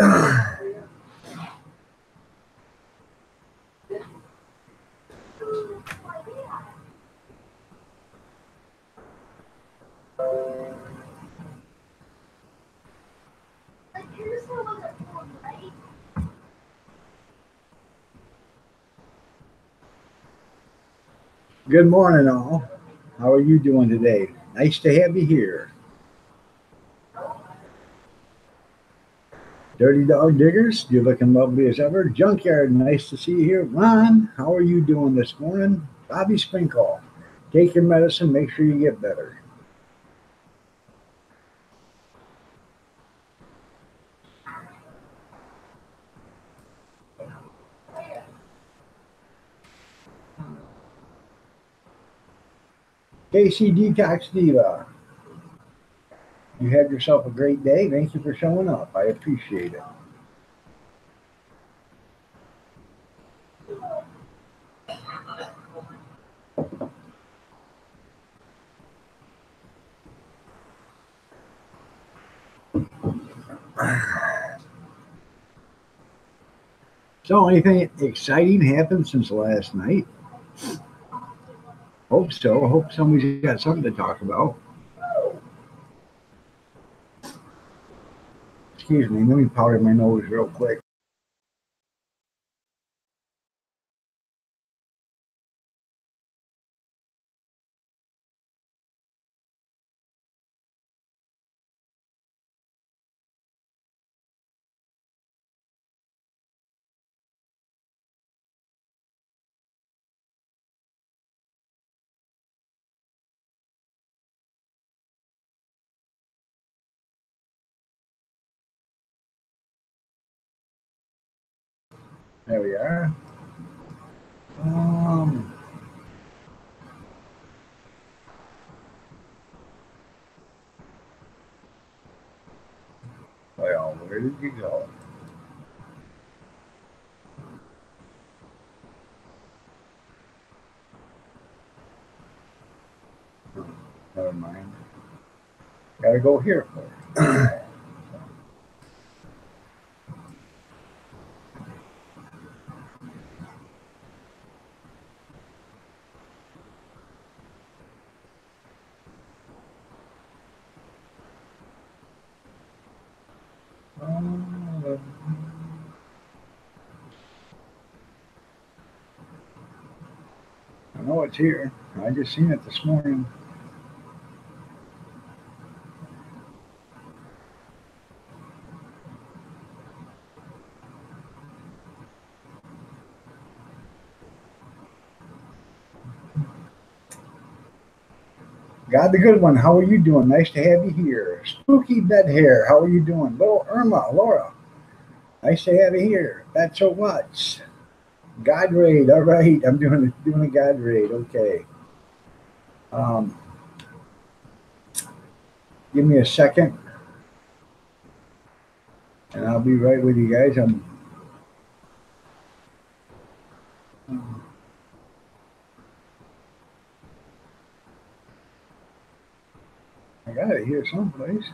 Good morning, all. How are you doing today? Nice to have you here. Dirty Dog Diggers, you're looking lovely as ever. Junkyard, nice to see you here. Ron, how are you doing this morning? Bobby Sprinkle, take your medicine, make sure you get better. Casey Detox Diva, you had yourself a great day. Thank you for showing up. I appreciate it. So, anything exciting happened since last night? Hope so. Hope somebody's got something to talk about. Excuse me, let me powder my nose real quick. There we are. Um, well, where did you go? Never mind. Gotta go here first. I know it's here. I just seen it this morning. God the Good One, how are you doing? Nice to have you here. Spooky Bed Hair, how are you doing? Little Irma, Laura, nice to have you here. That's so much. God Raid, all right. I'm doing a God Raid. Okay. Um, give me a second, and I'll be right with you guys. I got it here someplace.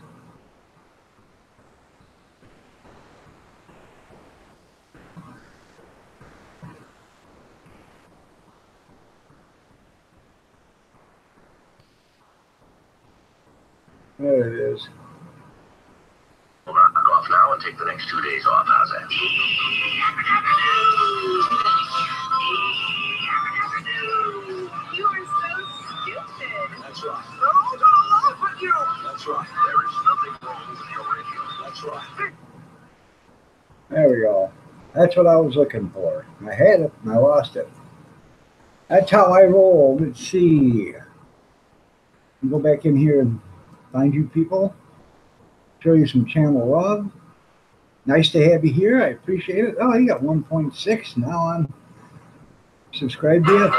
There it is. Off now and take the next 2 days off. How's that? You are so stupid. That's right. They're all gonna laugh at you. That's right. There is nothing wrong with your radio. That's right. There we go. That's what I was looking for. I had it and I lost it. That's how I roll. Let's see. Go back in here and find you people. Show you some channel love. Nice to have you here. I appreciate it. Oh, you got 1.6 now. I'm subscribed to you.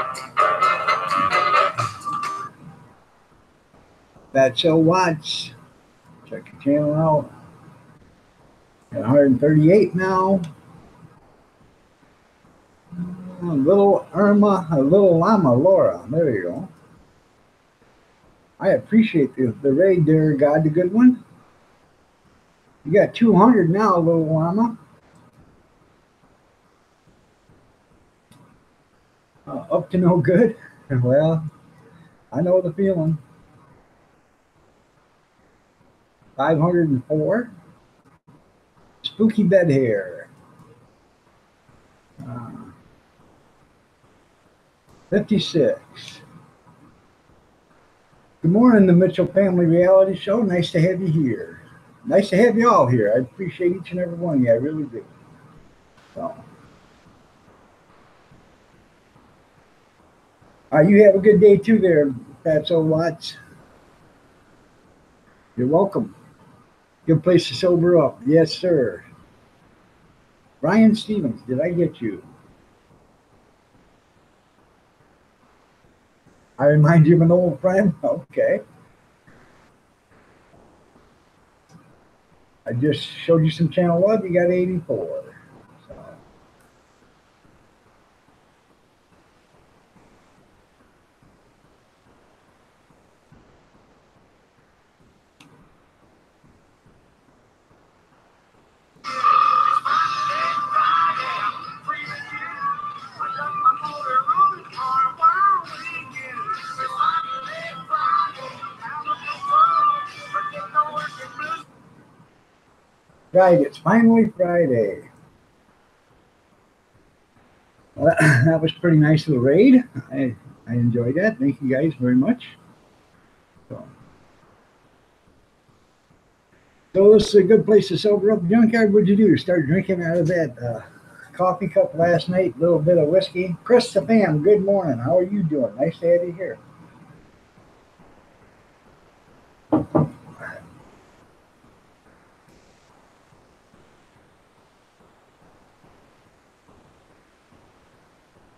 That's so watch. Check your channel out. Got 138 now. A little Irma, a little Llama Laura. There you go. I appreciate the raid there, God the Good One. You got 200 now, little llama. Up to no good. Well, I know the feeling. 504. Spooky bed hair. Uh, 56. Good morning, the Mitchell Family Reality Show. Nice to have you here. Nice to have you all here. I appreciate each and every one of you. I really do. So, you have a good day too there, Fatso Watts. You're welcome. Good place to sober up. Yes, sir. Ryan Stevens, did I get you? I remind you of an old friend? Okay. I just showed you some channel love. You got 84. So. Right, it's finally Friday. Well, that was pretty nice little raid. I enjoyed that. Thank you guys very much. So this is a good place to sober up. Junkyard, what'd you do? Start drinking out of that coffee cup last night, a little bit of whiskey. Chris the fam, good morning. How are you doing? Nice to have you here.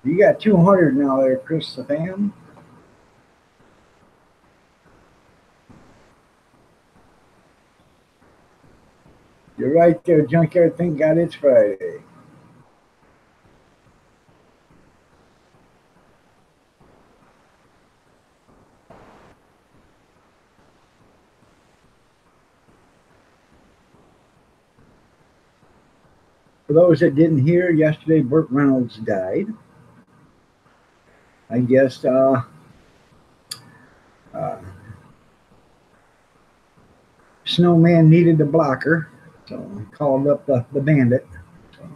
You got 200 now there, Chris the fam. You're right there, Junkyard. Thank God it's Friday. For those that didn't hear, yesterday Burt Reynolds died. I guess Snowman needed a blocker, so I called up the bandit. So.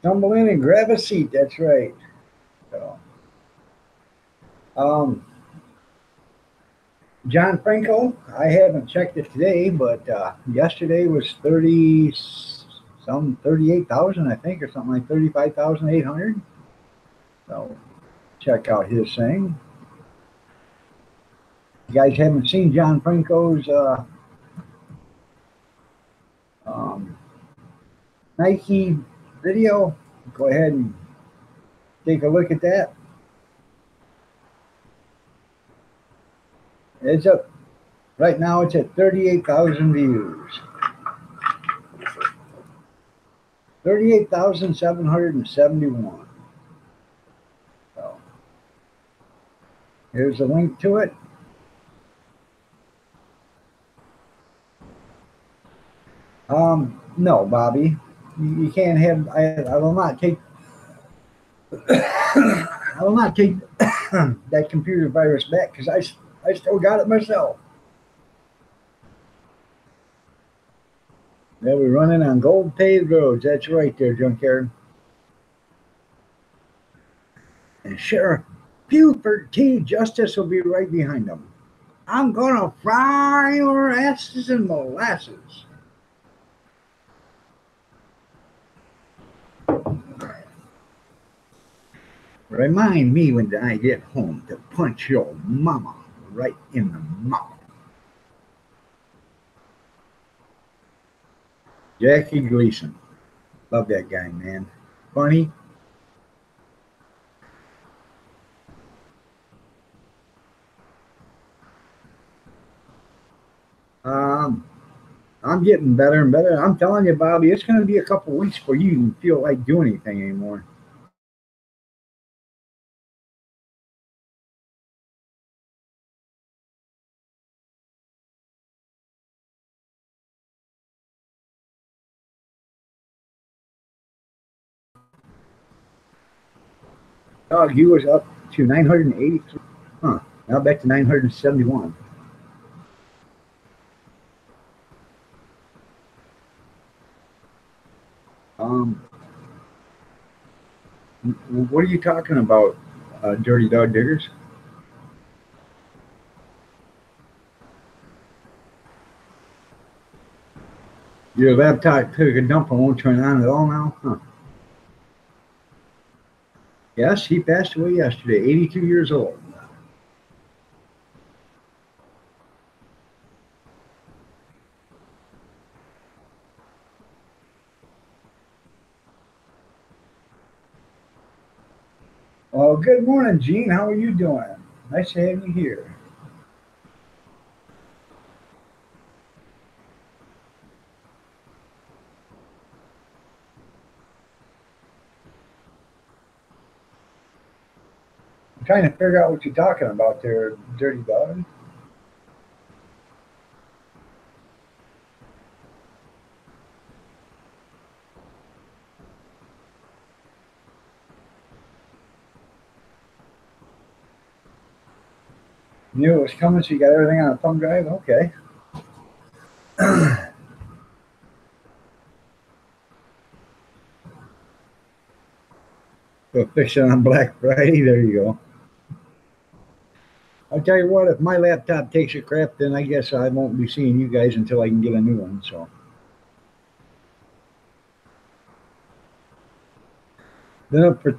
Tumble in and grab a seat, that's right. So, John Franco, I haven't checked it today, but yesterday was 38,000, I think, or something like 35,800. So check out his thing. You guys haven't seen John Franco's Nike video? Go ahead and take a look at that. It's up right now. It's at 38,000 views. 38,771. So here's a link to it. No, Bobby, you can't have. I will not take. I will not take that computer virus back because I still got it myself. Yeah, we're running on gold paved roads. That's right there, Junkyard. And Sheriff Buford T. Justice will be right behind them. I'm gonna fry your asses in molasses. Remind me when I get home to punch your mama right in the mouth. Jackie Gleason. Love that guy, man. Funny. I'm getting better and better. I'm telling you, Bobby, it's going to be a couple weeks before you even feel like doing anything anymore. dog, you was up to 983. Huh. Now back to 971. Um, what are you talking about, dirty dog diggers? Your laptop took a dump and won't turn on at all now? Huh. Yes, he passed away yesterday, 82 years old. Well, good morning, Gene. How are you doing? Nice to have you here. I'm trying to figure out what you're talking about there, dirty dog. Knew it was coming, so you got everything on a thumb drive? Okay. Go fix it on Black Friday. There you go. I'll tell you what, if my laptop takes a crap, then I guess I won't be seeing you guys until I can get a new one. So then up for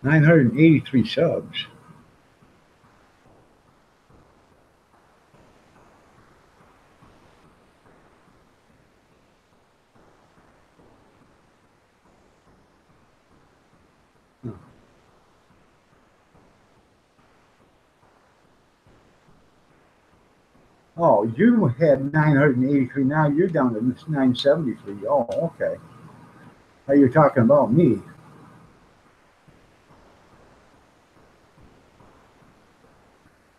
983 subs. Oh, you had 983. Now you're down to 973. Oh, okay. Now you're talking about me.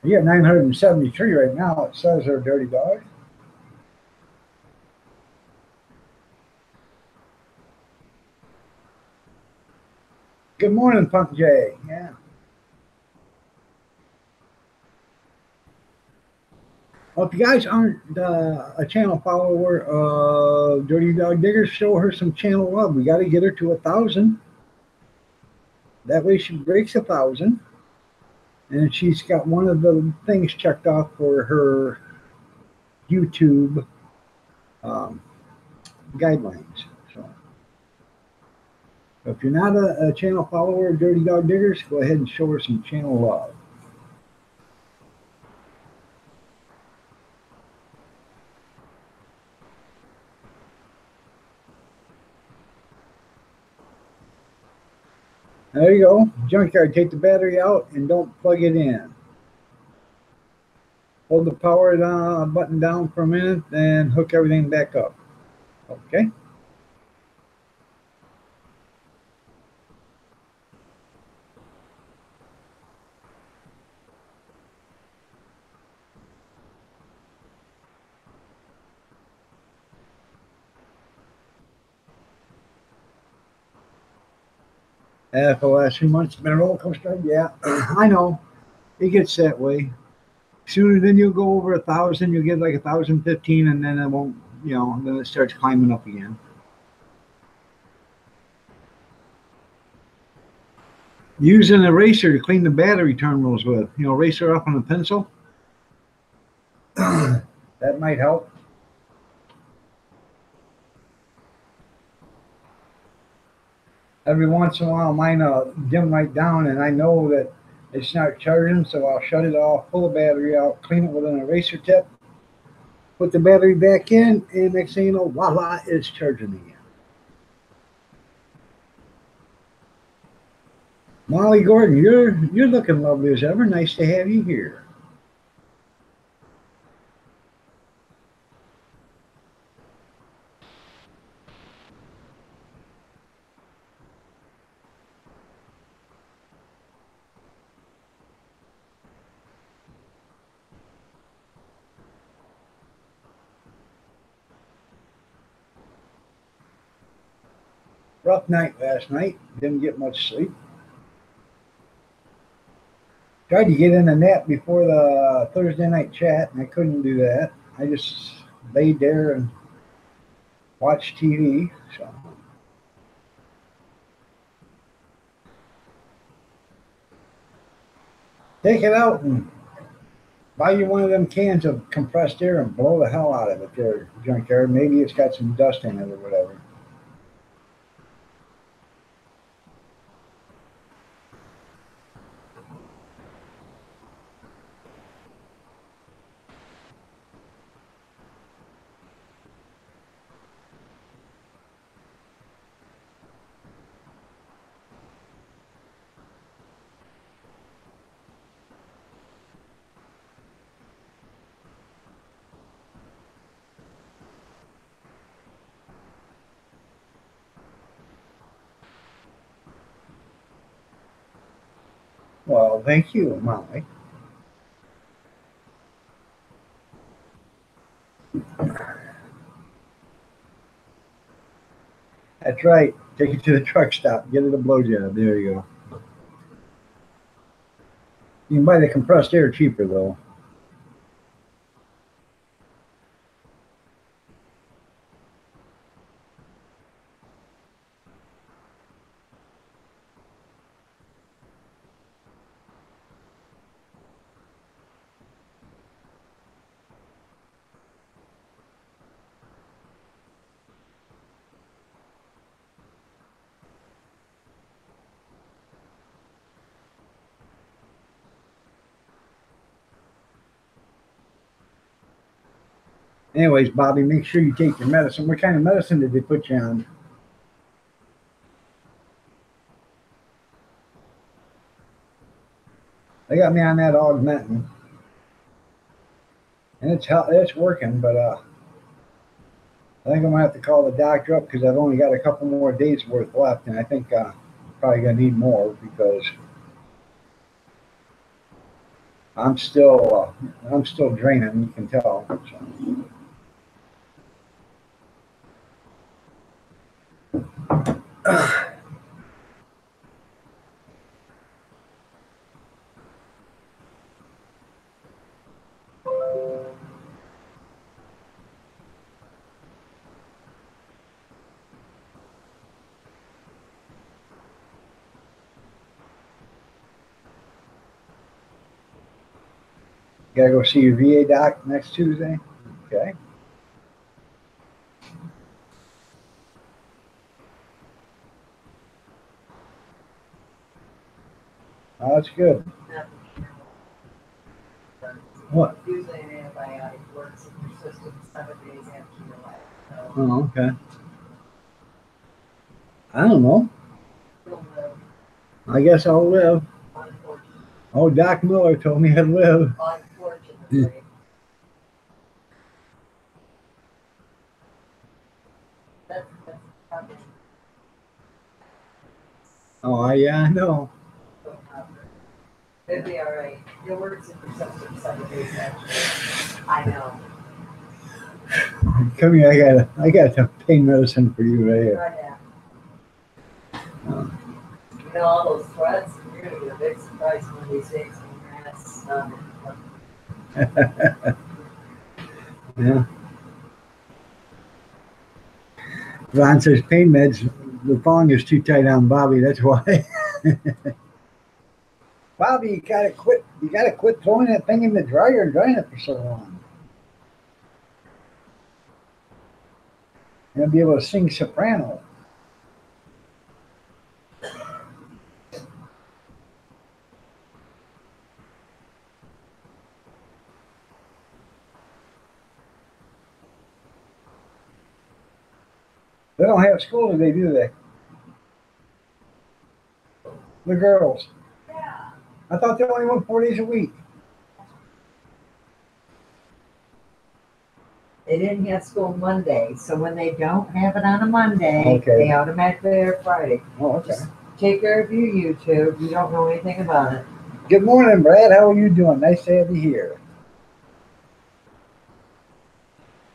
You got 973 right now. It says there, dirty dog. Good morning, Punk J. Yeah. Well, if you guys aren't a channel follower of Dirty Dog Diggers, show her some channel love. We got to get her to 1,000. That way she breaks 1,000. And she's got one of the things checked off for her YouTube um, guidelines. So if you're not a channel follower of Dirty Dog Diggers, go ahead and show her some channel love. There you go. Junkyard, take the battery out and don't plug it in. Hold the power button down for a minute and hook everything back up. Okay. For the last few months, it's been a roller coaster. Yeah, I know. It gets that way. Sooner than you'll go over 1,000, you'll get like 1,015, and then it won't, then it starts climbing up again. Use an eraser to clean the battery terminals with. Eraser off on a pencil. That might help. Every once in a while, mine dim right down, and I know that it's not charging, so I'll shut it off, pull the battery out, clean it with an eraser tip, put the battery back in, and next thing you know, voila, it's charging again. Molly Gordon, you're looking lovely as ever. Nice to have you here. rough night last night. Didn't get much sleep. Tried to get in a nap before the Thursday night chat, and I couldn't do that. I just laid there and watched TV. So take it out and buy you one of them cans of compressed air and blow the hell out of it there, junkyard. Maybe it's got some dust in it or whatever. Well, thank you, Molly. That's right. Take it to the truck stop. Get it a blowjob. There you go. You can buy the compressed air cheaper though. Anyways, Bobby, make sure you take your medicine. What kind of medicine did they put you on? They got me on that Augmentin, and it's working. But I think I'm gonna have to call the doctor up because I've only got a couple more days worth left, and I think probably gonna need more because I'm still draining. You can tell. So. Gotta go see your VA doc next Tuesday. Okay. Oh, that's good. What? Usually an antibiotic works in your system 7 days after your life. So Oh, okay. I don't know. you'll live, I guess I'll live. unfortunately. Oh, Doc Miller told me I'd live. Unfortunately. That's probably Oh, yeah, I know. so happen. It'll be all right. You'll work in your system 7 days after. I know. Come here, I got some pain medicine for you right here. Right now. You know, all those threads, you're going to be a big surprise when these things when your ass stomach. Yeah. Ron says pain meds, the thong is too tight on Bobby, that's why. Bobby, you gotta quit throwing that thing in the dryer and drying it for so long. You're gonna be able to sing soprano. They don't have school today, do they? The girls. Yeah. I thought they only went 4 days a week. They didn't have school Monday, so when they don't have it on a Monday, Okay. they automatically are Friday. Oh, okay. Just take care of your YouTube. You don't know anything about it. Good morning, Brad. How are you doing? Nice to have you here.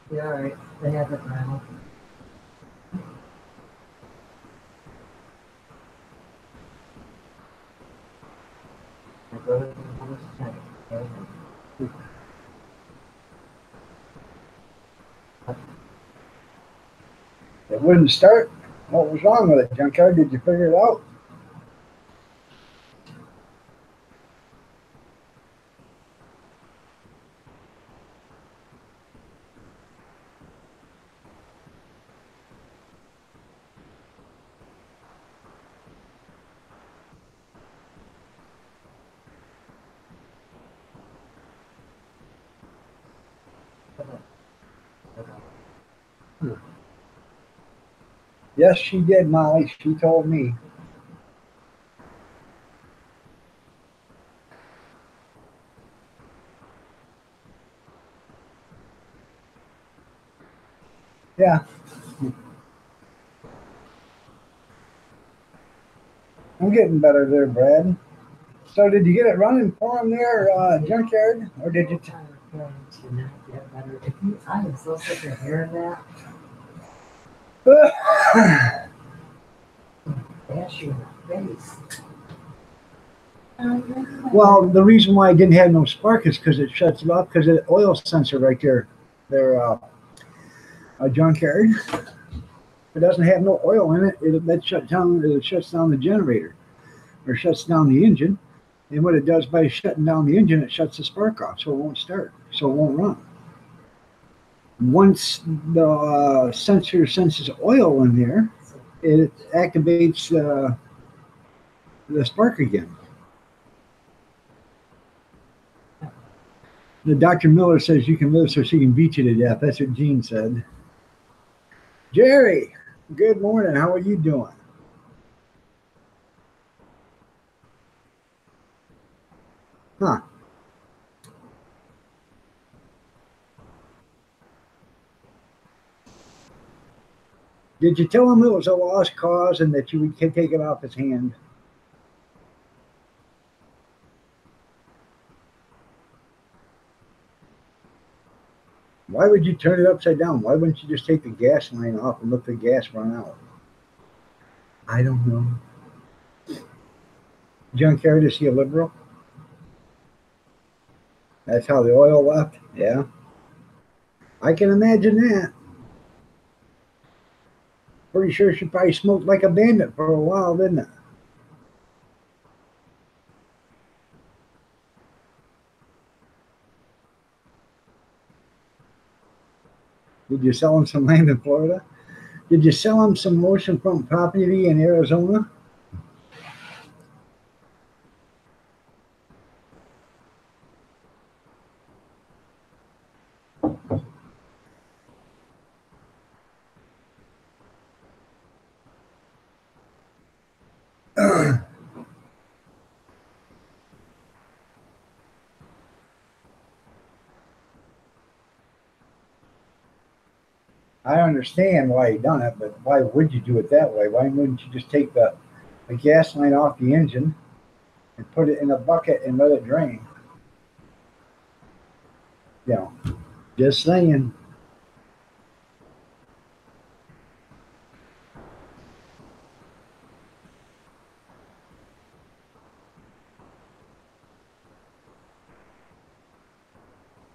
Be all right. They have it now. go to the house tank. It wouldn't start. What was wrong with it, junkyard? Did you figure it out? Yes, she did, Molly. She told me. Yeah. I'm getting better there, Brad. So did you get it running for him there, junkyard? Or did you? I'm going to not get better. If you, I am so sick of hearing that. Bash you in the face. Well, the reason why I didn't have no spark is because it shuts it off because of the oil sensor right there. There, a junkyard. If it doesn't have no oil in it, it shuts down the generator or shuts down the engine. And what it does by shutting down the engine, it shuts the spark off, so it won't start, so it won't run. Once the sensor senses oil in there, it activates the spark again. The Dr. Miller says you can live so she can beat you to death. That's what Gene said. Jerry, good morning. How are you doing? Huh. Did you tell him it was a lost cause and that you would take it off his hand? Why would you turn it upside down? Why wouldn't you just take the gas line off and let the gas run out? I don't know. Junkyard, is he a liberal? That's how the oil left? Yeah. I can imagine that. Pretty sure she probably smoked like a bandit for a while, didn't it? Did you sell him some land in Florida? Did you sell him some oceanfront property in Arizona? I understand why you done it, but why would you do it that way? Why wouldn't you just take the gas line off the engine and put it in a bucket and let it drain? You know, just saying.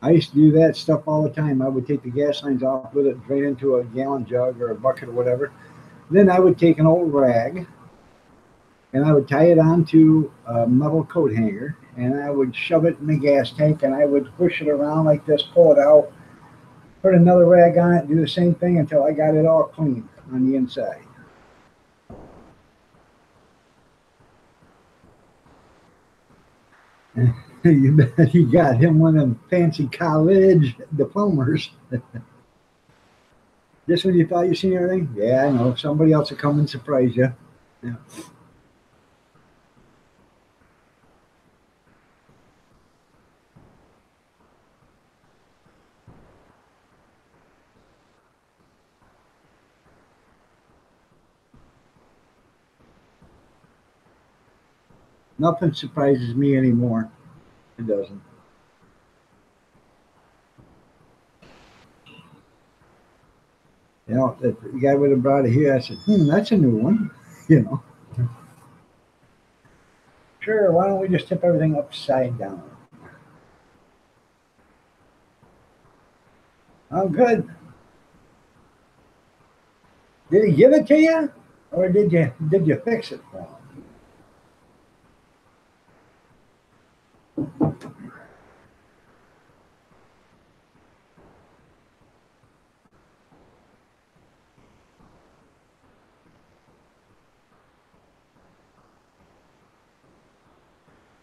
I used to do that stuff all the time. I would take the gas lines off, let it drain into a gallon jug or a bucket or whatever. Then I would take an old rag and I would tie it onto a metal coat hanger and I would shove it in the gas tank and I would push it around like this, pull it out, put another rag on it, do the same thing until I got it all clean on the inside. You bet he got him one of them fancy college diplomas. Just when you thought you seen everything? Yeah, I know. Somebody else will come and surprise you. Yeah. Nothing surprises me anymore. It doesn't. You know, if the guy would have brought it here, I said, that's a new one. You know. Sure, why don't we just tip everything upside down? Oh, good. Did he give it to you, or did you fix it for him?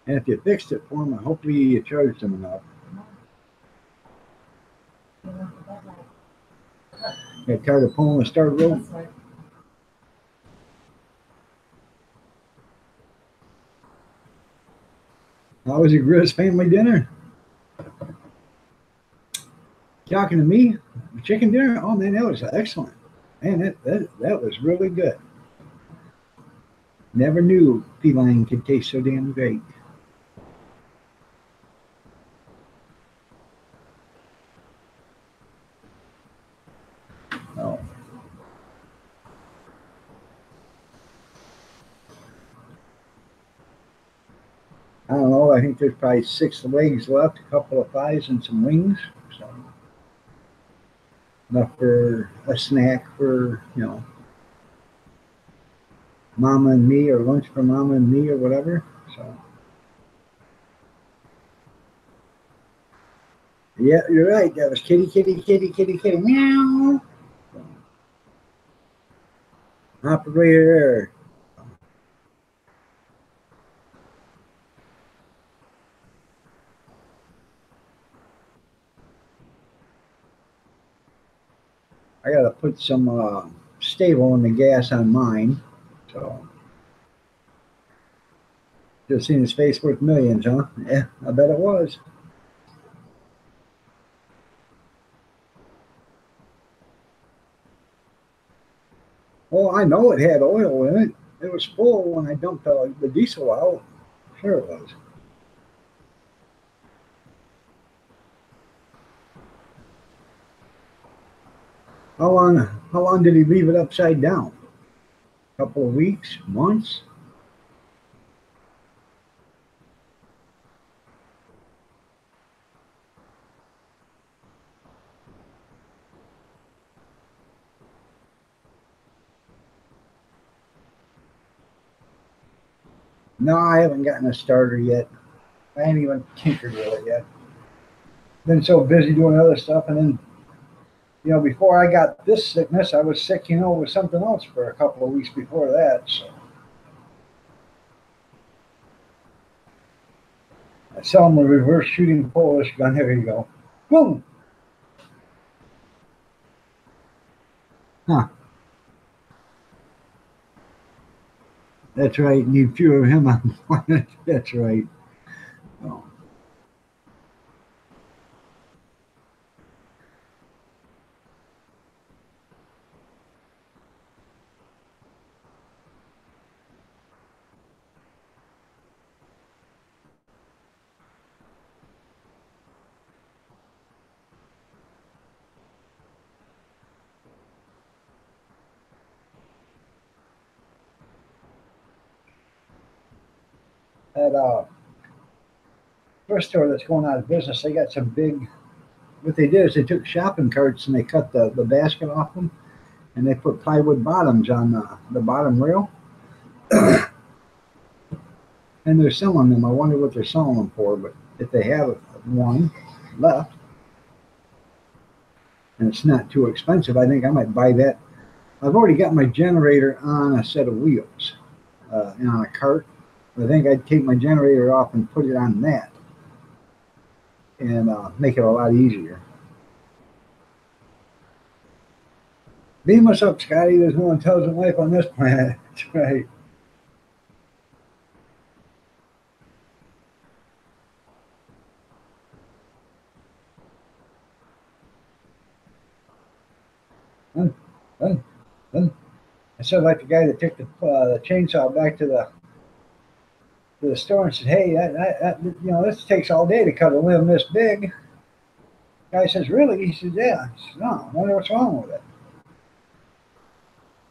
And if you fixed it for him, hopefully you charged him enough. Got tired of pulling the start rope? That's right. How was your Grizz family dinner? Talking to me? Chicken dinner? Oh man, that was excellent. Man, that was really good. Never knew feline could taste so damn great. Oh. I don't know. I think there's probably 6 legs left, a couple of thighs, and some wings. So enough for a snack for Mama and me, or lunch for Mama and me, or whatever. So yeah, you're right. That was kitty, kitty, kitty, kitty, kitty, meow. So, operator. I gotta put some stable in the gas on mine. So just seen his face worth millions, huh? Yeah, I bet it was. Oh, I know it had oil in it. It was full when I dumped the diesel out. Sure it was. How long did he leave it upside down? A couple of weeks, months? No, I haven't gotten a starter yet. I haven't even tinkered with it yet. Been so busy doing other stuff, and then before I got this sickness, I was sick, with something else for a couple of weeks before that. So I sell them a reverse shooting Polish gun. There you go. Boom. Huh. That's right. Need fewer of him on planet. That's right. Oh. That first store that's going out of business, they got some big. What they did is they took shopping carts and they cut the basket off them, and they put plywood bottoms on the bottom rail, and they're selling them. I wonder what they're selling them for, but if they have one left and it's not too expensive, I think I might buy that. I've already got my generator on a set of wheels and on a cart. I think I'd take my generator off and put it on that and make it a lot easier. Beam us up, Scotty. There's no intelligent life on this planet. That's right. I said, like the guy that took the chainsaw back to the store and said, "Hey, this takes all day to cut a limb this big." Guy says, "Really?" He says, "Yeah." He says, "No, I wonder what's wrong with it."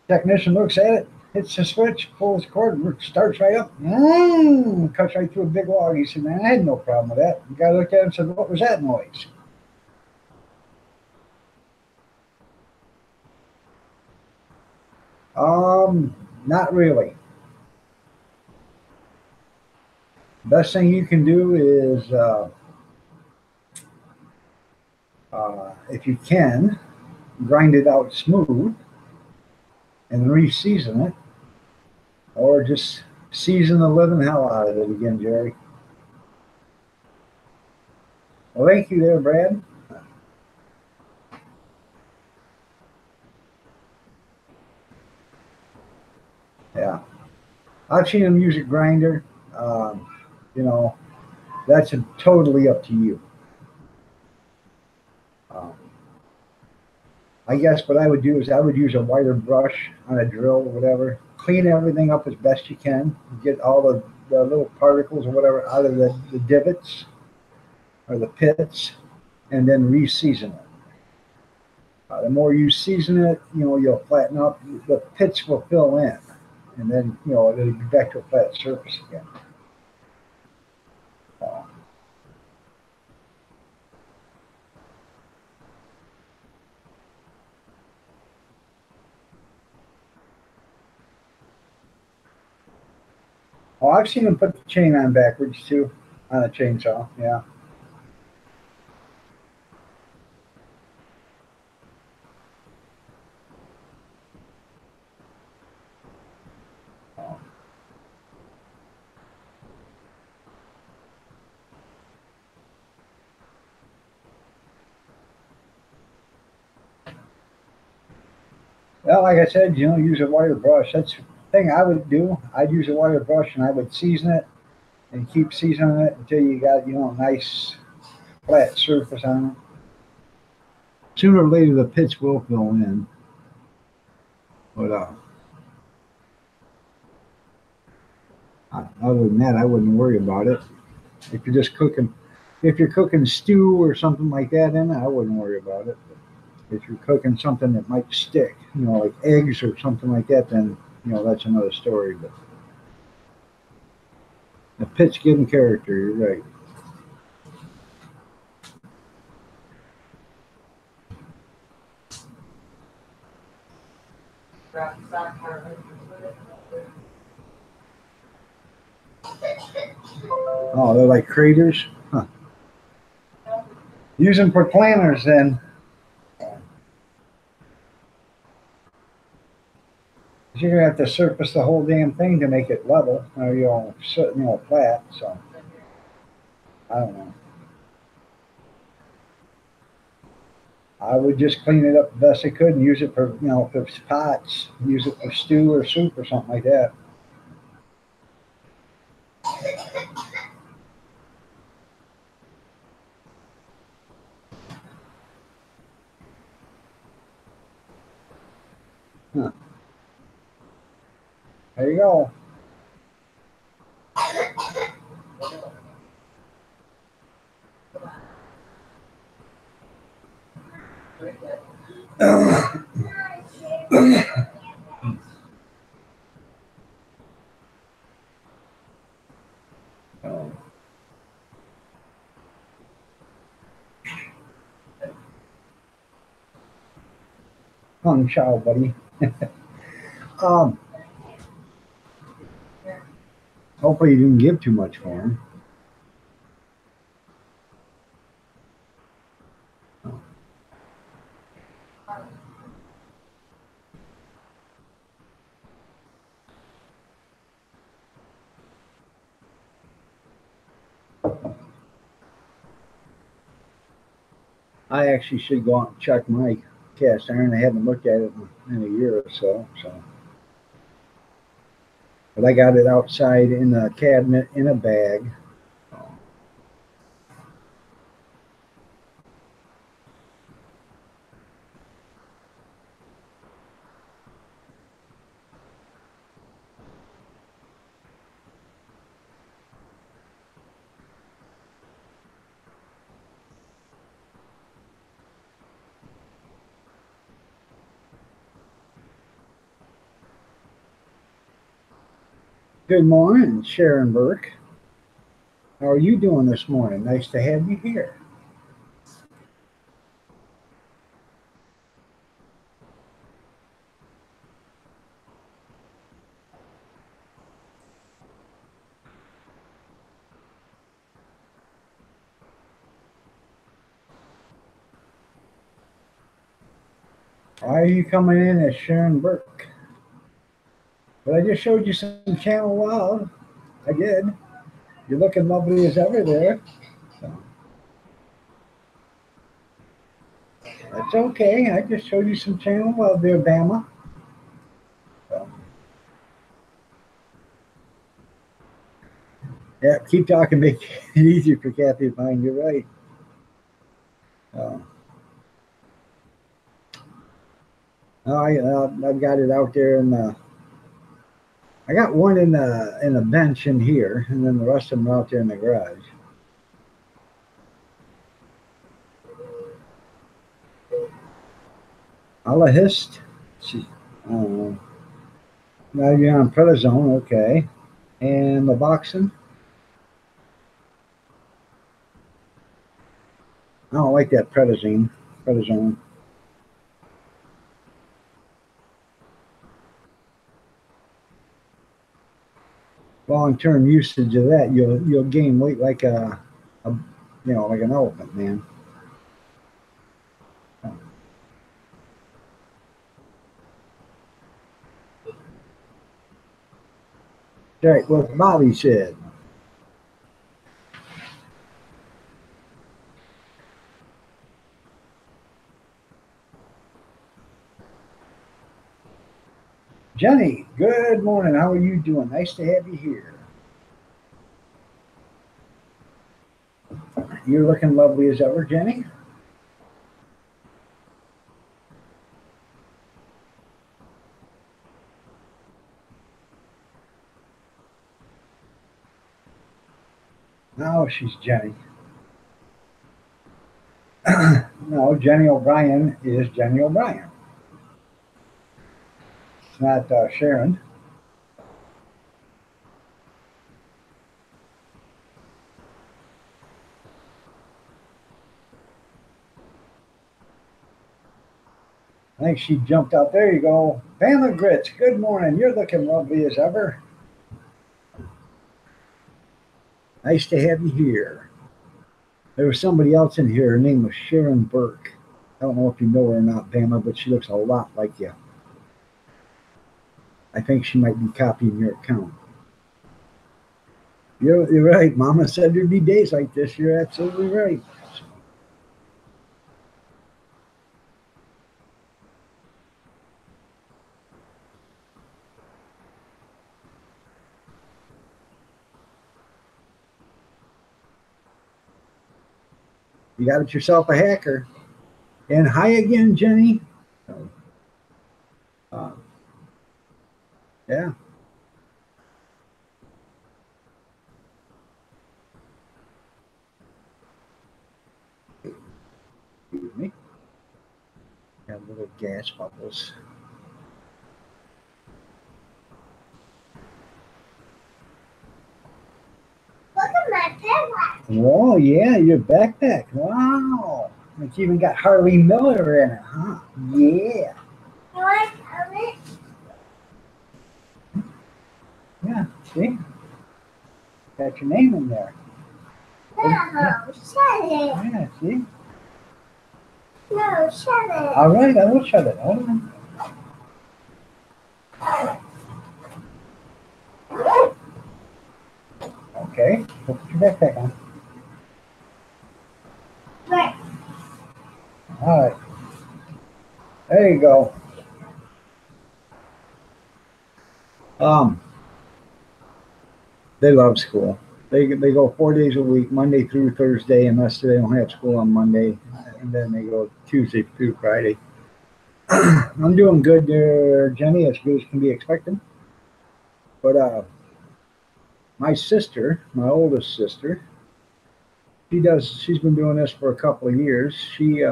Technician looks at it. hits the switch, pulls the cord, starts right up, cuts right through a big log. He said, "Man, I had no problem with that." The guy looked at him and said, "What was that noise?" Not really. Best thing you can do is, if you can, grind it out smooth and re-season it, or just season the living hell out of it again, Jerry. Well, thank you there, Brad. Yeah, I've seen them use a grinder. Um, you know, that's totally up to you. Um, I guess what I would do is I would use a wire brush on a drill or whatever, clean everything up as best you can, get all the little particles or whatever out of the divots or the pits, and then re-season it. The more you season it, you'll flatten up. The pits will fill in, and then it'll be back to a flat surface again. Uh, oh, I've seen them put the chain on backwards too on a chainsaw. Yeah. Well, like I said, use a wire brush. That's the thing I would do. I'd use a wire brush and I would season it and keep seasoning it until you got, a nice flat surface on it. Sooner or later, the pits will fill in. But other than that, I wouldn't worry about it. If you're just cooking, if you're cooking stew or something like that in it, I wouldn't worry about it. But if you're cooking something that might stick, like eggs or something like that, then that's another story. But the pits give them character. You're right. Oh, they're like craters. Huh. Use them for planters then. You're gonna have to surface the whole damn thing to make it level, or flat. So I don't know. I would just clean it up the best I could and use it for if it's pots, use it for stew or soup or something like that. Huh. There you go. Hung chow, buddy. um, Hopefully you didn't give too much for him. I actually should go out and check my cast iron. I haven't looked at it in a year or so. But I got it outside in a cabinet in a bag. Good morning, Sharon Burke. How are you doing this morning? Nice to have you here. Why are you coming in as Sharon Burke? But I just showed you some channel love. I did. You're looking lovely as ever there. So. That's okay. I just showed you some channel love there, Bama. So. Yeah, keep talking, make it easier for Kathy to find. You're right. I've got it out there in the. I got one in the bench in here, and then the rest of them are out there in the garage. Alahist. Now you're on prednisone, okay. And the boxing. I don't like that prednisone. Long-term usage of that, you'll gain weight like like an elephant, man. Right, what Bobby said. Jenny, good morning. How are you doing? Nice to have you here. You're looking lovely as ever, Jenny. No, she's Jenny. No, Jenny O'Brien is Jenny O'Brien. It's not Sharon. I think she jumped out. There you go. Bama Grits, good morning. You're looking lovely as ever. Nice to have you here. There was somebody else in here. Her name was Sharon Burke. I don't know if you know her or not, Bama, but she looks a lot like you. I think she might be copying your account. You're right. Mama said there'd be days like this. You're absolutely right. You got it yourself a hacker. And hi again, Jenny. Yeah. Excuse me. Got little gas bubbles. Look at my backpack. Oh, yeah, your backpack. Wow. It's even got Harley Miller in it, huh? Yeah. You want to come it? Yeah, see? Got your name in there. No, shut it. Yeah, see? No, shut it. All right, I will shut it. Hold on. Okay, put your backpack on. Right. All right. There you go. They love school. They go 4 days a week, Monday through Thursday, unless they don't have school on Monday, and then they go Tuesday through Friday. I'm doing good there, Jenny, as good as can be expected. But my sister, my oldest sister, she's been doing this for a couple of years. She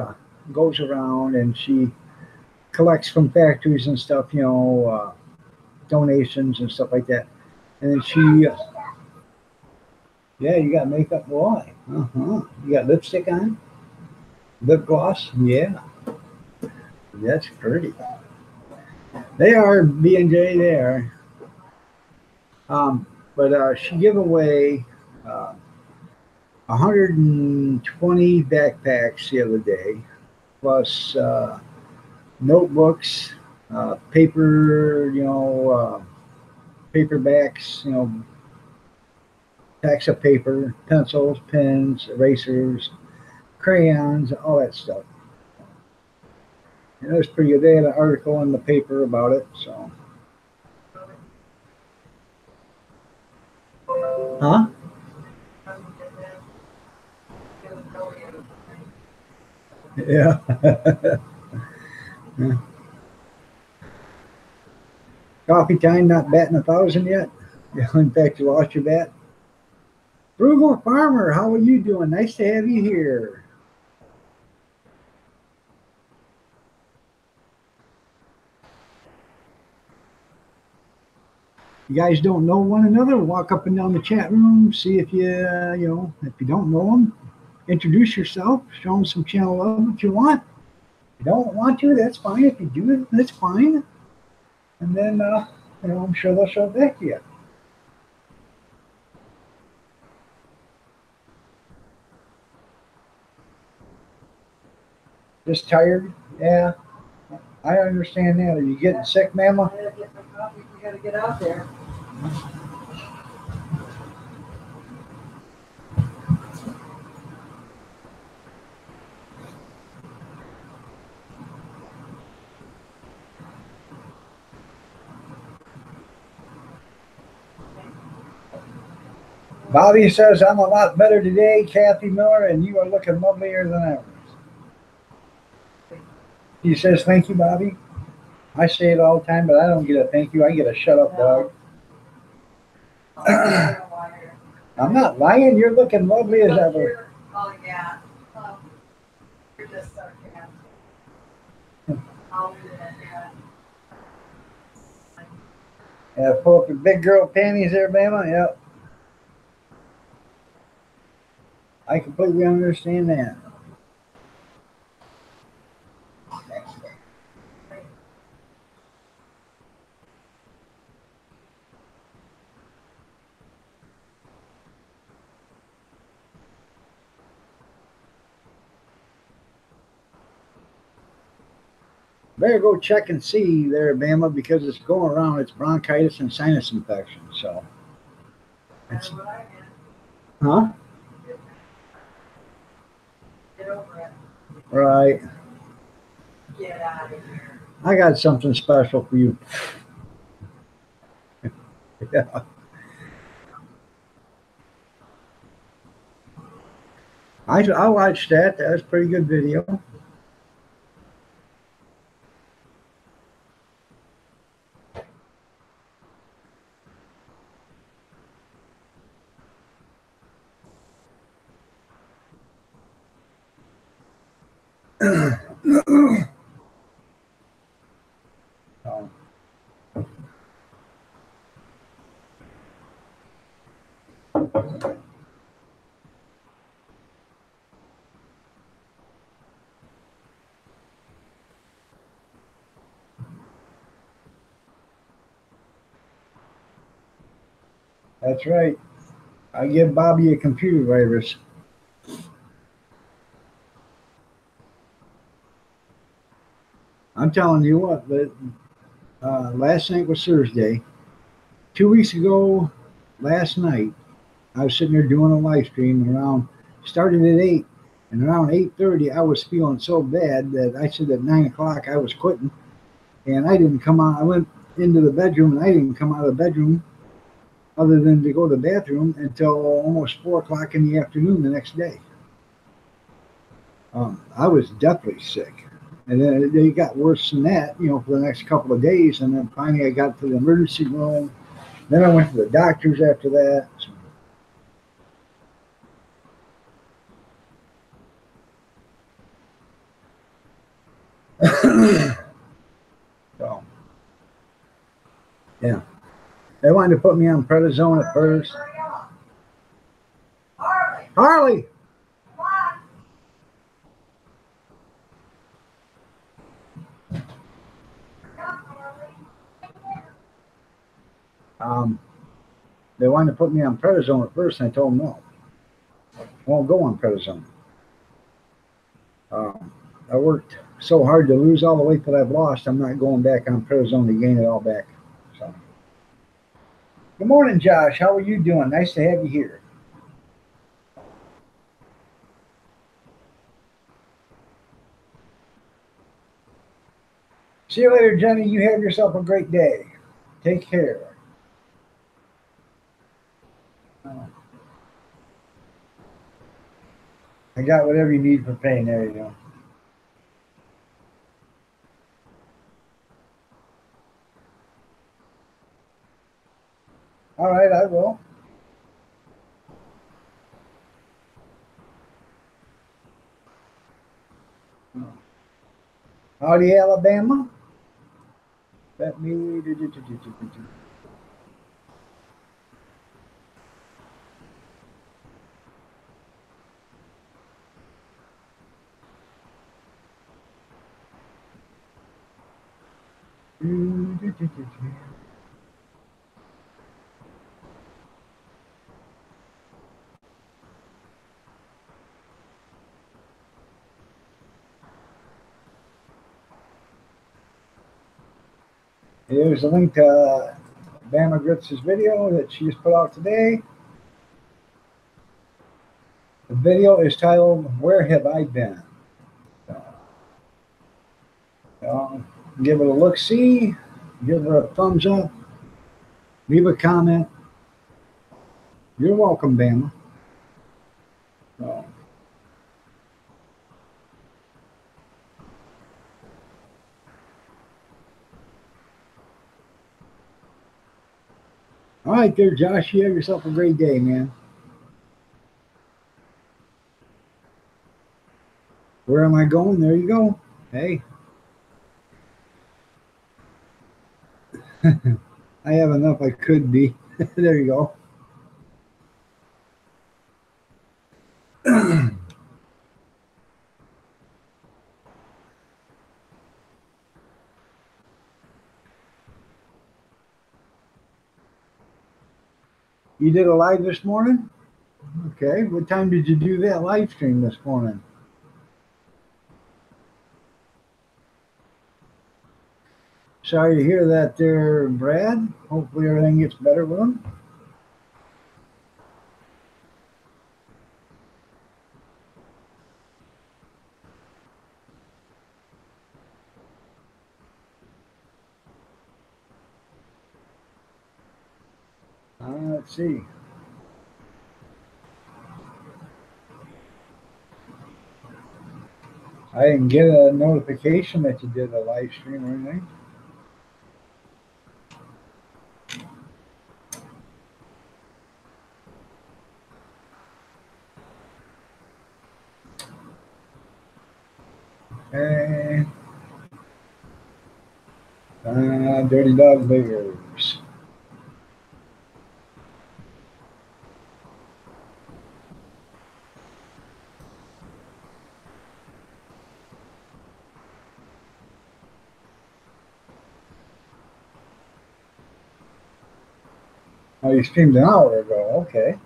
goes around and she collects from factories and stuff, donations and stuff like that. And then she, yeah, you got makeup, boy. Uh-huh. You got lipstick on? Lip gloss? Yeah. That's pretty. They are, B&J, they are. But she gave away uh, 120 backpacks the other day, plus notebooks, paper, paperbacks, packs of paper, pencils, pens, erasers, crayons, all that stuff. And it was pretty good. They had an article in the paper about it, so. Huh? Yeah. Yeah. Coffee time, not batting 1,000 yet. Yeah, in fact, you lost your bat. Frugal Farmer, how are you doing? Nice to have you here. You guys don't know one another, walk up and down the chat room, see if if you don't know them, introduce yourself, show them some channel love if you want. If you don't want to, that's fine. If you do, that's fine. And then, I'm sure they'll show it back to you. Just tired? Yeah, I understand that. Are you getting sick, Mama? I gotta get my coffee. We gotta get out there. Bobby says, I'm a lot better today, Kathy Miller, and you are looking lovelier than ever. He says, thank you, Bobby. I say it all the time, but I don't get a thank you. I get a shut up, dog. I'm not lying. You're looking lovely as ever. Oh, yeah. You're just sarcastic. I'll do that, yeah. Yeah, pull up your big girl panties there, Bama. Yep. I completely understand that. Better go check and see there, Bama, because it's going around. It's bronchitis and sinus infection. So, That's what I get. huh? Get over it. Right. Get out of here. I got something special for you. Yeah. I watched that. That was a pretty good video. That's right. I give Bobby a computer virus. I'm telling you what, but last night was Thursday. 2 weeks ago, last night, I was sitting there doing a live stream and started at 8, and around 8:30, I was feeling so bad that I said at 9 o'clock I was quitting, and I didn't come out. I went into the bedroom, and I didn't come out of the bedroom other than to go to the bathroom until almost 4 o'clock in the afternoon the next day. I was definitely sick. And then it got worse than that, for the next couple of days. And then finally I got to the emergency room. Then I went to the doctors after that. So, yeah. They wanted to put me on prednisone at first. Harley! They wanted to put me on prednisone at first, and I told them no. I won't go on prednisone. I worked so hard to lose all the weight that I've lost. I'm not going back on prednisone to gain it all back. So, good morning, Josh. How are you doing? Nice to have you here. See you later, Jenny. You have yourself a great day. Take care. I got whatever you need for pain. There you go. All right, I will. Howdy, Alabama. Let me. Here's a link to Bama Grits' video that she just put out today. The video is titled, Where Have I Been? Give it a look-see, give her a thumbs up, leave a comment. You're welcome, Bama. All right there, Josh. You have yourself a great day, man. Where am I going? There you go. Hey. I have enough I could be. There you go. You did a live this morning? Okay. What time did you do that live stream this morning? Sorry to hear that there, Brad. Hopefully everything gets better with him. Let's see. I didn't get a notification that you did a live stream or anything. Okay. Dirty Dog Bears. Oh, you streamed an hour ago. Okay.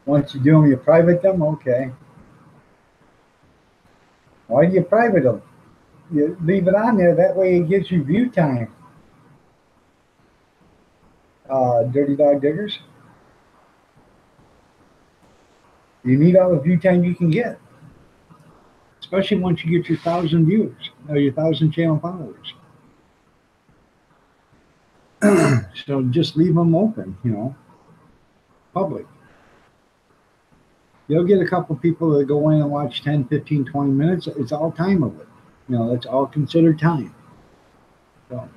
Once you do them, you private them? Okay. Why do you private them? You leave it on there. That way it gives you view time. Dirty Dog Diggers. You need all the view time you can get. Especially once you get your 1,000 viewers. Or your 1,000 channel followers. So just leave them open, public. You'll get a couple people that go in and watch 10, 15, 20 minutes. It's all time of it. That's all considered time. So.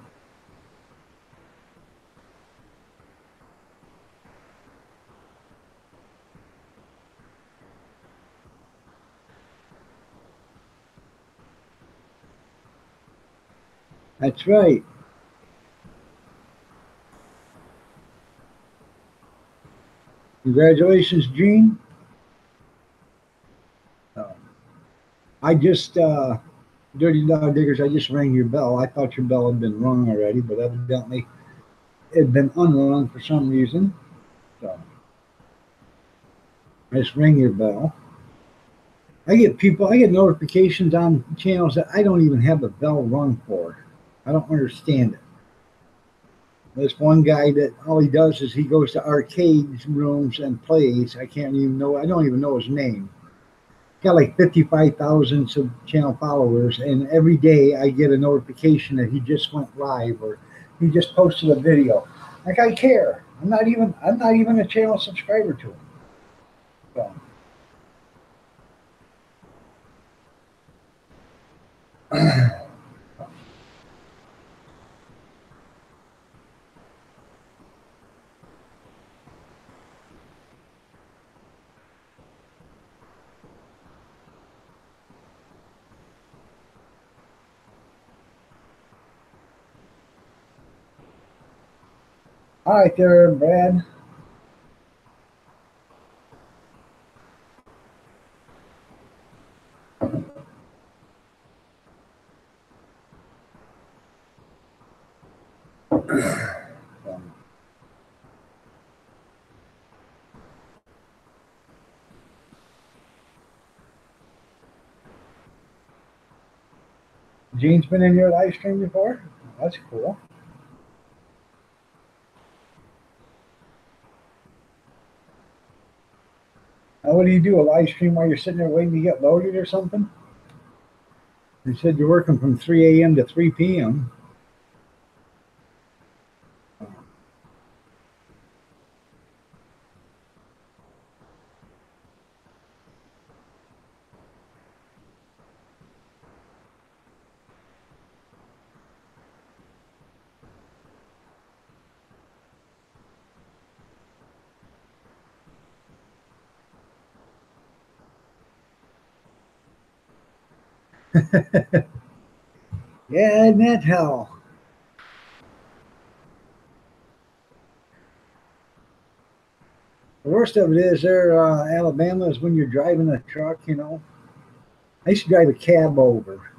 That's right. Congratulations, Gene. Uh, I just, Dirty Dog Diggers, I just rang your bell. I thought your bell had been rung already, but evidently it had been unrung for some reason. So I just rang your bell. I get notifications on channels that I don't even have the bell rung for. I don't understand it. There's one guy that all he does is he goes to arcade rooms and plays. I don't even know his name. Got like 55,000 sub channel followers, and every day I get a notification that he just went live or he just posted a video. Like I care. I'm not even a channel subscriber to him. So, all right there, Brad. Gene's been in your live stream before? That's cool. What do you do? A live stream while you're sitting there waiting to get loaded or something? You said you're working from 3 a.m. to 3 p.m. Yeah, isn't that hell? The worst of it is there, Alabama, is when you're driving a truck, I used to drive a cab over,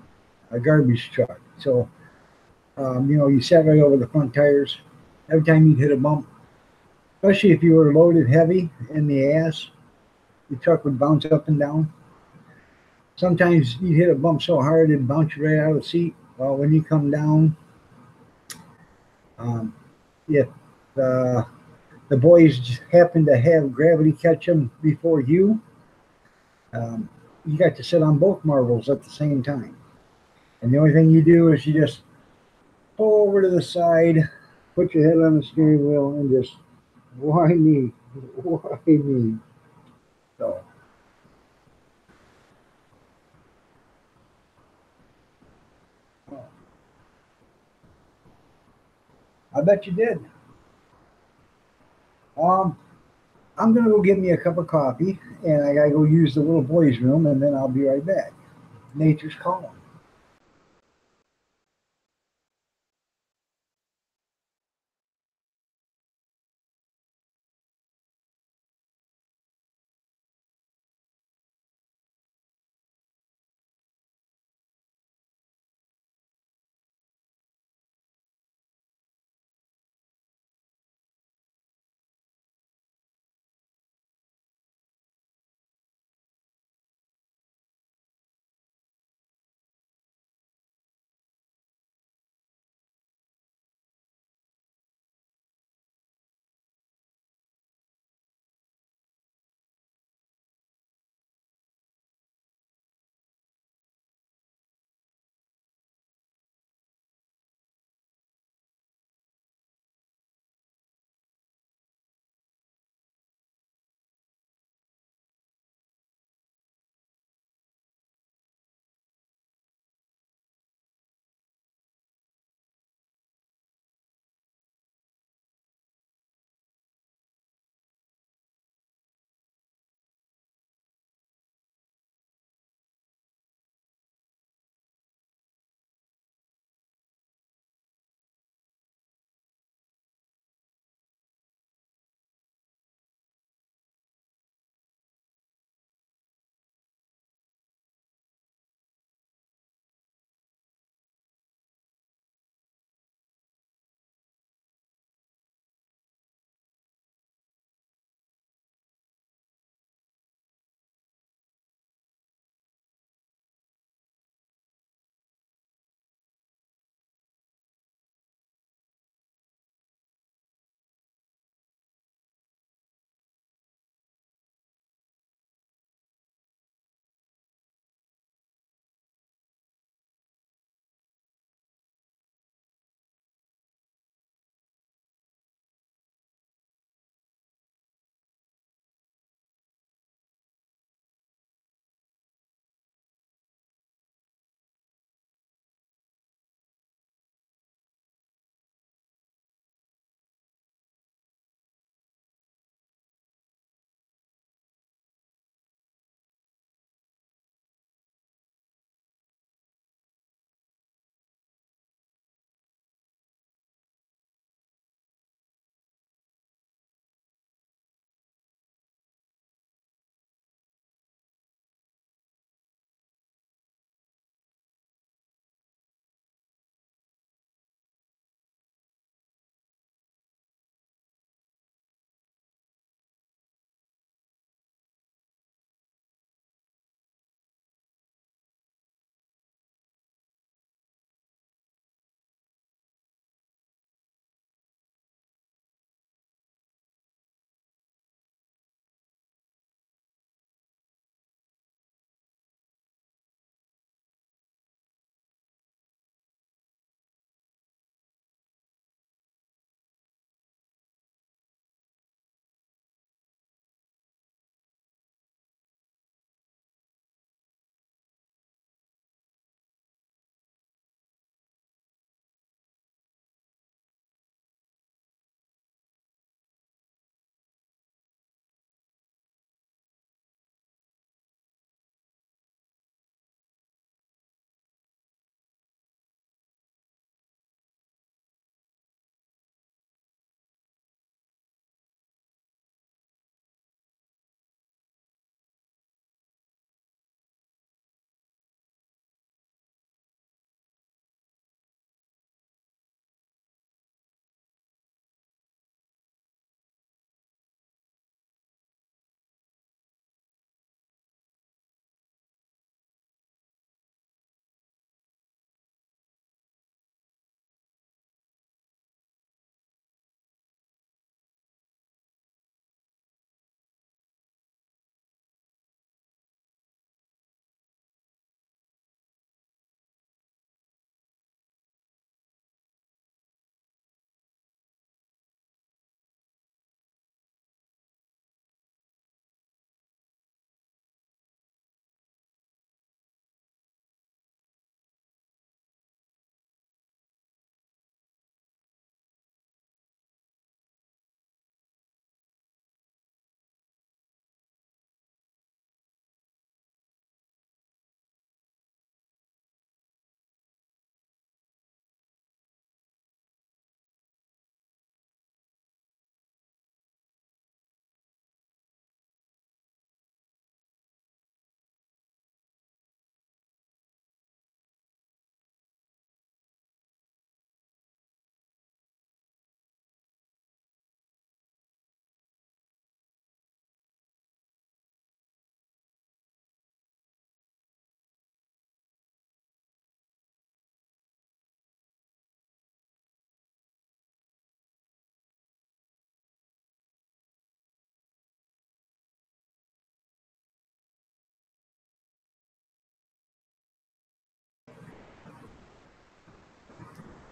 a garbage truck. So, you sat right over the front tires. Every time you'd hit a bump, especially if you were loaded heavy in the ass, the truck would bounce up and down. Sometimes you'd hit a bump so hard it'd bounce you right out of the seat. Well, when you come down, um, if the boys just happen to have gravity catch them before um, you got to sit on both marbles at the same time. And the only thing you do is you just pull over to the side, put your head on the steering wheel, and just why me? Why me? So I bet you did. Um, I'm gonna go get me a cup of coffee, and I gotta go use the little boys' room, and then I'll be right back. Nature's calling.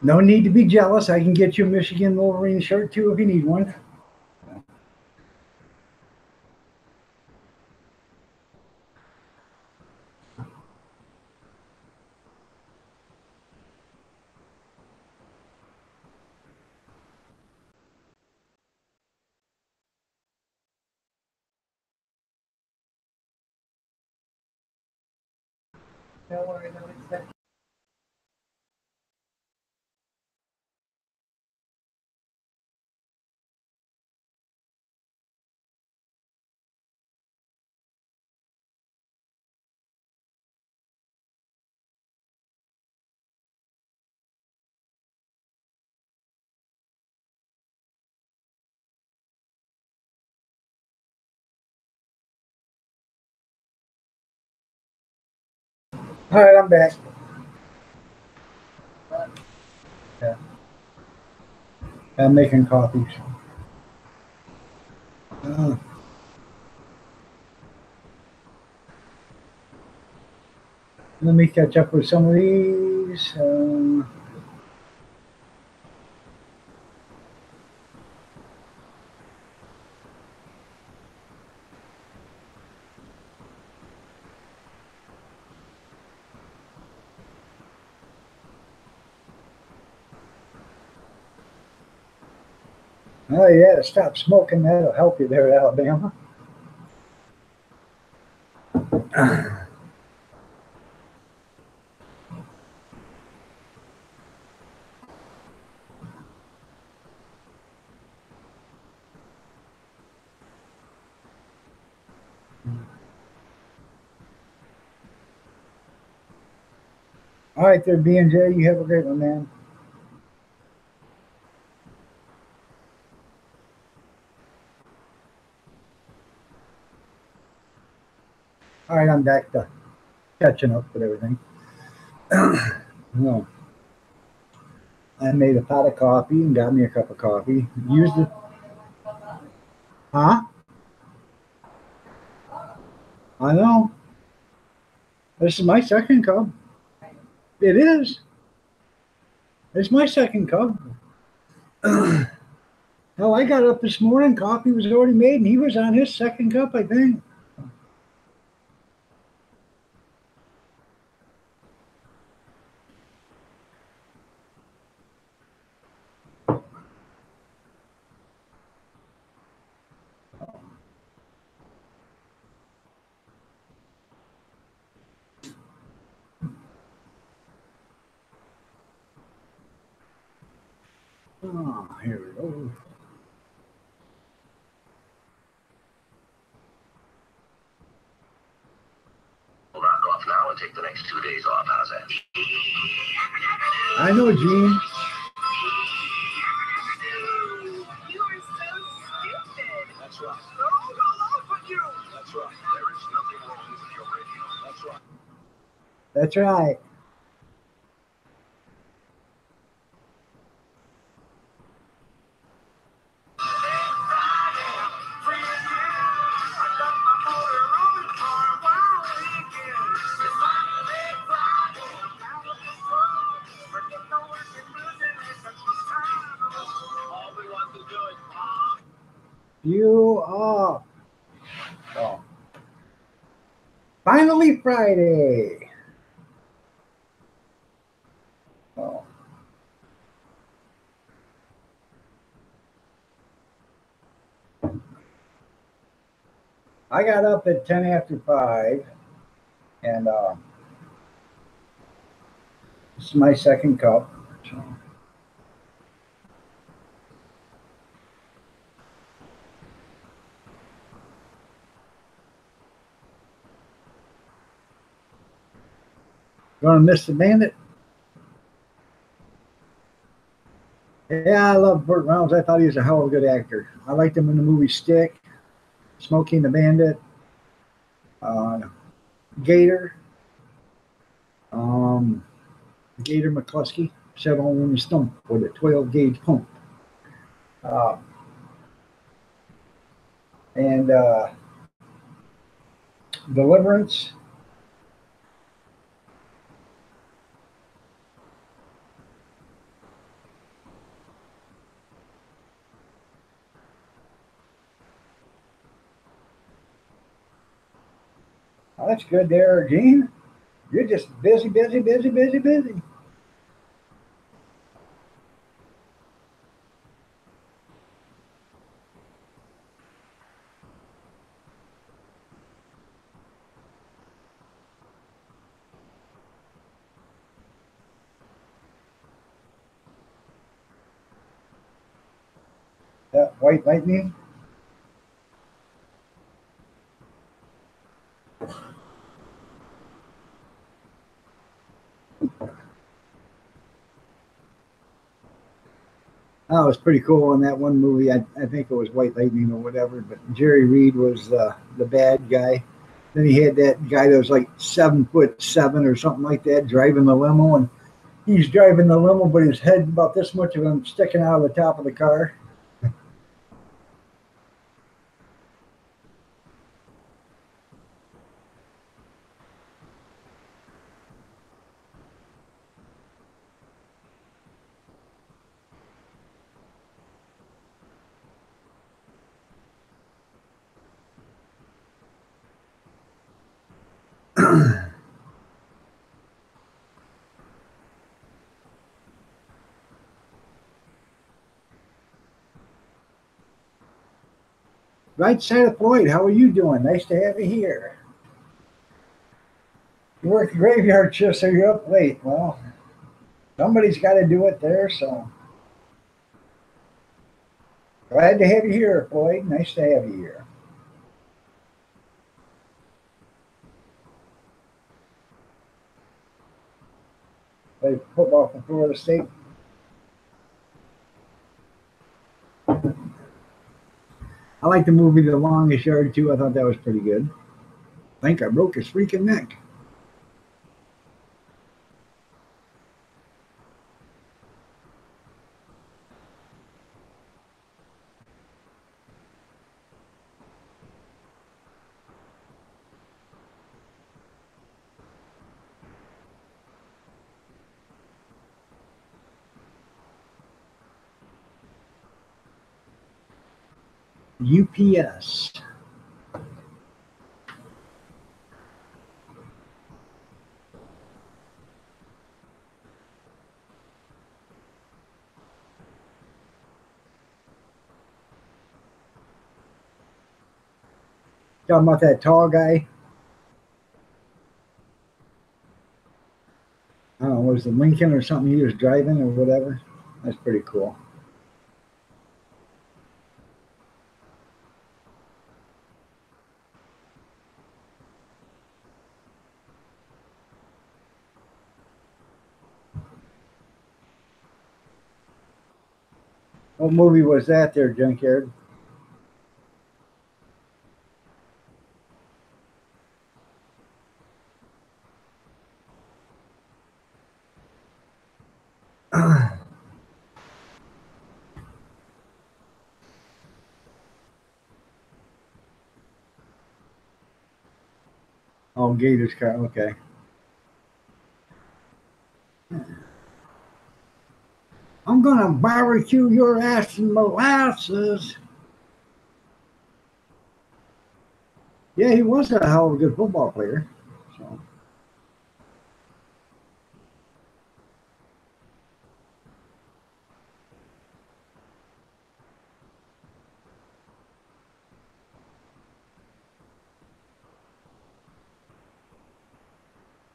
No need to be jealous. I can get you a Michigan Wolverine shirt too if you need one. Don't worry, no expect. All right, I'm back. Yeah. I'm making coffees. Let me catch up with some of these. Oh yeah, stop smoking. That'll help you there, Alabama. All right, there, B&J. You have a great one, man. All right, I'm back to catching up with everything. No, I made a pot of coffee and got me a cup of coffee. Used it. Huh? I know. This is my second cup. It is. It's my second cup. Hell, I got up this morning. Coffee was already made, and he was on his second cup, I think. Oh, here we go. We'll knock off now and take the next 2 days off. How's that? I know, Gene. You are so stupid. That's right. They're all gonna laugh at you. That's right. There is nothing wrong with your radio. That's right. That's right. All we want to do is You are. Oh. Finally, Friday. Oh. I got up at 10 after 5, and this is my second cup. So. Gonna miss the bandit? Yeah, I love Burt Reynolds. I thought he was a hell of a good actor. I liked him in the movie Stick, Smokey and the Bandit, Gator, Gator McCluskey, 7 on the stump with a 12 gauge pump. And Deliverance. Well, that's good there, Gene. You're just busy, busy, busy, busy, busy. That white lightning. Oh, it was pretty cool in that one movie. I think it was White Lightning or whatever. But Jerry Reed was the bad guy. Then he had that guy that was like 7'7" or something like that, driving the limo, and he's driving the limo, but his head about this much of him sticking out of the top of the car. Right side of Floyd, how are you doing? Nice to have you here. You work the graveyard shift, so you're up late. Well, somebody's got to do it there, so glad to have you here, Floyd. Nice to have you here. Play football for Florida State. I like the movie The Longest Yard too. I thought that was pretty good. I think I broke his freaking neck. UPS. Talking about that tall guy. I don't know, was it Lincoln or something he was driving or whatever? That's pretty cool. What movie was that there, Junkyard? Oh, Gators car. Okay. I'm gonna barbecue your ass in molasses. Yeah, he was a hell of a good football player. So.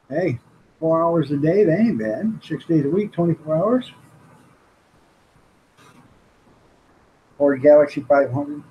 Hey, 4 hours a day, that ain't bad. 6 days a week, 24 hours. Or Galaxy 500.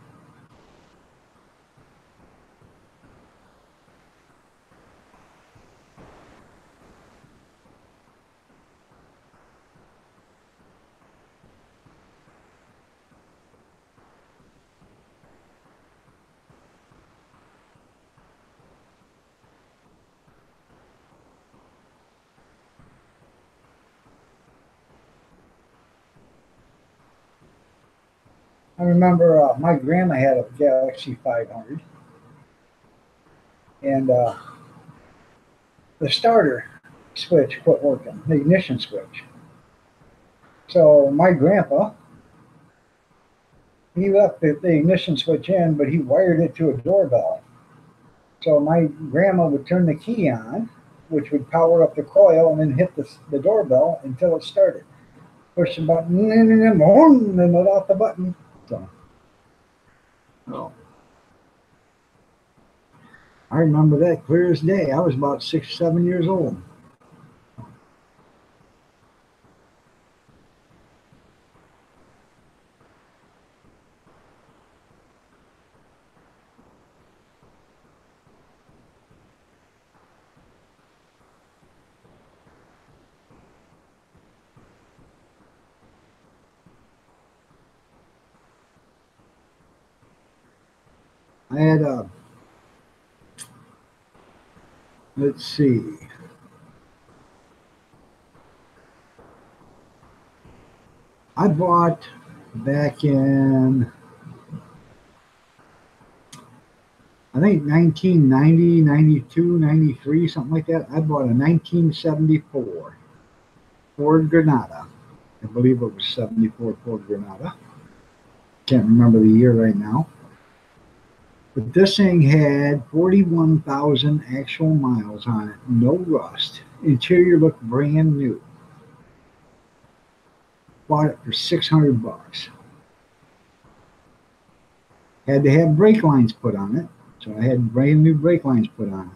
I remember my grandma had a Galaxy 500, and the starter switch quit working, the ignition switch. So my grandpa, he left the ignition switch in, but he wired it to a doorbell. So my grandma would turn the key on, which would power up the coil and then hit the doorbell until it started. Push the button and then let off the button. So, oh, I remember that clear as day. I was about 6, 7 years old. I had a, let's see, I bought back in, I think 1990, 92, 93, something like that. I bought a 1974 Ford Granada. I believe it was 74 Ford Granada. Can't remember the year right now. But this thing had 41,000 actual miles on it, no rust. Interior looked brand new. Bought it for $600. Had to have brake lines put on it, so I had brand new brake lines put on it.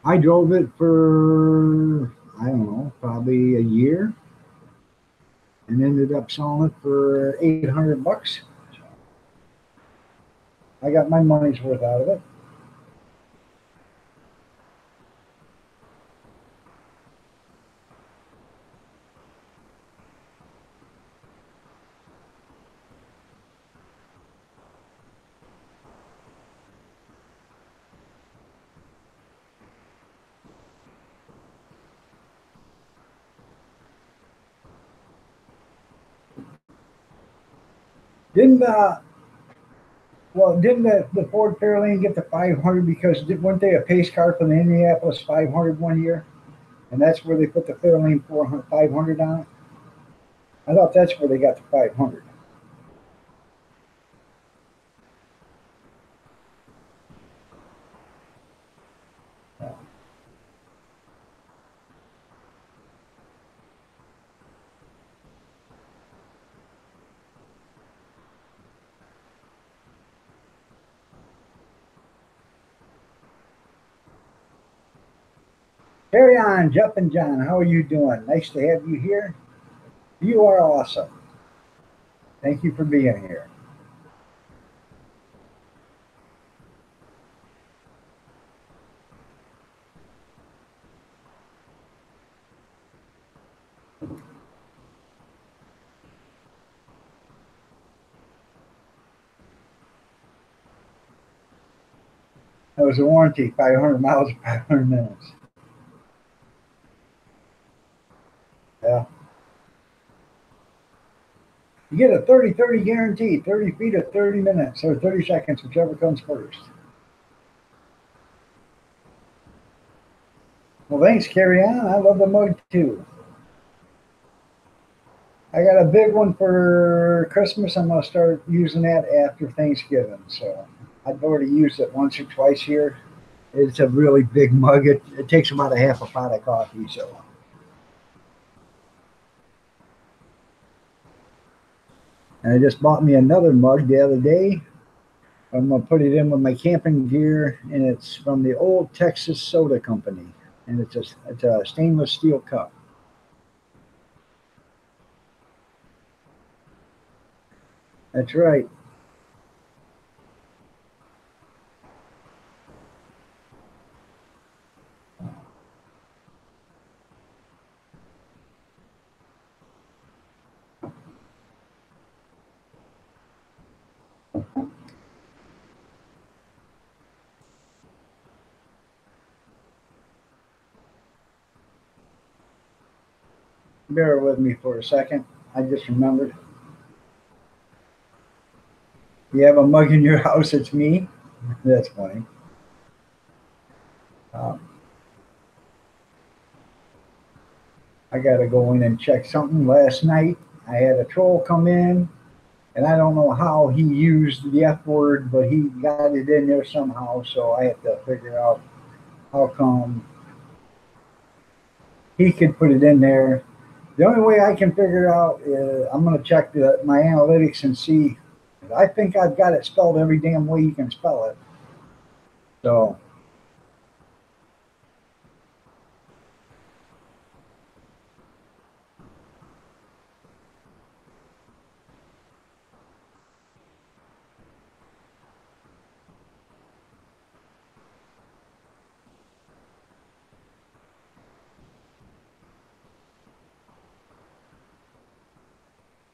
I drove it for, I don't know, probably a year, and ended up selling it for $800. I got my money's worth out of it. Didn't didn't the Ford Fairlane get the 500 because weren't they a pace car for the Indianapolis 500 one year, and that's where they put the Fairlane 400 500 on it? I thought that's where they got the 500. Carry on, Jeff and John. How are you doing? Nice to have you here. You are awesome. Thank you for being here. That was a warranty, 500 miles, 500 minutes. Yeah. You get a 30-30 guarantee, 30 feet of 30 minutes or 30 seconds, whichever comes first. Well, thanks, Carry On. I love the mug too. I got a big one for Christmas. I'm going to start using that after Thanksgiving. So I've already used it once or twice here. It's a really big mug. It takes about a half a pot of coffee. So. And I just bought me another mug the other day. I'm going to put it in with my camping gear, and it's from the Old Texas Soda Company. And it's a stainless steel cup. That's right. Bear with me for a second. I just remembered. You have a mug in your house, it's me. That's funny. I got to go in and check something. Last night, I had a troll come in And I don't know how he used the F word, but he got it in there somehow. So I have to figure out how come he could put it in there. The only way I can figure out is I'm going to check my analytics and see. I think I've got it spelled every damn way you can spell it. So,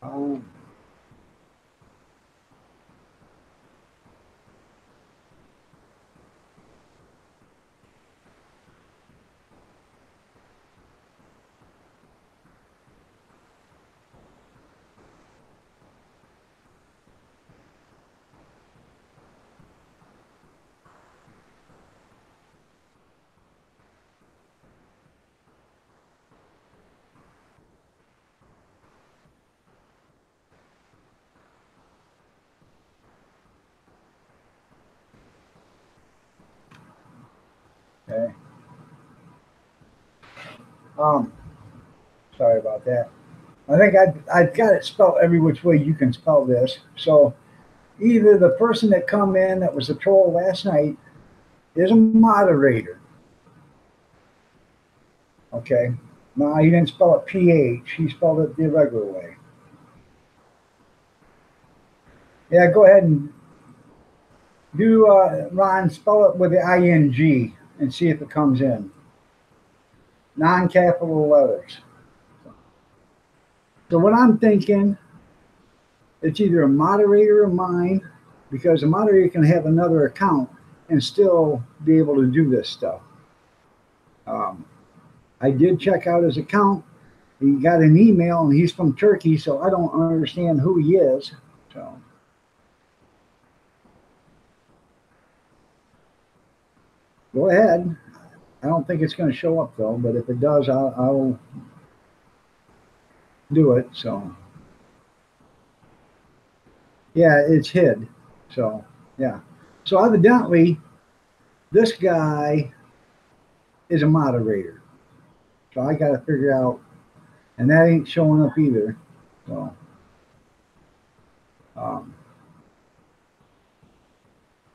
um, okay. Um, Sorry about that. I think I've got it spelled every which way you can spell this. So either the person that come in that was a troll last night is a moderator. Okay. No, he didn't spell it PH. He spelled it the irregular way. Yeah, go ahead and do, Ron, spell it with the ING and see if it comes in. Non-capital letters. So what I'm thinking, it's either a moderator or mine, because a moderator can have another account and still be able to do this stuff. I did check out his account. He got an email, and he's from Turkey, so I don't understand who he is. So go ahead. I don't think it's going to show up though, but if it does, I'll do it. So yeah, it's hid. So yeah. So evidently, this guy is a moderator. So I got to figure out, and that ain't showing up either. So,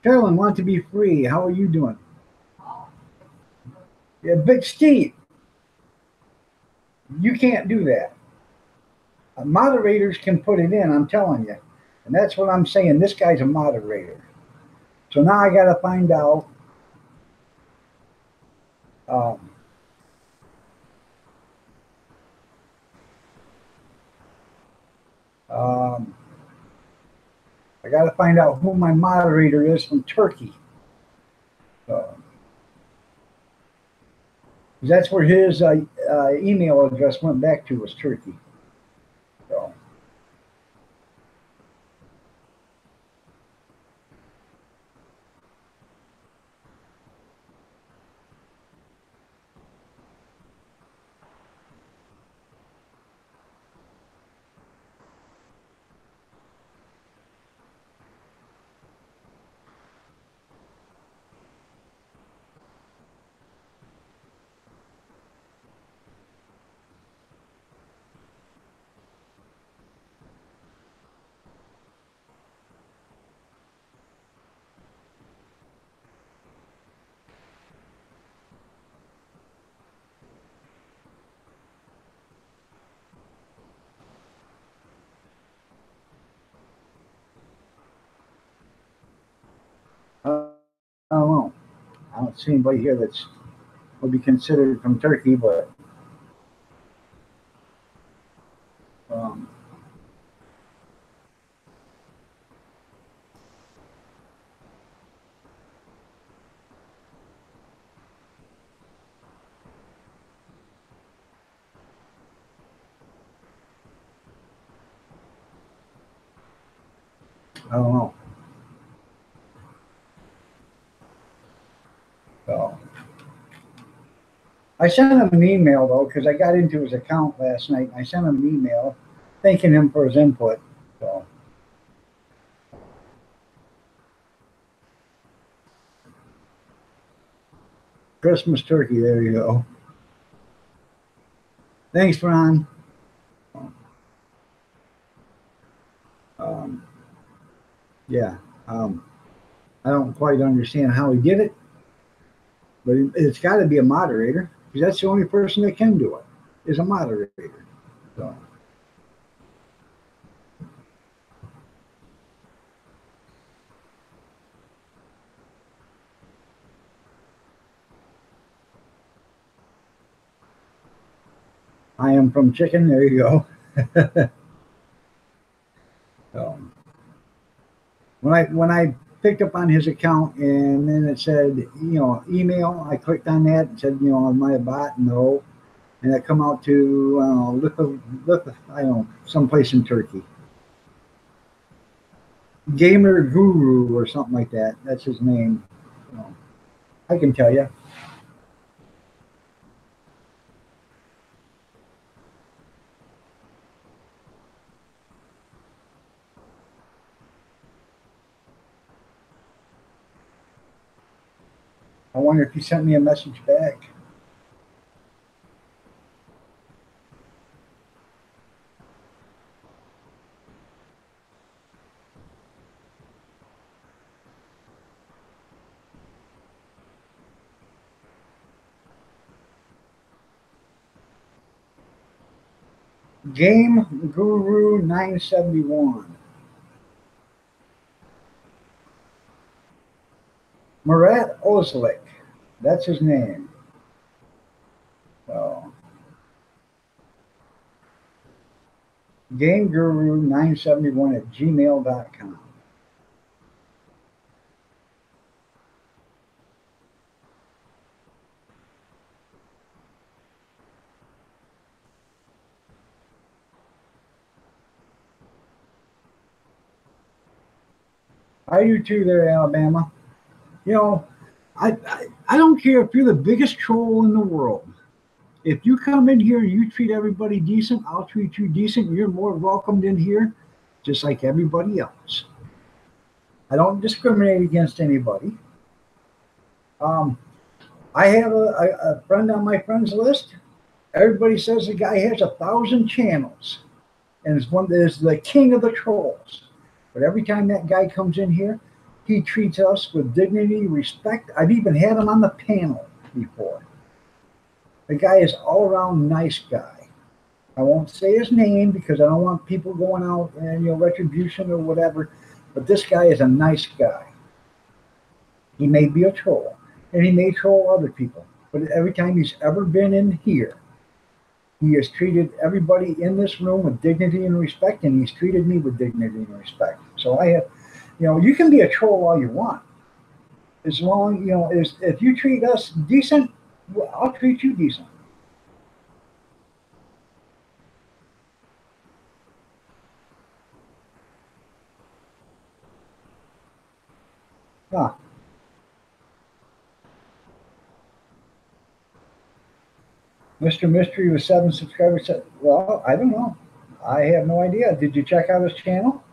Carolyn, want to be free. How are you doing? Yeah, Big Steve, you can't do that. Moderators can put it in, I'm telling you. And that's what I'm saying. This guy's a moderator. So now I got to find out. Um, I got to find out who my moderator is from Turkey. That's where his email address went back to, was Turkey. So. I don't know. I don't see anybody here that's would be considered from Turkey, but um, I don't know. So I sent him an email though, because I got into his account last night. I sent him an email thanking him for his input. So Christmas turkey. There you go. Thanks, Ron. Um, yeah. I don't quite understand how he did it, but it's got to be a moderator because that's the only person that can do it is a moderator. So. I am from Chicken. There you go. So, when I picked up on his account and then it said email, I clicked on that and said am I a bot? No, and I come out to I don't know, someplace in Turkey. Gamer Guru or something like that. That's his name. So, I can tell you. I wonder if he sent me a message back. Game Guru 971. Murat Ozlik. That's his name. So, GameGuru971@gmail.com. I do too there, Alabama. I don't care if you're the biggest troll in the world. If you come in here and you treat everybody decent, I'll treat you decent. You're more welcomed in here, just like everybody else. I don't discriminate against anybody. I have a friend on my friends list. Everybody says the guy has 1,000 channels and is the king of the trolls. But every time that guy comes in here, he treats us with dignity, respect. I've even had him on the panel before. The guy is all around nice guy. I won't say his name because I don't want people going out and retribution or whatever. But this guy is a nice guy. He may be a troll, and he may troll other people. But every time he's ever been in here, he has treated everybody in this room with dignity and respect, and he's treated me with dignity and respect. So I have, you can be a troll all you want. As long, if you treat us decent, I'll treat you decent. Ah. Mr. Mystery with 7 subscribers said, well, I don't know. I have no idea. Did you check out his channel?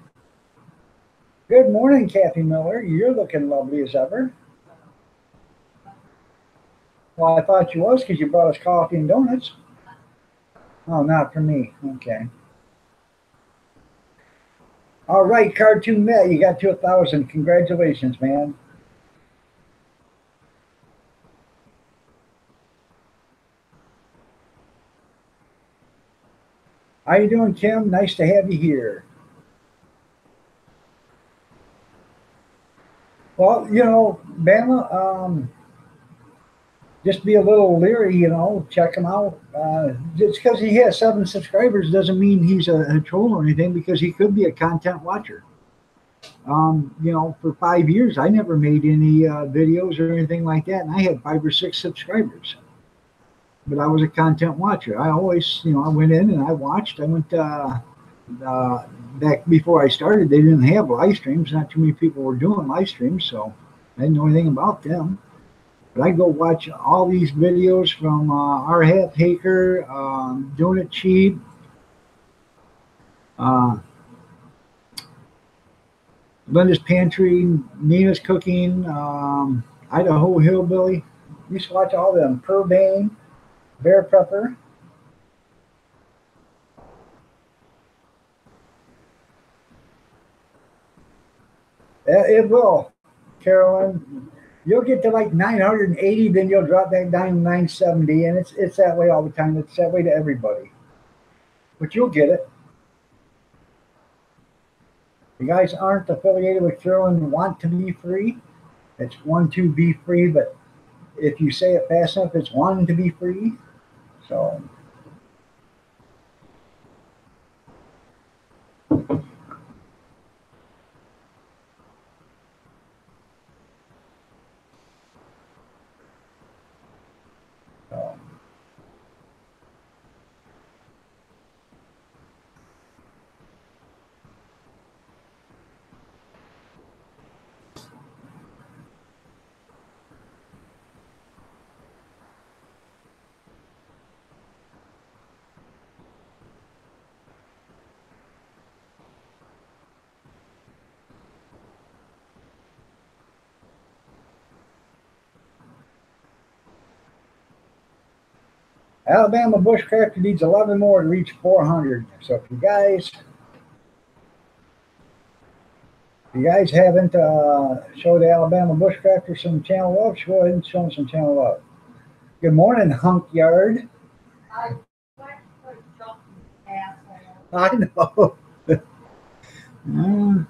Good morning, Kathy Miller. You're looking lovely as ever. Well, I thought you was because you brought us coffee and donuts. Oh, not for me. Okay. All right, Cartoon Matt, you got to 1,000. Congratulations, man. How you doing, Kim? Nice to have you here. Well, Bama, just be a little leery, check him out. Just because he has 7 subscribers doesn't mean he's a troll or anything, because he could be a content watcher. For 5 years, I never made any videos or anything like that, and I had 5 or 6 subscribers. But I was a content watcher. I always, I went in and I watched. I went back before I started, they didn't have live streams. Not too many people were doing live streams, so I didn't know anything about them. But I go watch all these videos from R. Half Haker, Doing It Cheap, Linda's Pantry, Nina's Cooking, Idaho Hillbilly. Used to watch all them Purbane, Bear Prepper. It will, Carolyn. You'll get to like 980, then you'll drop back down to 970, and it's that way all the time. It's that way to everybody. But you'll get it. You guys aren't affiliated with Carolyn Want to Be Free. It's want to be free, but if you say it fast enough, it's wanting to be free. So um, Alabama Bushcrafter needs 11 more to reach 400. So if you guys haven't showed Alabama Bushcrafter some channel love, go ahead and show them some channel love. Good morning, Hunk Yard. I went for jumping asshole. I know. Mm.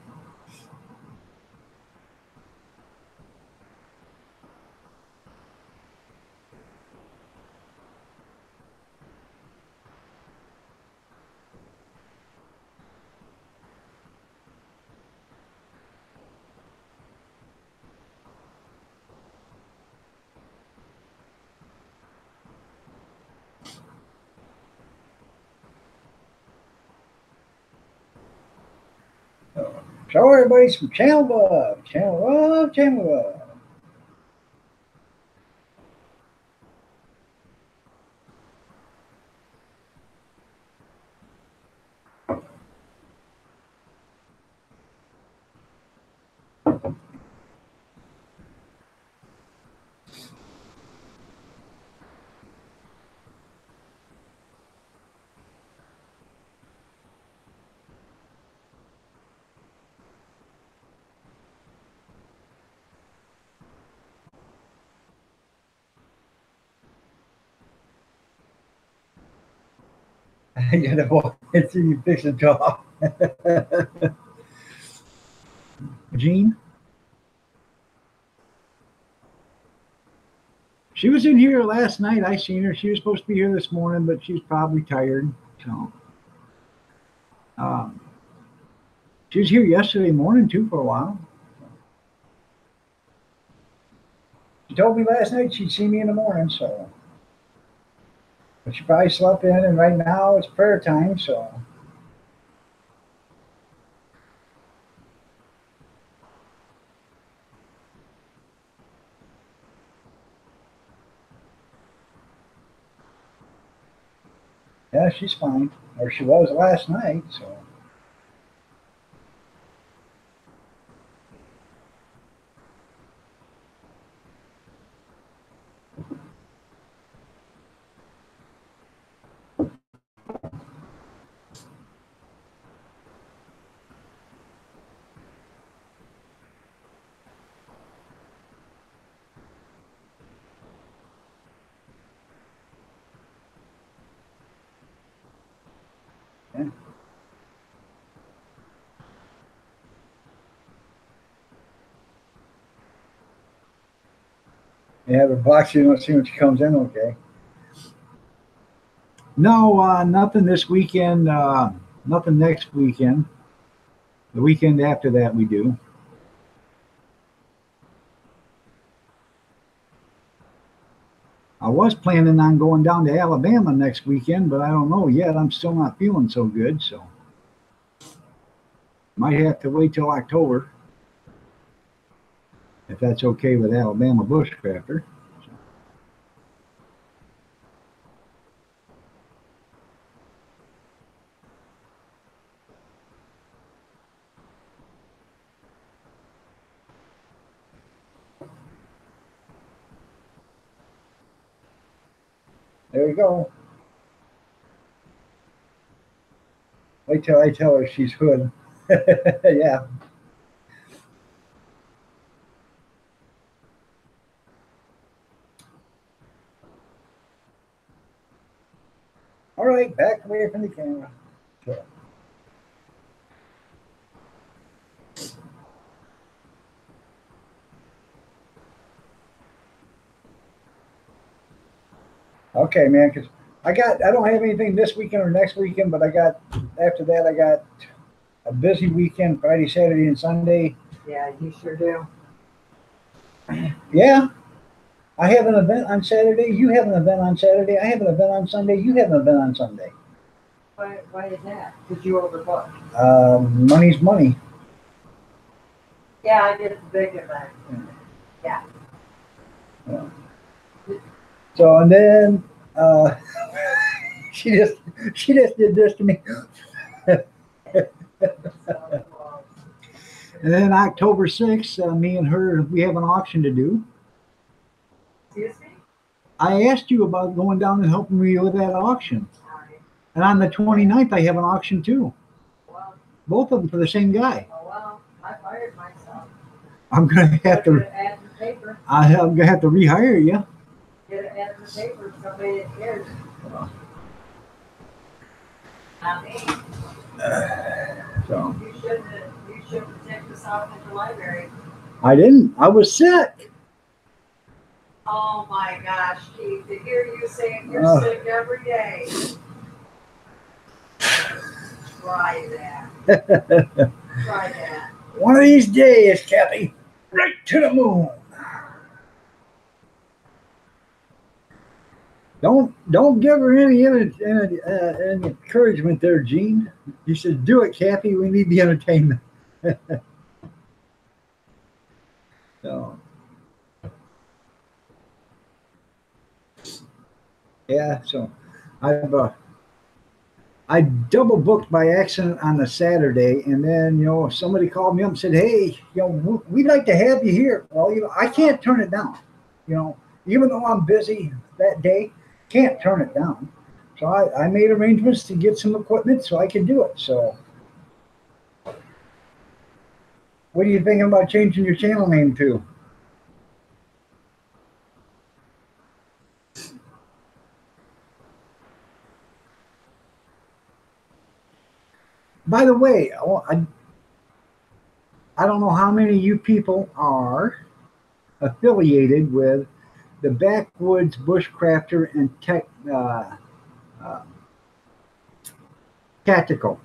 Show everybody some channel love, channel love, channel love. You know, it's you fix the job. Jean, she was in here last night. I seen her. She was supposed to be here this morning, but she's probably tired. So, um, she was here yesterday morning too for a while. She told me last night she'd see me in the morning. So, but she probably slept in, and right now it's prayer time. So, yeah, she's fine, or she was last night. So. Yeah. Yeah, the box, you don't see when she comes in, okay. No, nothing this weekend. Nothing next weekend. The weekend after that, we do. I was planning on going down to Alabama next weekend, but I don't know yet. I'm still not feeling so good, so might have to wait till October if that's okay with Alabama Bushcrafter. There you go. Wait till I tell her she's hood. Yeah. All right, back away from the camera. So, okay, man, because I don't have anything this weekend or next weekend, but after that, I got a busy weekend, Friday, Saturday, and Sunday. Yeah, you sure do. Yeah, I have an event on Saturday. You have an event on Saturday. I have an event on Sunday. You have an event on Sunday. Why is that? Did you overbook? Money's money. Yeah, I did the big event. Yeah. So and then she just did this to me. And then October 6th, me and her, we have an auction to do. Excuse me? I asked you about going down and helping me with that auction. Sorry. And on the 29th, I have an auction too. Well, Both of them for the same guy. I fired myself. I'm gonna have Get to. it ad in the paper. I'm gonna have to rehire you. Get it ad in the paper. Somebody that cares. Not me. So You shouldn't take this out at the library. I didn't. I was sick. Oh my gosh, Keith, to hear you saying you're Oh. sick every day. Try that. Try that. One of these days, Kathy, right to the moon. Don't give her any encouragement there, Gene. You should do it, Kathy. We need the entertainment. So, yeah. So, I double booked by accident on a Saturday, and then somebody called me up and said, "Hey, we'd like to have you here." Well, I can't turn it down. Even though I'm busy that day, can't turn it down. So I made arrangements to get some equipment so I can do it. So, what are you thinking about changing your channel name to? By the way, I don't know how many of you people are affiliated with the Backwoods Bushcrafter and Tactical.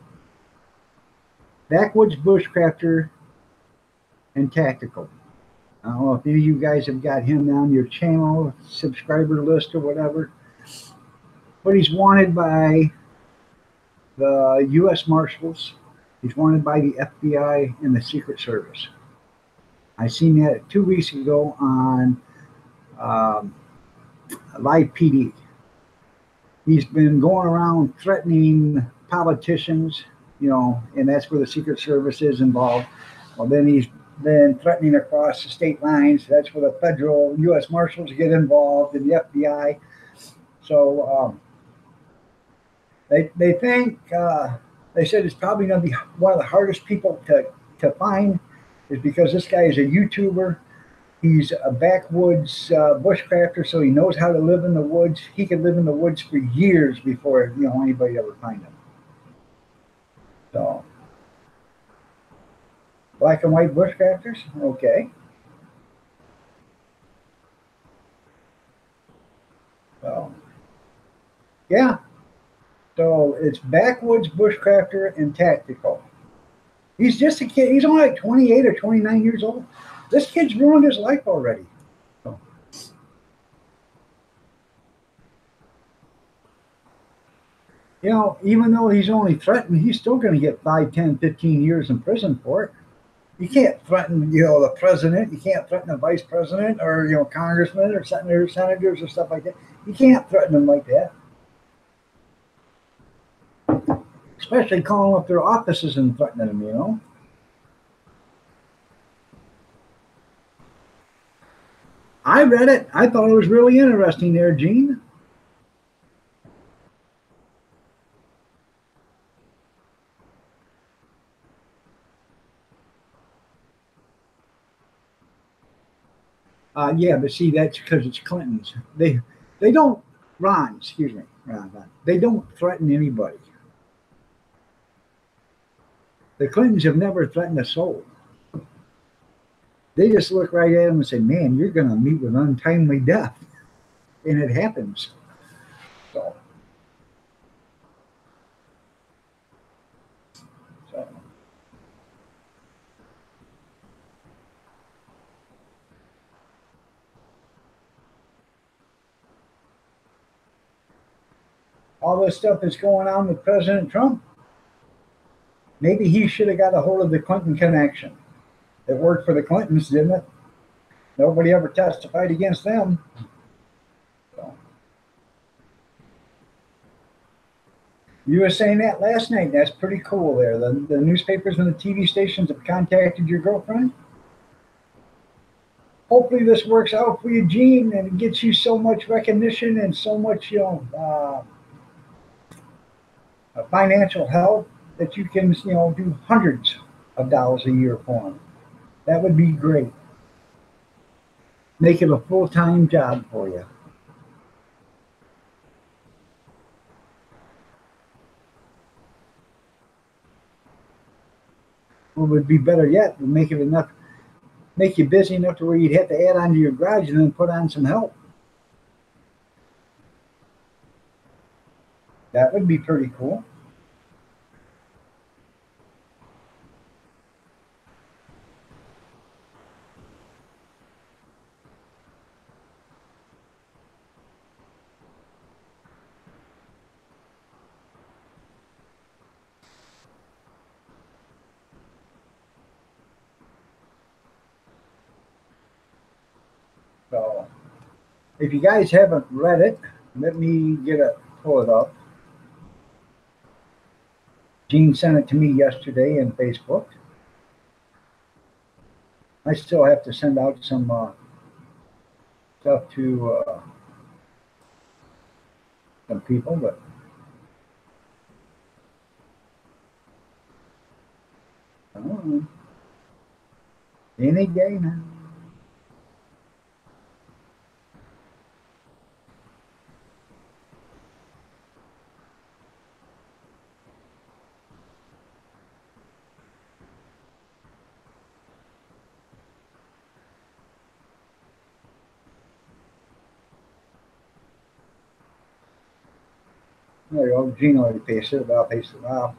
Backwoods Bushcrafter and Tactical. I don't know if any of you guys have got him on your channel, subscriber list or whatever. But he's wanted by the U.S. Marshals. He's wanted by the FBI and the Secret Service. I seen that 2 weeks ago on Live PD. He's been going around threatening politicians, and that's where the Secret Service is involved. Well, then he's been threatening across the state lines. That's where the federal U.S. Marshals get involved and the FBI. So they think, they said it's probably going to be one of the hardest people to find, is because this guy is a YouTuber. He's a backwoods bushcrafter, so he knows how to live in the woods. He could live in the woods for years before anybody ever find him. So, black and white bushcrafters, okay. So, yeah. So it's Backwoods Bushcrafter and Tactical. He's just a kid. He's only like 28 or 29 years old. This kid's ruined his life already. So, even though he's only threatened, he's still going to get 5, 10, 15 years in prison for it. You can't threaten, the president. You can't threaten the vice president or, congressmen or senators or stuff like that. You can't threaten them like that. Especially calling up their offices and threatening them, I read it. I thought it was really interesting there, Gene. Yeah, but see, that's because it's Clintons. They don't Ron. Excuse me, Ron. They don't threaten anybody. The Clintons have never threatened a soul. They just look right at them and say, "Man, you're going to meet with untimely death," and it happens. So, so all this stuff that's going on with President Trump, maybe he should have got a hold of the Clinton connection. It worked for the Clintons, didn't it? Nobody ever testified against them. So, you were saying that last night. That's pretty cool there. The newspapers and the TV stations have contacted your girlfriend. Hopefully this works out for you, Gene, and it gets you so much recognition and so much, financial help that you can, do hundreds of dollars a year for them. That would be great. Make it a full-time job for you. What would be better yet, would make you busy enough to where you'd have to add on to your garage and then put on some help. That would be pretty cool. So, if you guys haven't read it, let me pull it up. Gene sent it to me yesterday in Facebook. I still have to send out some stuff to some people, but I don't know. Any day now. There you go. Gene already pasted it, but I'll paste it. I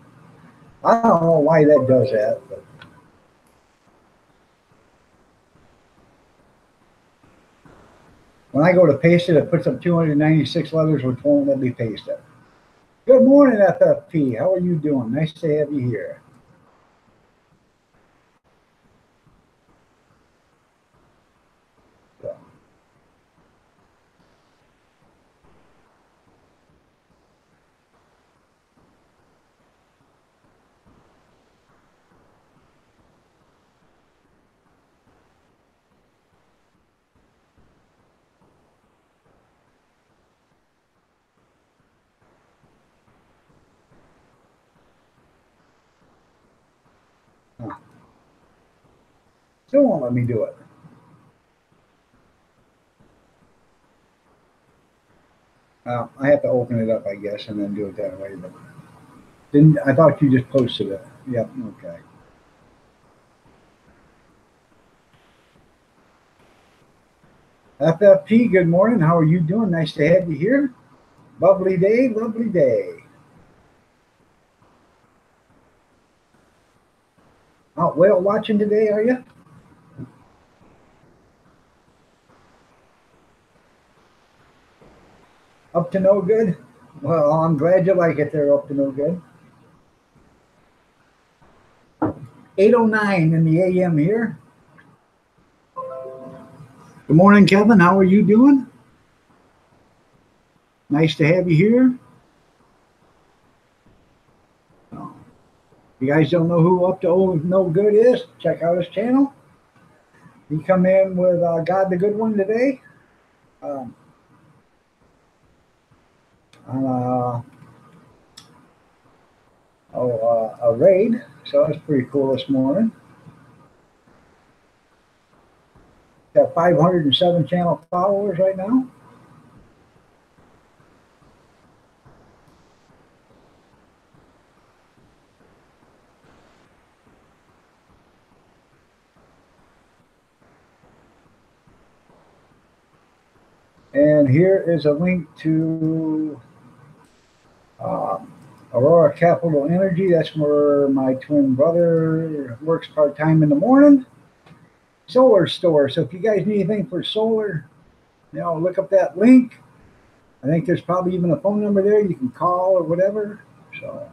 don't know why that does that, but when I go to paste it, it puts up 296 letters, which won't let me paste it. Good morning, FFP. How are you doing? Nice to have you here. So. Still won't let me do it. I have to open it up, I guess, and then do it that way. But I thought you just posted it. Yep. Okay. FFP, good morning. How are you doing? Nice to have you here. Lovely day, lovely day. Out whale watching today, are you? Up to no good? Well, I'm glad you like it there, up to no good. 8:09 in the AM here. Good morning, Kevin. How are you doing? Nice to have you here. If you guys don't know who Up to No Good is, check out his channel. He come in with God the Good One today. On a raid, so that's pretty cool this morning. Got 507 channel followers right now. And here is a link to Aurora Capital Energy. That's where my twin brother works part-time in the morning. Solar store. So if you guys need anything for solar, look up that link. I think there's probably even a phone number there you can call or whatever. So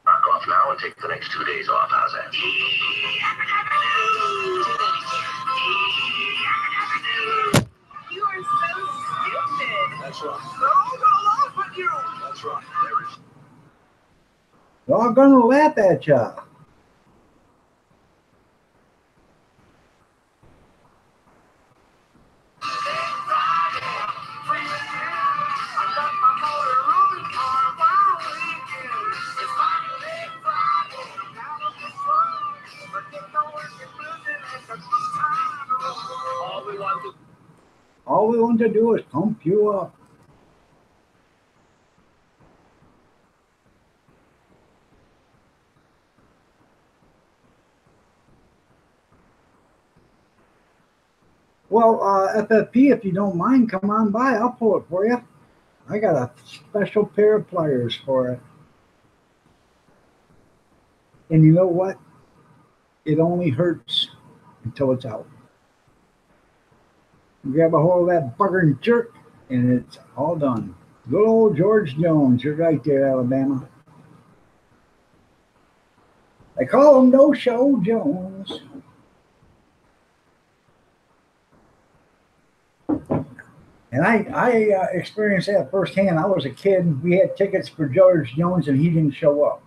Knock off now and take the next 2 days off. How's that? You are so stupid. That's right. They're all gonna laugh at you. That's right. There is. they're all gonna laugh at ya. All we want to do is pump you up. Well, FFP, if you don't mind, come on by. I'll pull it for you. I got a special pair of pliers for it. And you know what? It only hurts until it's out. You grab a hold of that bugger and jerk, and it's all done. Good old George Jones. You're right there, Alabama. They call him No Show Jones. And I experienced that firsthand. I was a kid. We had tickets for George Jones, and he didn't show up.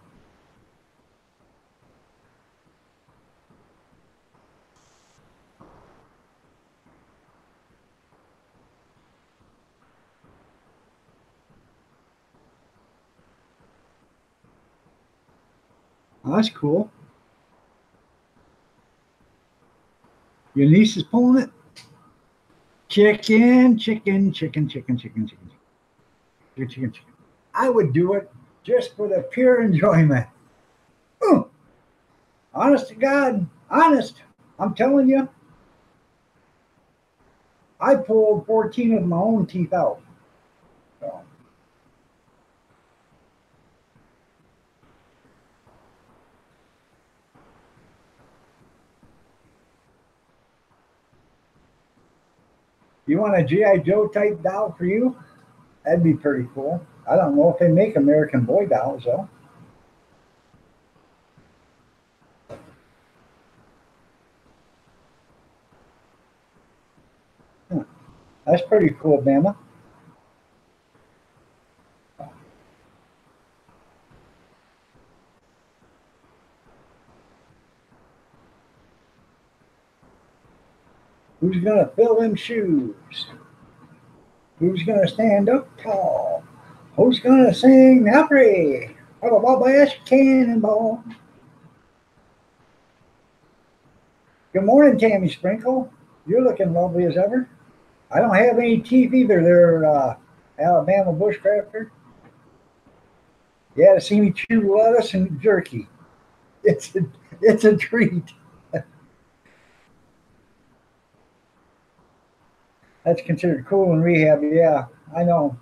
Oh, that's cool. Your niece is pulling it? Chicken, chicken, chicken, chicken, chicken, chicken, chicken, chicken, chicken. I would do it just for the pure enjoyment. Honest to God, honest. I'm telling you, I pulled 14 of my own teeth out. So. You want a G.I. Joe type doll for you? That'd be pretty cool. I don't know if they make American Boy dolls, though. That's pretty cool, Bama. Who's going to fill them shoes? Who's going to stand up tall? Who's going to sing Opry? How about Blast Cannonball? Good morning, Tammy Sprinkle. You're looking lovely as ever. I don't have any teeth either there, Alabama bushcrafter. You had to see me chew lettuce and jerky. It's a treat. That's considered cool in rehab. Yeah, I know.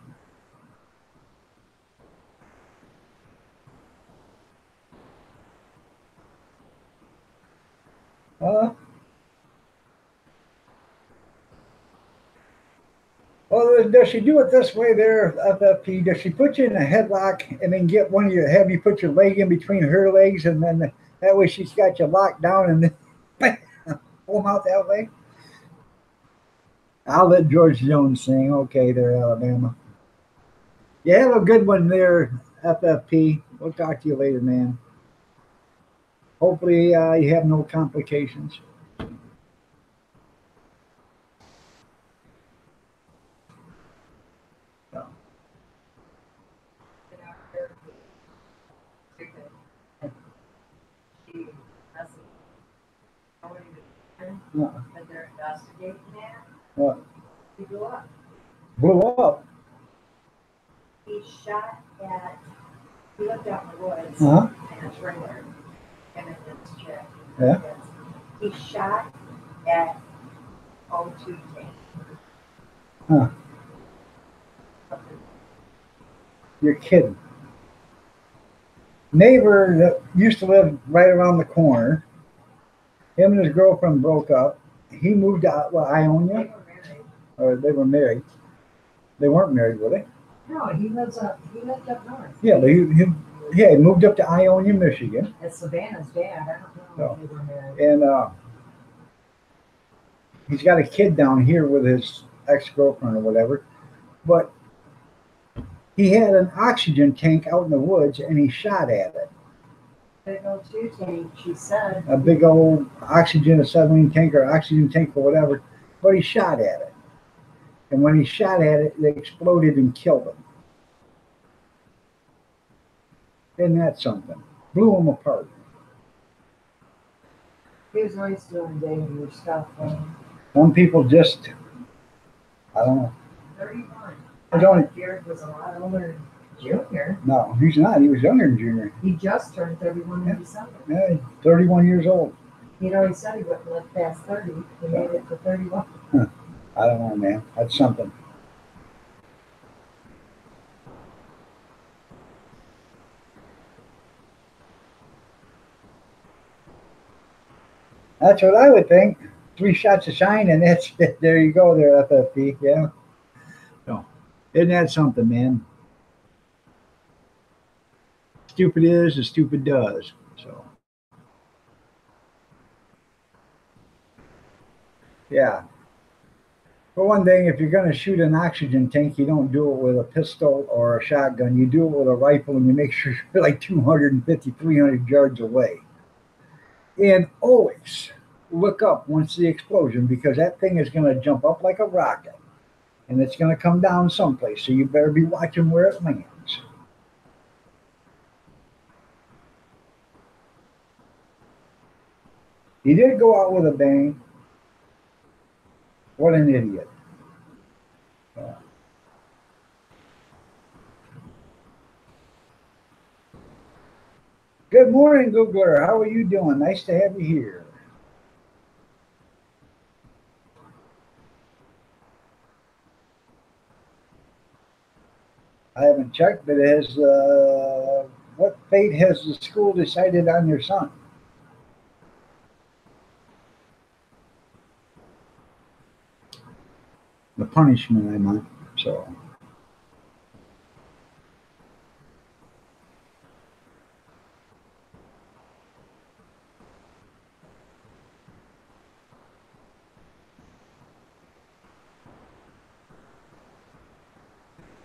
Well, does she do it this way there, FFP? Does she put you in a headlock and then have you put your leg in between her legs, and then that way she's got you locked down and then pull them out that way? I'll let George Jones sing. Okay, there, Alabama. You have a good one there, FFP. We'll talk to you later, man. Hopefully, you have no complications. So, Been out there to she hasn't already been, uh, but they're investigating that. uh, He blew up. blew up. He shot at, he lived out in the woods Uh-huh. in a trailer, him and this chick. Yeah. He shot at O2 tank. Huh. You're kidding. Neighbor that used to live right around the corner. Him and his girlfriend broke up. He moved out, They Ionia, were married. or they were married. They weren't married, were they? No, he lived up north. Yeah, but he moved up to Ionia, Michigan, It's Savannah's dad. I don't know if they were married. and he's got a kid down here with his ex-girlfriend or whatever. But he had an oxygen tank out in the woods, and he shot at it. Big O2 tank, she said. A big old acetylene tank or oxygen tank or whatever. But he shot at it, and when he shot at it, it exploded and killed him. Isn't that something? Blew him apart. He was always doing dangerous stuff. Some people just, I don't know. 31. I I don't- thought Jared was a lot older than Junior. No, he's not. He was younger than Junior. He just turned 31 in December. Yeah, he's 31 years old. You know, he said he wouldn't live past 30. He made it to 31. I don't know, man. That's something. That's what I would think. 3 shots of shine, and that's it. There you go, there, FFP. Yeah. So, isn't that something, man? Stupid is as stupid does. So, yeah. For one thing, if you're going to shoot an oxygen tank, you don't do it with a pistol or a shotgun. You do it with a rifle, and you make sure you're like 250, 300 yards away. And always look up once the explosion, because that thing is going to jump up like a rocket, and it's going to come down someplace. So you better be watching where it lands. He did go out with a bang. What an idiot. Good morning, Googler. How are you doing? Nice to have you here. I haven't checked, but what fate has the school decided on your son? The punishment, I meant. So.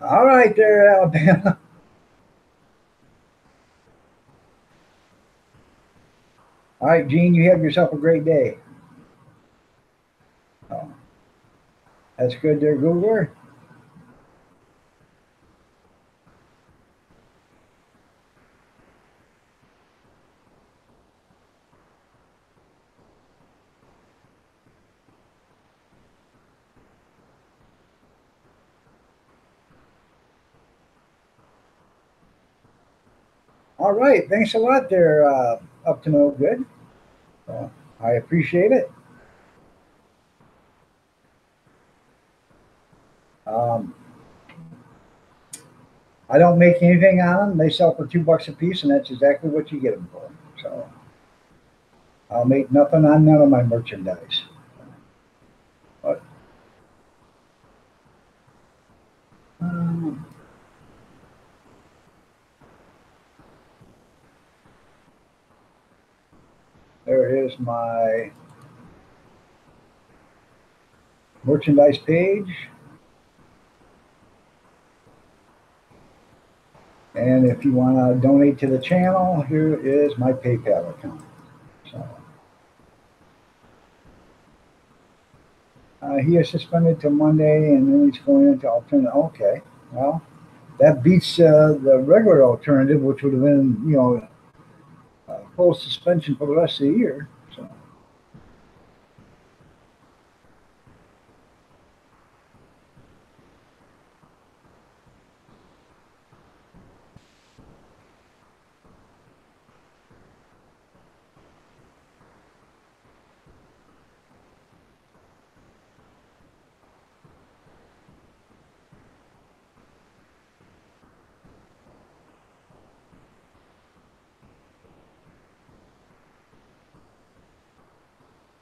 All right there, Alabama. All right, Gene, you have yourself a great day. Oh, that's good there, Googler. All right, thanks a lot there, Up to No Good. I appreciate it. I don't make anything on them. They sell for $2 a piece, and that's exactly what you get them for. So I'll make nothing on none of my merchandise. But there is my merchandise page. And if you want to donate to the channel, here is my PayPal account. So he is suspended till Monday, and then he's going into alternative. Okay, well, that beats the regular alternative, which would have been, full suspension for the rest of the year. So.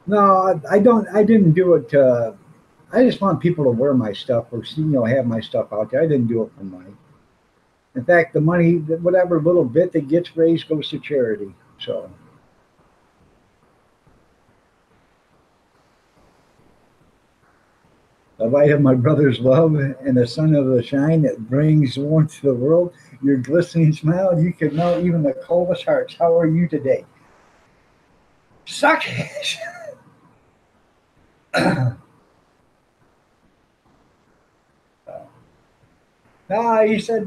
No, I don't. I didn't do it. I just want people to wear my stuff or have my stuff out there. I didn't do it for money. In fact, the money, whatever little bit that gets raised, goes to charity. So. The light of my brother's love and the sun of the shine that brings warmth to the world. Your glistening smile, you can melt even the coldest hearts. How are you today? Suck it. He said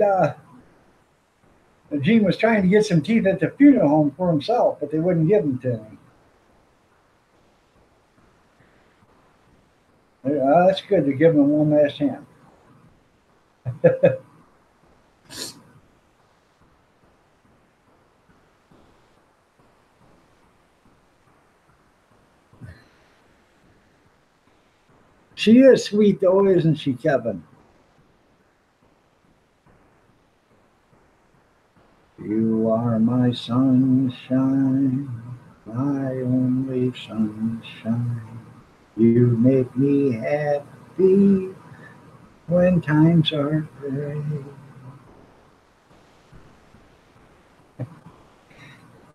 Gene was trying to get some teeth at the funeral home for himself, but they wouldn't give them to him. That's good to give him one last hand. She is sweet, though, isn't she, Kevin? You are my sunshine, my only sunshine. You make me happy when times are gray.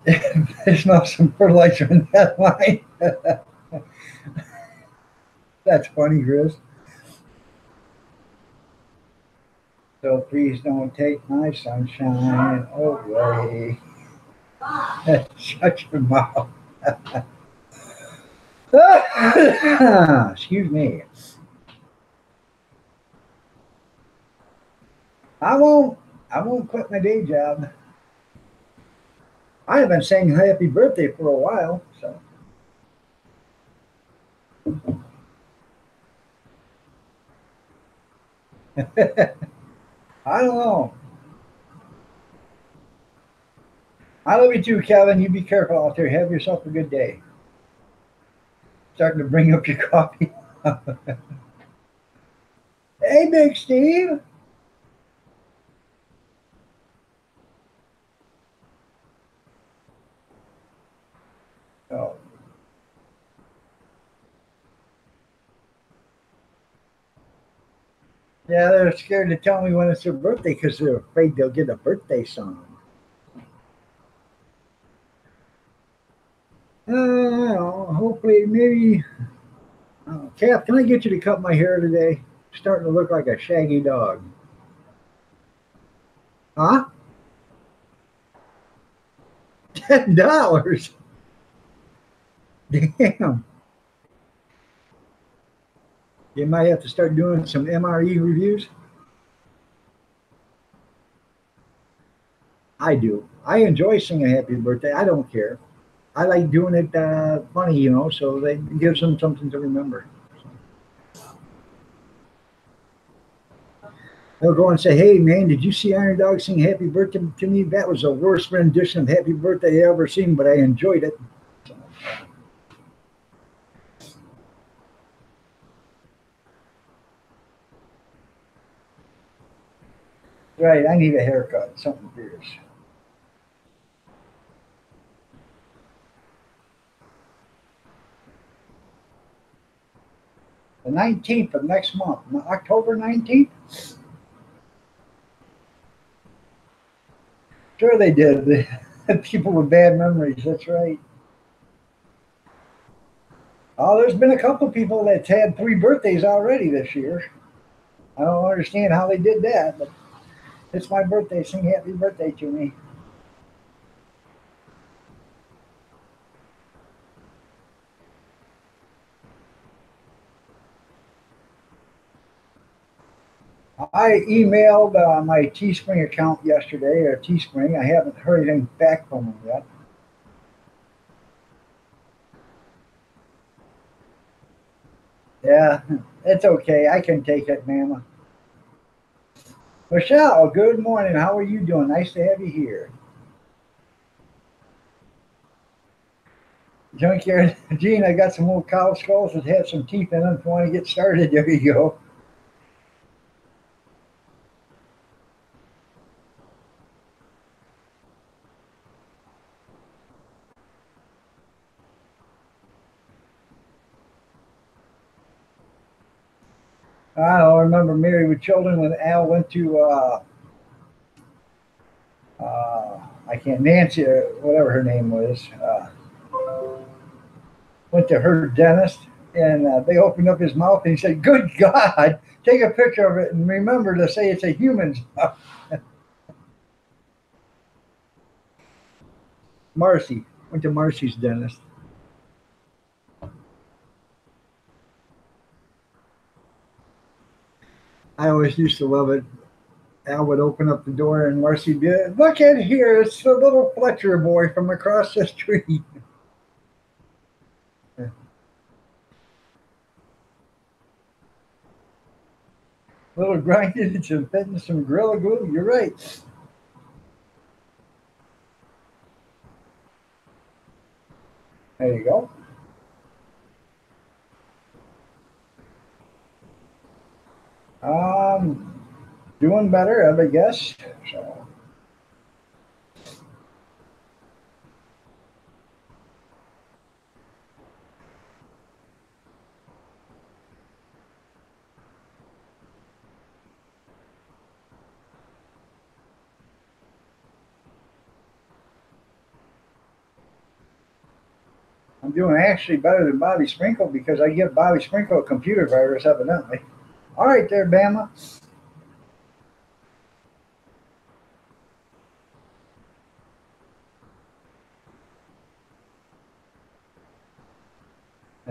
There's not some fertilizer in that line. That's funny, Chris. So please don't take my sunshine away. Shut your mouth. Excuse me. I won't quit my day job. I have been saying happy birthday for a while, so. I don't know. I love you too, Kevin. You be careful out there. Have yourself a good day. Starting to bring up your coffee. Hey, Big Steve. Oh. Yeah, they're scared to tell me when it's their birthday because they're afraid they'll get a birthday song. Hopefully, maybe. Kath, can I get you to cut my hair today? Starting to look like a shaggy dog. Huh? $10. Damn. You might have to start doing some MRE reviews. I do. I enjoy singing happy birthday. I don't care. I like doing it funny, so it gives them something to remember. They'll go and say, hey, man, did you see Iron Dog sing happy birthday to me? That was the worst rendition of happy birthday I ever seen, but I enjoyed it. Right, I need a haircut, something fierce. The 19th of next month, October 19th? Sure they did. People with bad memories, that's right. Oh, there's been a couple of people that's had 3 birthdays already this year. I don't understand how they did that, but it's my birthday. Sing happy birthday to me. I emailed my Teespring account yesterday, or Teespring. I haven't heard anything back from them yet. Yeah, it's okay. I can take it, Mama. Michelle, good morning. How are you doing? Nice to have you here. Junkyard, Gene, I got some old cow skulls that have some teeth in them. If you want to get started, there you go. I don't remember Married with Children when Al went to I can't Nancy or whatever her name was. Went to her dentist and they opened up his mouth and he said, "Good God, take a picture of it and remember to say it's a human's mouth." Marcy went to Marcy's dentist. I always used to love it. Al would open up the door and Marcy'd be, "Look at here, it's the little Fletcher boy from across the street." Little grinded and some fitting some Gorilla Glue. You're right. There you go. Um, Doing better, I guess. So I'm doing actually better than Bobby Sprinkle because I give Bobby Sprinkle a computer virus, evidently. All right, there, Bama.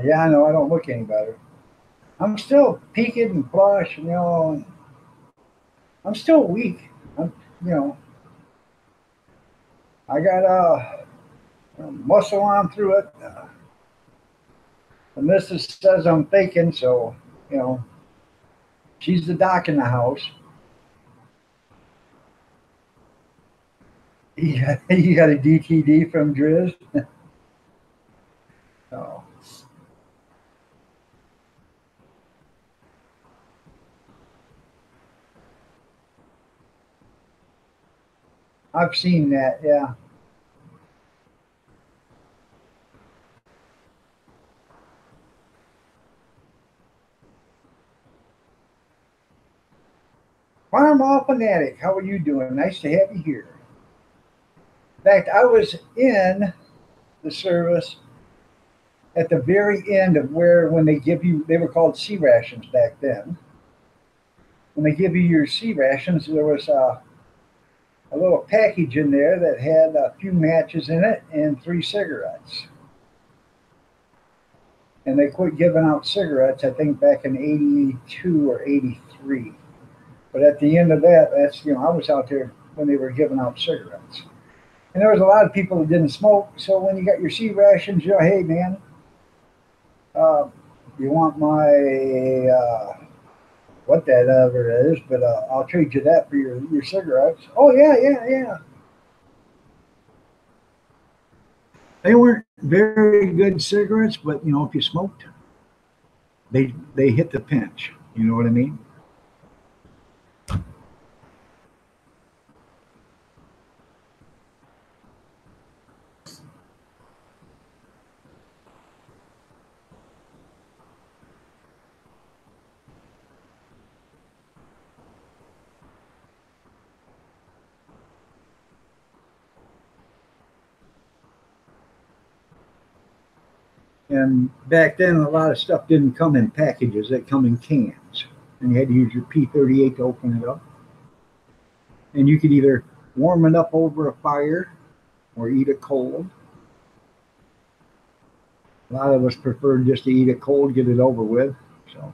Yeah, I know. I don't look any better. I'm still peaked and flush, and I'm still weak. I'm, you know, I got muscle on through it. The missus says I'm faking, so you know, she's the doc in the house. You got a DTD from Driz. So I've seen that. Yeah. Farm All Fanatic, how are you doing? Nice to have you here. In fact, I was in the service at the very end of where when they give you, they were called C rations back then. When they give you your C rations, there was a little package in there that had a few matches in it and 3 cigarettes. And they quit giving out cigarettes, I think, back in '82 or '83. But at the end of that, I was out there when they were giving out cigarettes. And there was a lot of people that didn't smoke. So when you got your C rations, hey man, uh, you want my what that ever is, but I'll trade you that for your cigarettes. Oh yeah, yeah, yeah. They weren't very good cigarettes, but if you smoked, they hit the pinch. You know what I mean? And back then, a lot of stuff didn't come in packages; it come in cans, and you had to use your P38 to open it up. And you could either warm it up over a fire or eat it cold. A lot of us preferred just to eat it cold, get it over with. So,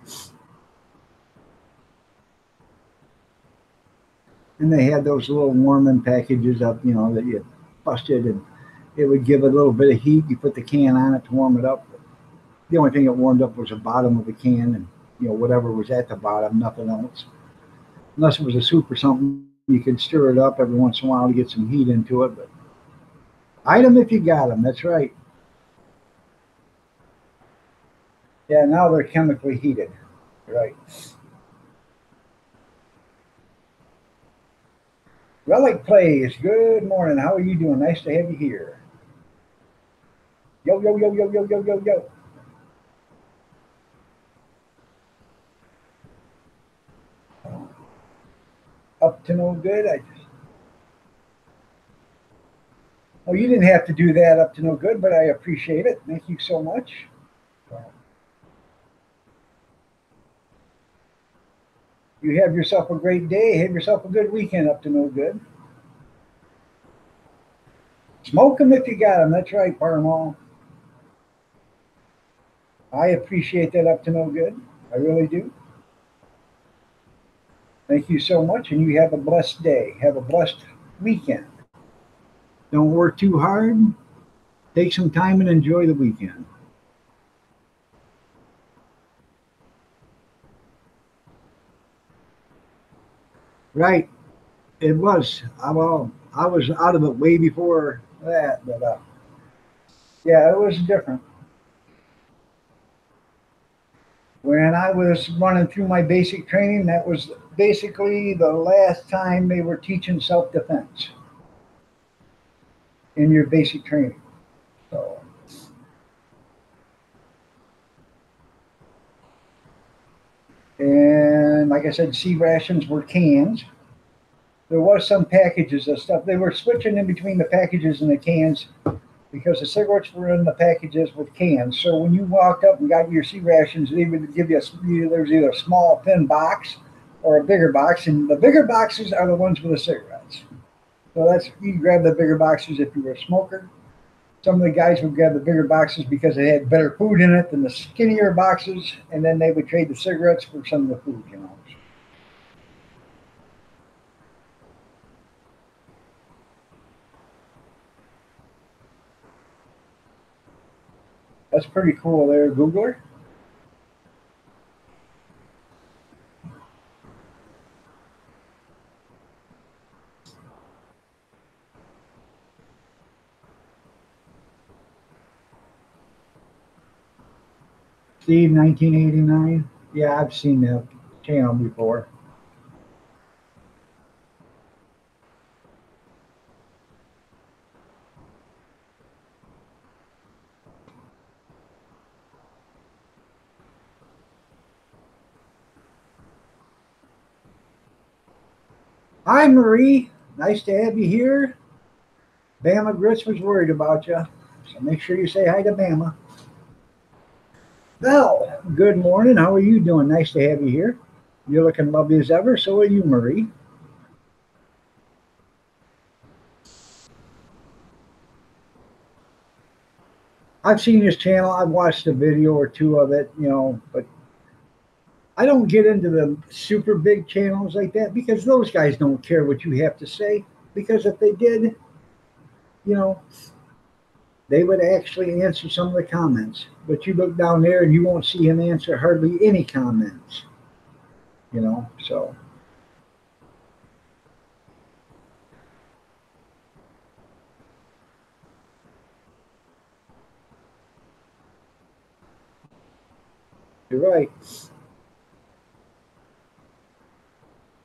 and they had those little warming packages up, that you busted, and it would give it a little bit of heat. You put the can on it to warm it up. The only thing that warmed up was the bottom of the can, and whatever was at the bottom, nothing else. Unless it was a soup or something, you could stir it up every once in a while to get some heat into it. But eat them if you got them. That's right. Yeah, now they're chemically heated. Right. Relic Plays, good morning. How are you doing? Nice to have you here. Yo, yo, yo, yo, yo, yo, yo, yo. Up to no good. Oh, you didn't have to do that up to no good, but I appreciate it. Thank you so much. You have yourself a great day. Have yourself a good weekend up to no good. Smoke them if you got them. That's right, Parmal. I appreciate that up to no good. I really do. Thank you so much, and you have a blessed day. Have a blessed weekend. Don't work too hard. Take some time and enjoy the weekend. Right. It was. I was out of it way before that, but yeah, it was different. When I was running through my basic training, that was basically the last time they were teaching self-defense in your basic training. So, and like I said, C rations were cans. There was some packages of stuff. They were switching in between the packages and the cans because the cigarettes were in the packages with cans. So when you walked up and got your C rations, they would give you there was either a small thin box or a bigger box, and the bigger boxes are the ones with the cigarettes. So you grab the bigger boxes if you were a smoker. Some of the guys would grab the bigger boxes because they had better food in it than the skinnier boxes, and then they would trade the cigarettes for some of the food, That's pretty cool there, Googler. Steve, 1989. Yeah, I've seen that channel before. Hi, Marie. Nice to have you here. Bama Grits was worried about you, so make sure you say hi to Bama. Val, good morning. How are you doing? Nice to have you here. You're looking lovely as ever. So are you, Marie. I've seen his channel. I've watched a video or two of it, but I don't get into the super big channels like that because those guys don't care what you have to say. Because if they did, they would actually answer some of the comments. But you look down there and you won't see him answer hardly any comments. So. You're right.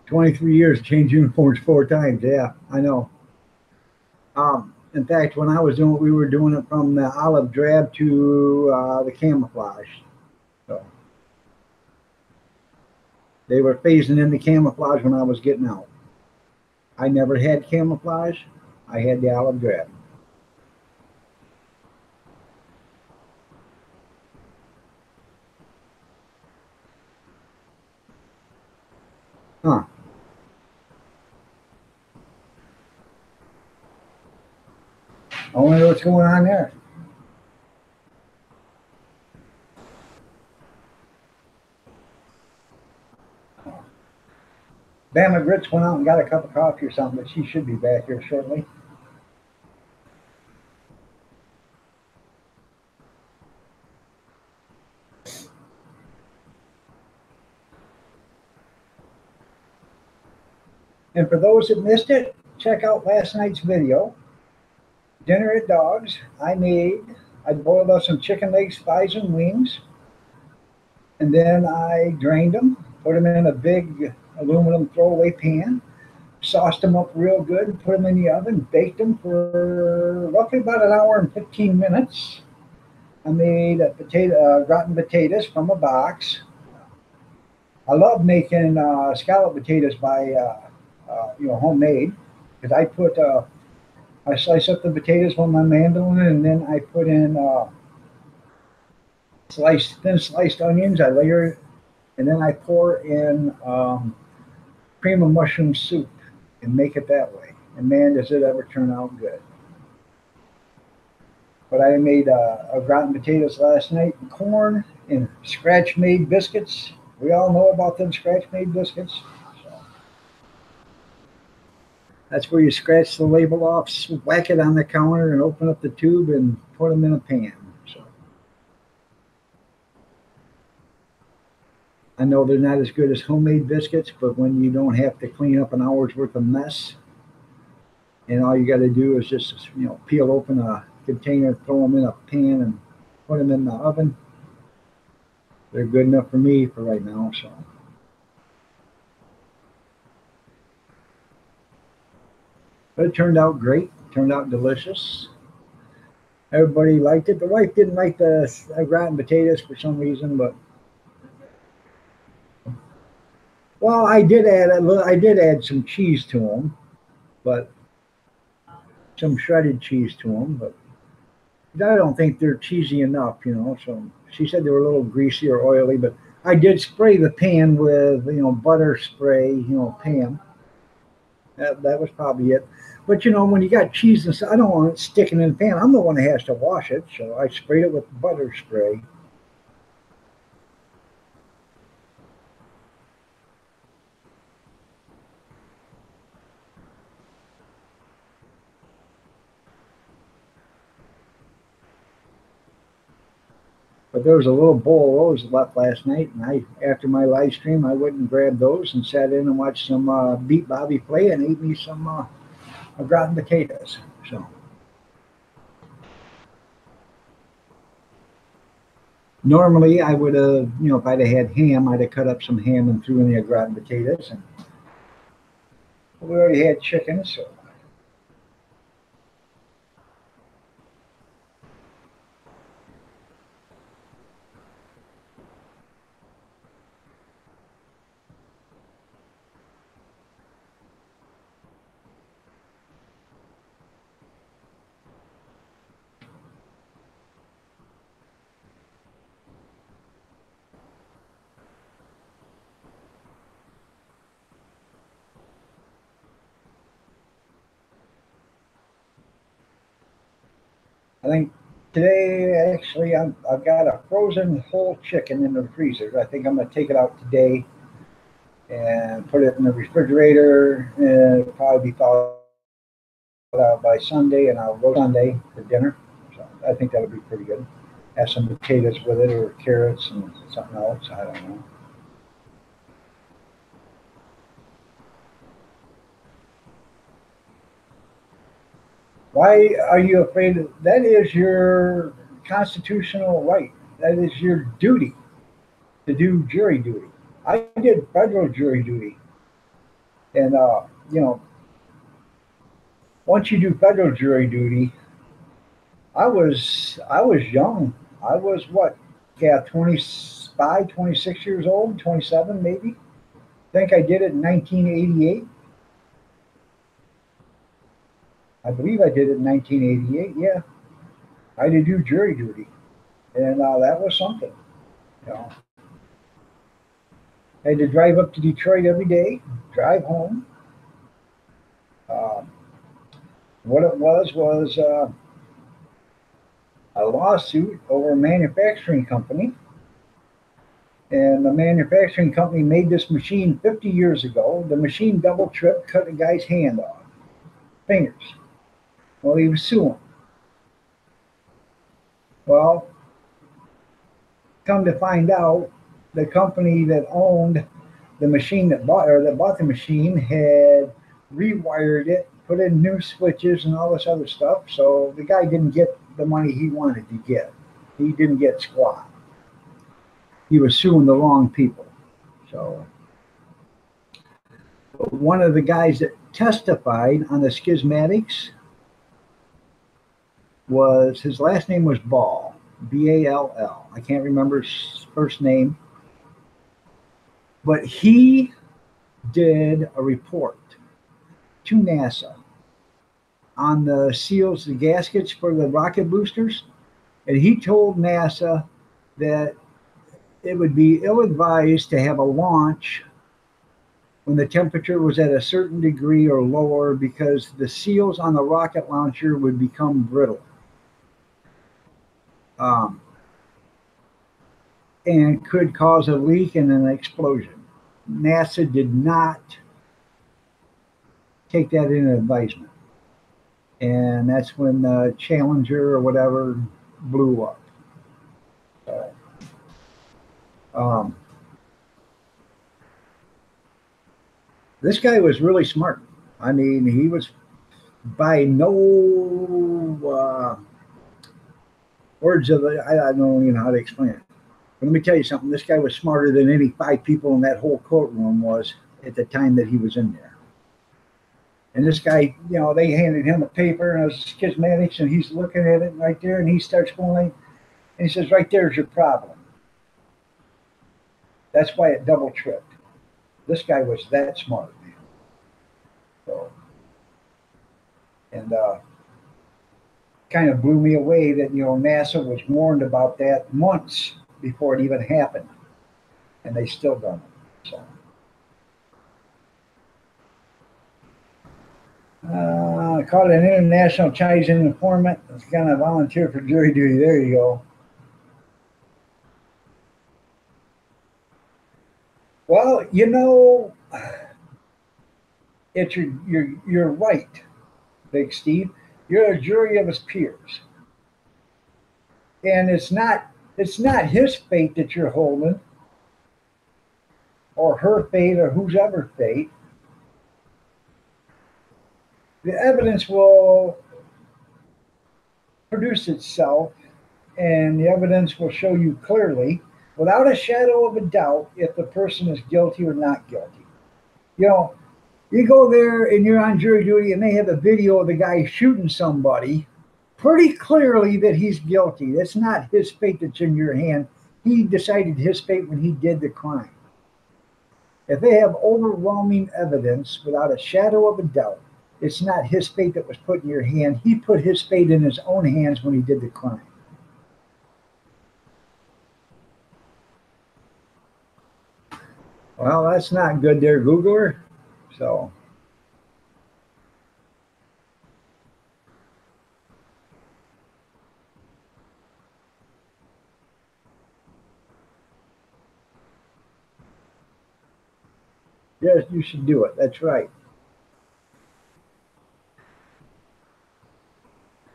23 years, changed uniforms 4 times. Yeah, I know. In fact, when I was doing it, we were doing it from the olive drab to the camouflage. So they were phasing in the camouflage when I was getting out. I never had camouflage. I had the olive drab. Huh. I wonder what's going on there. Bama Grits went out and got a cup of coffee or something, but she should be back here shortly. And for those that missed it, check out last night's video. Dinner at Dogs. I boiled up some chicken legs, thighs, and wings. And then I drained them, put them in a big aluminum throwaway pan, sauced them up real good, put them in the oven, baked them for roughly about an hour and 15 minutes. I made gratin potatoes from a box. I love making scallop potatoes by homemade, because I slice up the potatoes with my mandolin, and then I put in thin sliced onions. I layer it, and then I pour in cream of mushroom soup and make it that way. And man, does it ever turn out good. But I made a gratin potatoes last night, and corn, and scratch-made biscuits. We all know about them scratch-made biscuits. So that's where you scratch the label off, whack it on the counter, and open up the tube and put them in a pan. So I know they're not as good as homemade biscuits, but when you don't have to clean up an hour's worth of mess, and all you got to do is just peel open a container, throw them in a pan, and put them in the oven. They're good enough for me for right now. So, but it turned out great. Turned out delicious. Everybody liked it. The wife didn't like the gratin potatoes for some reason, but well, I did add some cheese to them, but some shredded cheese to them, but I don't think they're cheesy enough, So she said they were a little greasy or oily, but I did spray the pan with, butter spray, pan. That was probably it. But when you got cheese and stuff, I don't want it sticking in the pan. I'm the one that has to wash it, so I sprayed it with butter spray. But there was a little bowl of those left last night, and after my live stream, I went and grabbed those and sat in and watched some Beat Bobby play and ate me some gratin potatoes. So normally I would have, if I'd have had ham, I'd have cut up some ham and threw in the gratin potatoes. And we already had chicken, so. I think today, actually, I've got a frozen whole chicken in the freezer. I think I'm going to take it out today and put it in the refrigerator, and it'll probably be thawed out by Sunday, and I'll roast Sunday for dinner. So I think that'll be pretty good. Have some potatoes with it, or carrots and something else. I don't know. Why are you afraid of that? Is your constitutional right. That is your duty to do jury duty. I did federal jury duty. And once you do federal jury duty, I was young. I was what? Yeah, 25, 26 years old, 27 maybe. I think I did it in 1988. I believe I did it in 1988. Yeah, I had to do jury duty, and that was something. You know, I had to drive up to Detroit every day, drive home. Um, what it was a lawsuit over a manufacturing company. And the manufacturing company made this machine 50 years ago. The machine double tripped, cut a guy's hand off, fingers. Well, he was suing. Well, come to find out, the company that owned the machine that bought the machine had rewired it, put in new switches and all this other stuff. So the guy didn't get the money he wanted to get. He didn't get squat. He was suing the wrong people. So one of the guys that testified on the schismatics was, his last name was Ball, Ball. I can't remember his first name, but he did a report to NASA on the seals, the gaskets for the rocket boosters, and he told NASA that it would be ill-advised to have a launch when the temperature was at a certain degree or lower, because the seals on the rocket launcher would become brittle. And could cause a leak and an explosion. NASA did not take that into advisement. And that's when the Challenger or whatever blew up. So, this guy was really smart. I mean, he was by no words of it. I don't even know how to explain it. But let me tell you something. This guy was smarter than any 5 people in that whole courtroom was at the time that he was in there. And this guy, they handed him a paper and it was schismatics, and he's looking at it right there, and he starts going, and he says, right there's your problem. That's why it double tripped. This guy was that smart, man. So, and kind of blew me away that, NASA was warned about that months before it even happened, and they still done it. So, caught an international Chinese informant. It's gonna volunteer for jury duty. There you go. Well, it's you're right, Big Steve. You're a jury of his peers, and it's not his fate that you're holding, or her fate, or whose ever fate. The evidence will produce itself, and the evidence will show you clearly, without a shadow of a doubt, if the person is guilty or not guilty. You go there and you're on jury duty, and they have a video of the guy shooting somebody pretty clearly that he's guilty. It's not his fate that's in your hand. He decided his fate when he did the crime. If they have overwhelming evidence without a shadow of a doubt, it's not his fate that was put in your hand. He put his fate in his own hands when he did the crime. Well, that's not good there, Googler. So, yes, you should do it. That's right.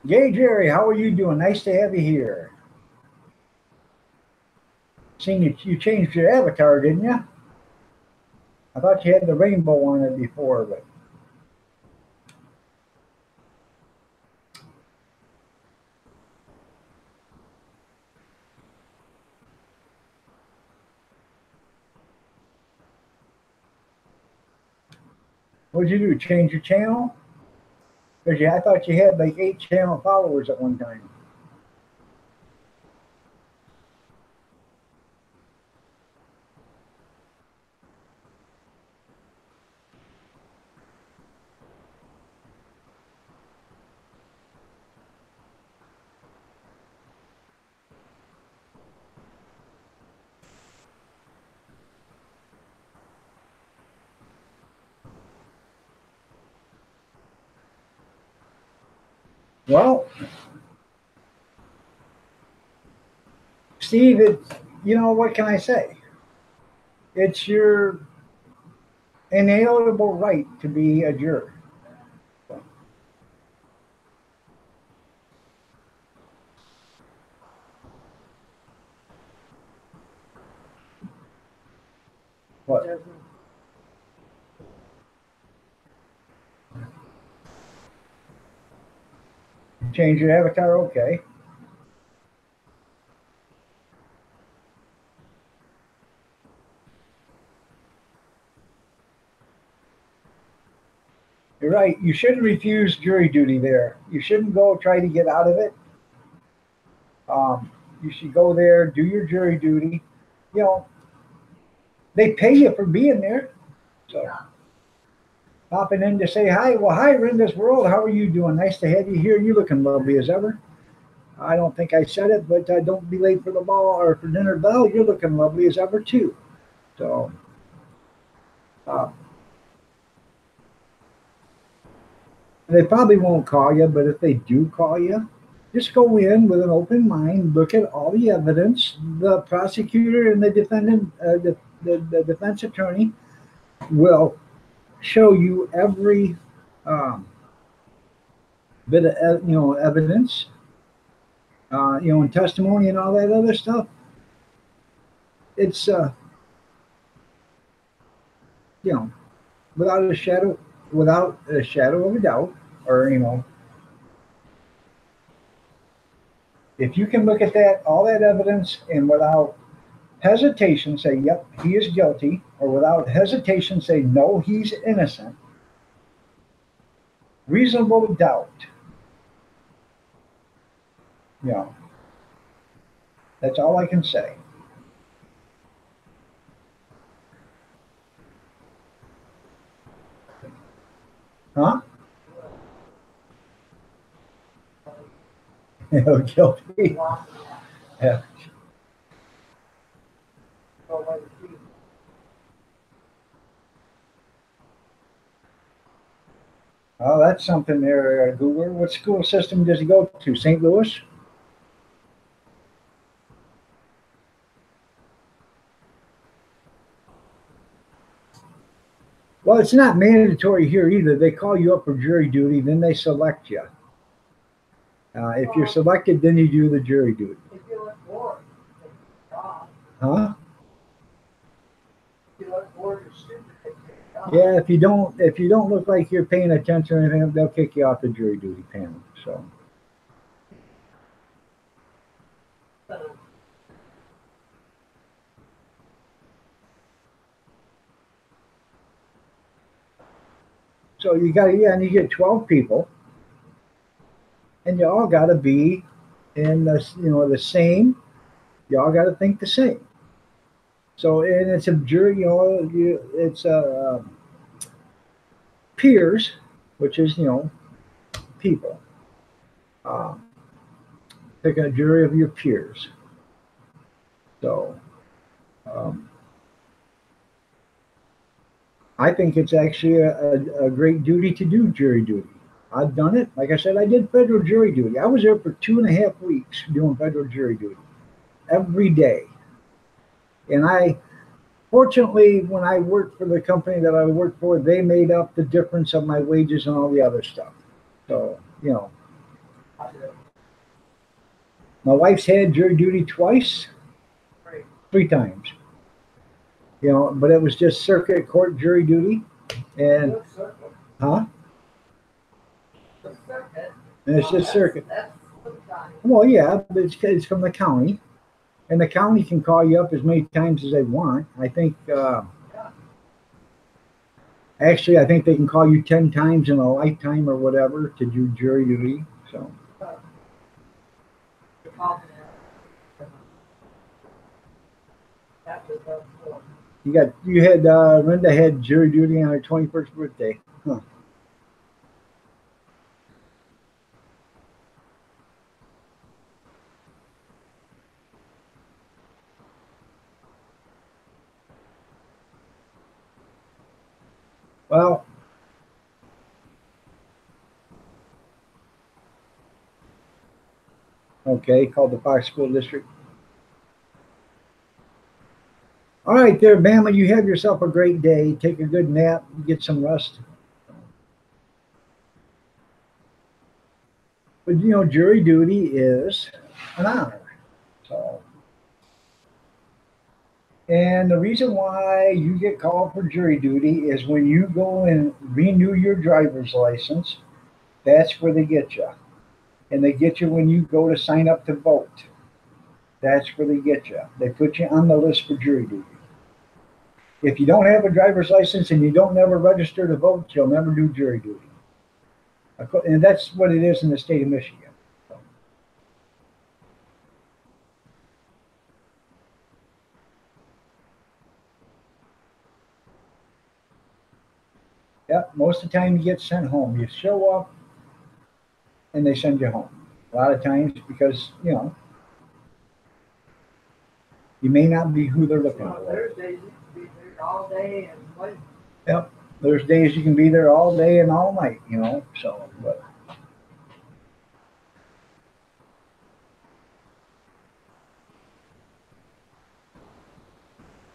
Gay Jerry, how are you doing? Nice to have you here. Seen you changed your avatar, didn't you? I thought you had the rainbow on it before, but what'd you do? Change your channel? Because I thought you had like 8 channel followers at one time. Well, Steve, you know, what can I say? It's your inalienable right to be a juror. What? Doesn't- Change your avatar? Okay. You're right. You shouldn't refuse jury duty there. You shouldn't go try to get out of it. You should go there, do your jury duty. You know, they pay you for being there. So popping in to say hi. Well, hi, Rinda's World. How are you doing? Nice to have you here. You looking lovely as ever. I don't think I said it, but don't be late for the ball or for dinner bell. You're looking lovely as ever too. So uh, they probably won't call you, but if they do call you, just go in with an open mind, look at all the evidence. The prosecutor and the defendant, the defense attorney, will show you every um, bit of evidence, and testimony and all that other stuff. It's you know without a shadow of a doubt, or if you can look at that all that evidence and without hesitation say, yep, he is guilty, or without hesitation say, no, he's innocent, reasonable doubt, you know, that's all I can say. Huh? Guilty. Yeah. Oh, that's something there, Googler. What school system does he go to? St. Louis? Well, it's not mandatory here either. They call you up for jury duty, then they select you. If you're selected, then you do the jury duty. If you look bored, take it off. Huh? If you look bored or stupid, take it off. Yeah, if you don't look like you're paying attention or anything, they'll kick you off the jury duty panel. So you got and you get 12 people, and you all got to be in the same. You all got to think the same. So and it's a jury, it's peers, which is people. Uh, Pick a jury of your peers. So um, I think it's actually a great duty to do jury duty. I've done it. Like I said, I did federal jury duty. I was there for 2.5 weeks doing federal jury duty every day. And fortunately, when I worked for the company that I worked for, they made up the difference of my wages and all the other stuff. So, my wife's had jury duty twice, 3 times. But it was just circuit court jury duty. And, huh? And it's just circuit. Well, yeah, but it's from the county. And the county can call you up as many times as they want. I think, actually, I think they can call you 10 times in a lifetime or whatever to do jury duty. So. Linda had jury duty on her 21st birthday. Huh. Well, Okay, called the Fox School District. All right, there, Bama. You have yourself a great day. Take a good nap. Get some rest. But you know, jury duty is an honor. So, and the reason why you get called for jury duty is when you go and renew your driver's license. That's where they get you, and they get you when you go to sign up to vote. That's where they get you. They put you on the list for jury duty. If you don't have a driver's license and you don't never register to vote, you'll never do jury duty. And that's what it is in the state of Michigan. Yep, most of the time you get sent home. You show up and they send you home. A lot of times because, you know, you may not be who they're looking On for. Thursdays, you can be there all day and wait. Yep, there's days you can be there all day and all night, you know, so, but.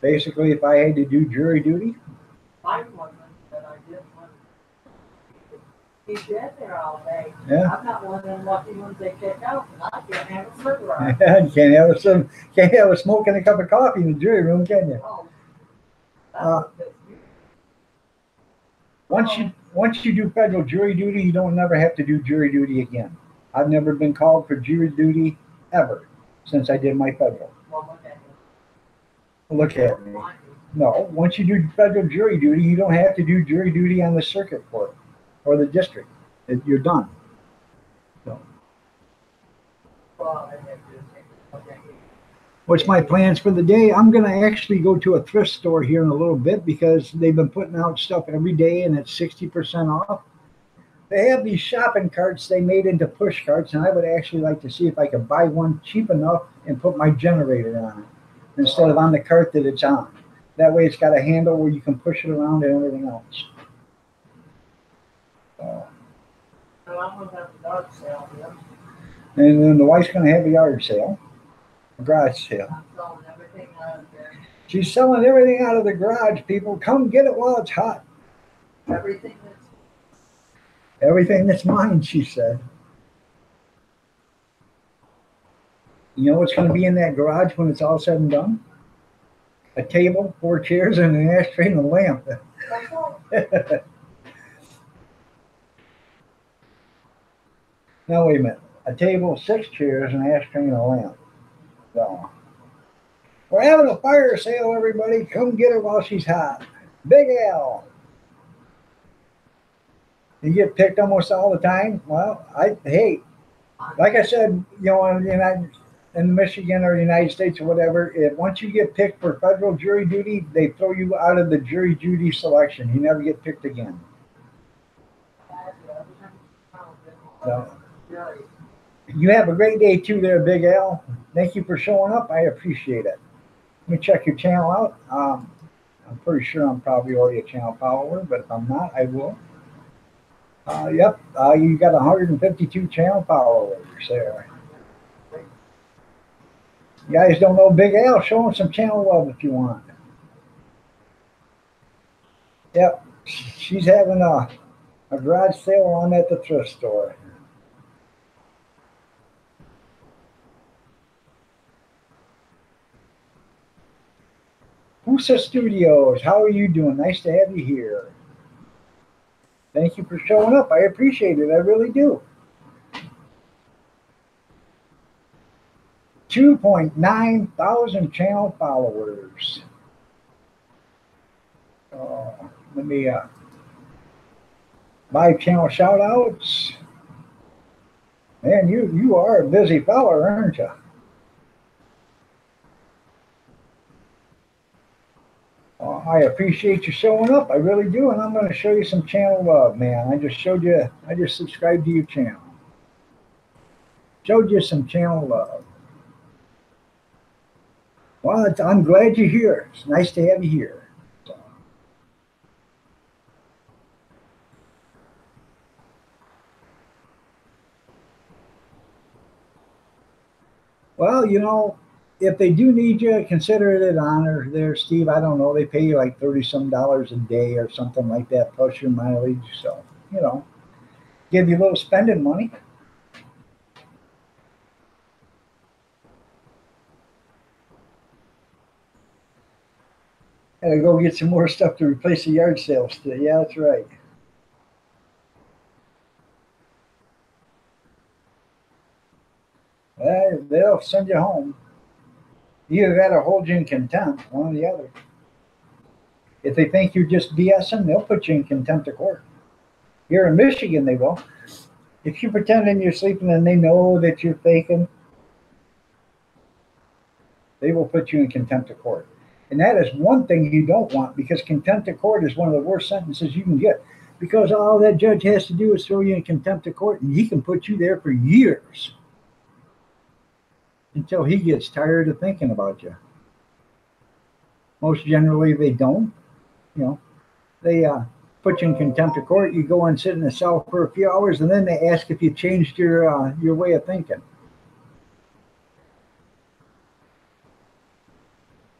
Basically, if I had to do jury duty, Mine wasn't, but I did one. He's been there all day. yeah. I'm not one of them lucky ones they kick out, and I can't have a cigarette. You can't have a smoke and a cup of coffee in the jury room, can you? Oh, that's what Once you do federal jury duty, you don't never have to do jury duty again. I've never been called for jury duty ever since I did my federal. well, look at Look it. at me. No, once you do federal jury duty, you don't have to do jury duty on the circuit court or the district. You're done. So, Well, I have to take a look at it. what's my plans for the day? I'm going to actually go to a thrift store here in a little bit because they've been putting out stuff every day and it's 60% off. They have these shopping carts they made into push carts, and I would actually like to see if I could buy one cheap enough and put my generator on it instead of on the cart that it's on. That way it's got a handle where you can push it around and everything else. So I'm gonna have a dog sale here. And then the wife's going to have a yard sale, a garage sale. I'm selling everything out of there. She's selling everything out of the garage, people. Come get it while it's hot. Everything that's Everything that's mine, she said. You know what's going to be in that garage when it's all said and done? A table, 4 chairs, and an ashtray and a lamp. Now, wait a minute. A table, 6 chairs, an ashtray, and a lamp. So, we're having a fire sale, everybody. Come get her while she's hot. Big Al. You get picked almost all the time. Well, hey, like I said, you know, in Michigan or the United States or whatever, if once you get picked for federal jury duty, they throw you out of the jury duty selection. You never get picked again. So, you have a great day too there, Big Al. Thank you for showing up. I appreciate it. Let me check your channel out. I'm pretty sure I'm probably already a channel follower, but if I'm not, I will. Yep, you got 152 channel followers there. You guys don't know Big Al? Show him some channel love if you want. Yep, she's having a garage sale on at the thrift store. Husa Studios, how are you doing? Nice to have you here. Thank you for showing up. I appreciate it. I really do. 2.9 thousand channel followers. Let me 5 channel shout outs. Man, you are a busy fella, aren't you? I appreciate you showing up. I really do, and I'm going to show you some channel love, man. I just subscribed to your channel. Showed you some channel love. Well, I'm glad you're here. It's nice to have you here. So. Well, if they do need you, consider it an honor there, Steve. I don't know. They pay you like 30 some dollars a day or something like that, plus your mileage. So, give you a little spending money. Gotta go get some more stuff to replace the yard sales today. Yeah, that's right. They'll send you home. Either that or hold you in contempt, one or the other. If they think you're just BSing, they'll put you in contempt of court. Here in Michigan, they will. If you're pretending you're sleeping and they know that you're faking, they will put you in contempt of court. And that is one thing you don't want, because contempt of court is one of the worst sentences you can get. Because all that judge has to do is throw you in contempt of court, and he can put you there for years until he gets tired of thinking about you. Most generally, they don't. They put you in contempt of court. You go and sit in the cell for a few hours, and then they ask if you changed your way of thinking.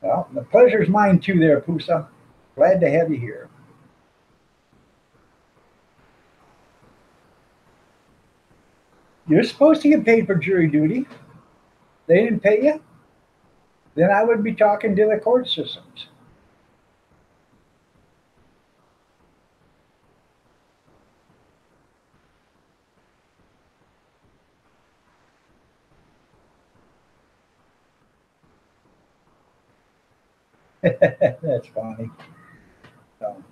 Well, the pleasure's mine too there, Pusa. Glad to have you here. You're supposed to get paid for jury duty. They didn't pay you? Then I would be talking to the court systems. That's funny. So.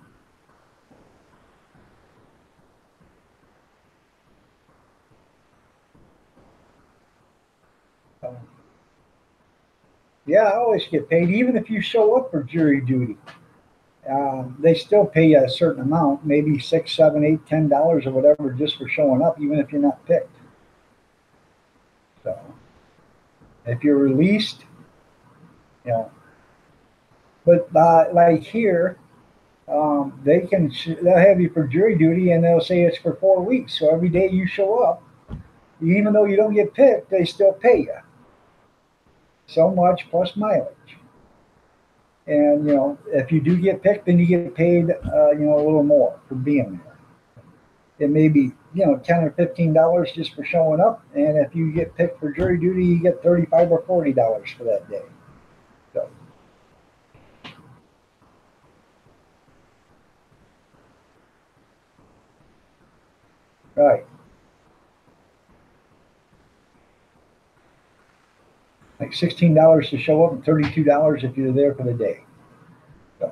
Yeah, I always get paid, even if you show up for jury duty. They still pay you a certain amount, maybe $6, $7, $8, $10 or whatever, just for showing up, even if you're not picked. So, if you're released, But like here, they'll have you for jury duty, and they'll say it's for 4 weeks. So every day you show up, even though you don't get picked, they still pay you so much plus mileage. And if you do get picked, then you get paid a little more for being there. It may be $10 or $15 just for showing up, and if you get picked for jury duty, you get $35 or $40 for that day. So. Right. Like $16 to show up and $32 if you're there for the day. So.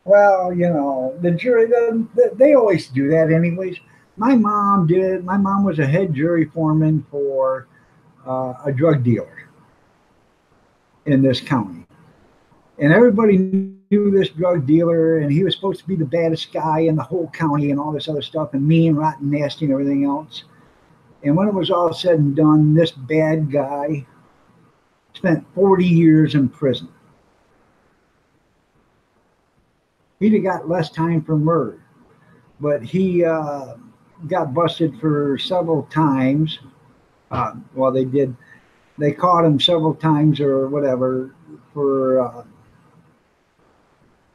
Well, the jury, they always do that anyways. My mom did. My mom was a head jury foreman for a drug dealer in this county. And everybody knew this drug dealer, and he was supposed to be the baddest guy in the whole county and all this other stuff, and mean, rotten, nasty, and everything else. And when it was all said and done, this bad guy spent 40 years in prison. He'd have got less time for murder, but he got busted for several times. They caught him several times or whatever for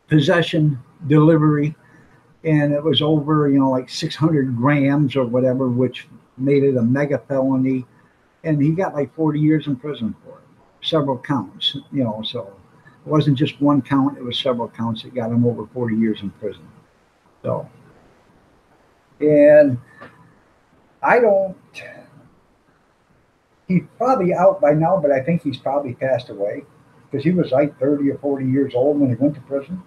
possession, delivery, and it was over, like 600 grams or whatever, which made it a mega felony. And he got like 40 years in prison for it, several counts, so it wasn't just one count, it was several counts that got him over 40 years in prison. So, and he's probably out by now, but I think he's probably passed away, because he was like 30 or 40 years old when he went to prison.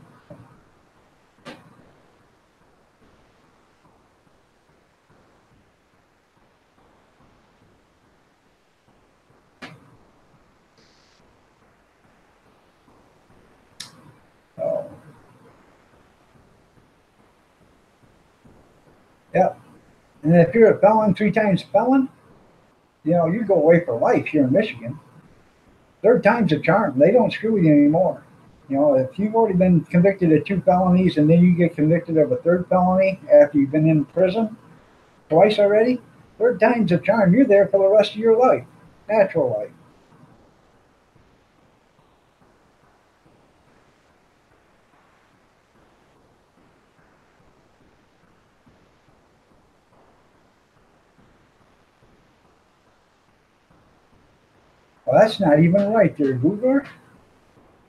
Oh. Yeah. And if you're a felon, 3 times felon, you go away for life here in Michigan. Third time's a charm. They don't screw with you anymore. You know, if you've already been convicted of 2 felonies and then you get convicted of a third felony after you've been in prison twice already, third time's a charm. You're there for the rest of your life, natural life. Well, that's not even right there, Googler.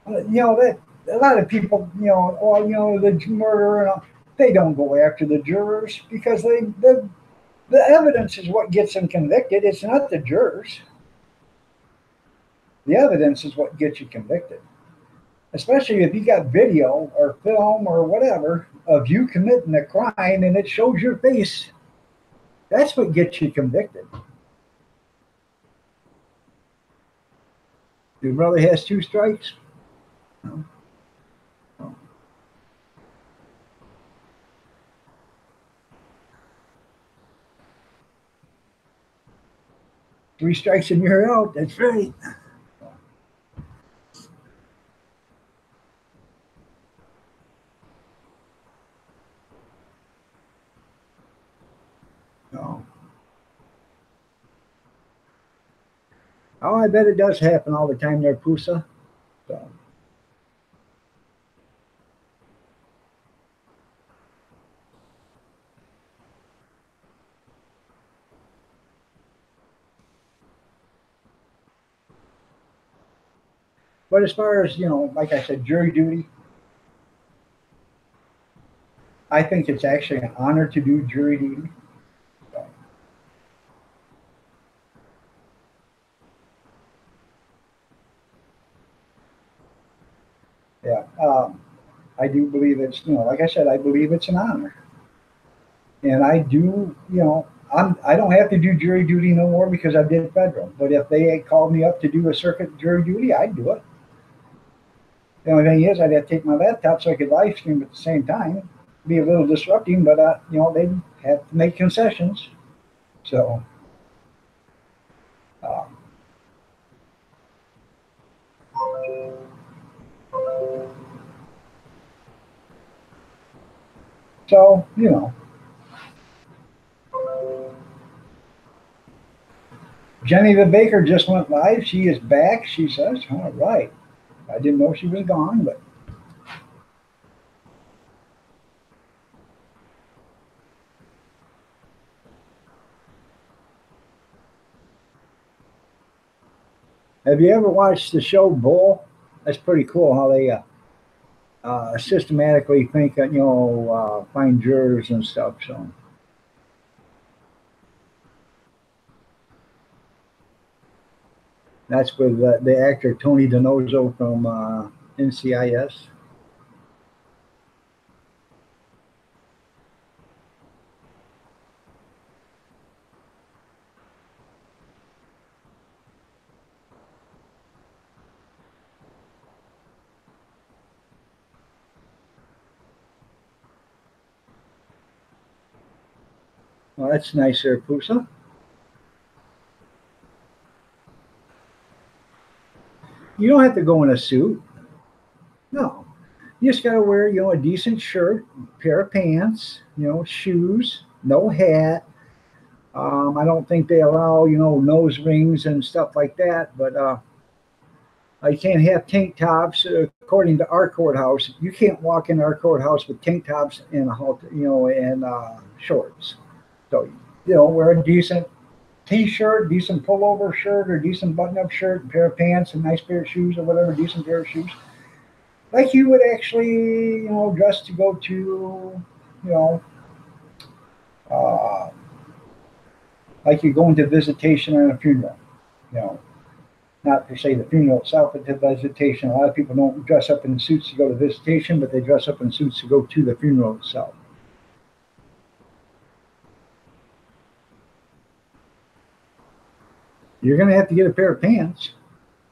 You know that a lot of people, oh, the murderer and all, they don't go after the jurors because the evidence is what gets them convicted. It's not the jurors. The evidence is what gets you convicted. Especially if you got video or film or whatever of you committing a crime and it shows your face. That's what gets you convicted. Your brother has 2 strikes? No. No. 3 strikes and you're out. That's right. No. Oh, I bet it does happen all the time there, Pusa. So. But as far as, like I said, jury duty, I think it's actually an honor to do jury duty. So. Yeah. I do believe it's, like I said, I believe it's an honor. And I do, I don't have to do jury duty no more because I did federal. But if they had called me up to do a circuit jury duty, I'd do it. The only thing is, I'd have to take my laptop so I could live stream at the same time. Be a little disrupting, but they'd have to make concessions. So, so Jenny the Baker just went live. She is back. She says, "All right." I didn't know she was gone, but. Have you ever watched the show Bull? That's pretty cool how they systematically think, find jurors and stuff. So that's with the actor Tony Donoso from NCIS. Well, that's nice there, Pusa. You don't have to go in a suit. No. You just got to wear, a decent shirt, pair of pants, shoes, no hat. I don't think they allow, nose rings and stuff like that. But you can't have tank tops. According to our courthouse, you can't walk in our courthouse with tank tops and a halter, and shorts. So, wear a decent T-shirt, decent pullover shirt, or decent button-up shirt, a pair of pants, a nice pair of shoes, or whatever, decent pair of shoes. Like you would actually, dress to go to, like you're going to visitation or a funeral, not per se the funeral itself, but the visitation. A lot of people don't dress up in suits to go to visitation, but they dress up in suits to go to the funeral itself. You're going to have to get a pair of pants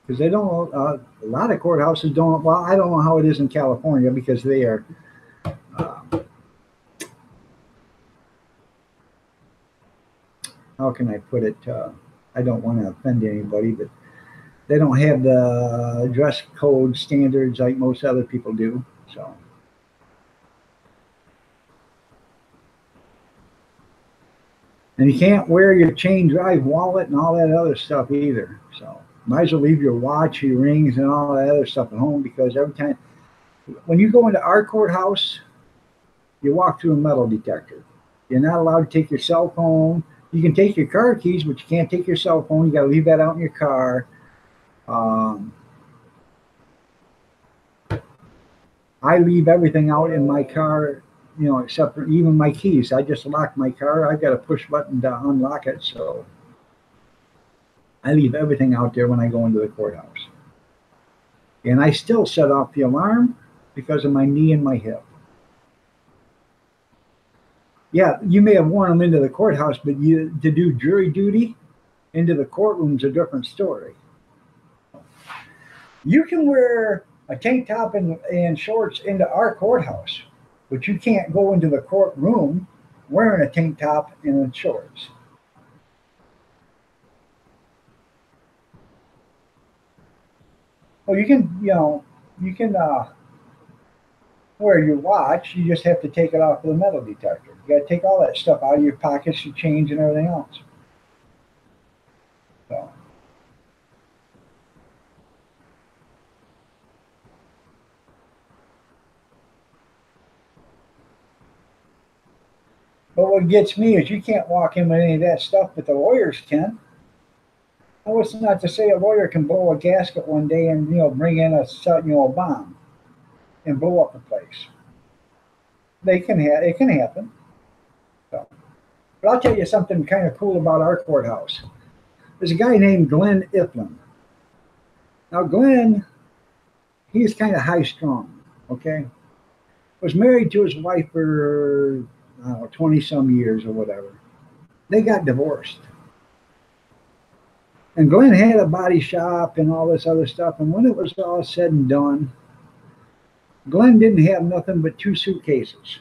because they don't, a lot of courthouses don't, well, I don't know how it is in California because they are, how can I put it? I don't want to offend anybody, but They don't have the dress code standards like most other people do. So, and you can't wear your chain drive wallet and all that other stuff either. So, might as well leave your watch, your rings, and all that other stuff at home, because every time when you go into our courthouse, you walk through a metal detector. You're not allowed to take your cell phone. You can take your car keys, but you can't take your cell phone. You got to leave that out in your car. I leave everything out in my car, except for even my keys. I just lock my car. I've got a push button to unlock it, so I leave everything out there when I go into the courthouse. And I still set off the alarm because of my knee and my hip. Yeah, you may have worn them into the courthouse, but to do jury duty into the courtroom's a different story. You can wear a tank top and shorts into our courthouse, but you can't go into the courtroom wearing a tank top and shorts. Well, you can wear your watch. You just have to take it off of the metal detector. You got to take all that stuff out of your pockets, your change, and everything else. So. But what gets me is you can't walk in with any of that stuff, but the lawyers can. Now, it's not to say a lawyer can blow a gasket one day and bring in a bomb and blow up the place. It can happen. So. But I'll tell you something kind of cool about our courthouse. There's a guy named Glenn Iflin. Now, Glenn, he's kind of high strung, okay? Was married to his wife for 20 some years or whatever. They got divorced. And Glenn had a body shop and all this other stuff. And when it was all said and done, Glenn didn't have nothing but 2 suitcases.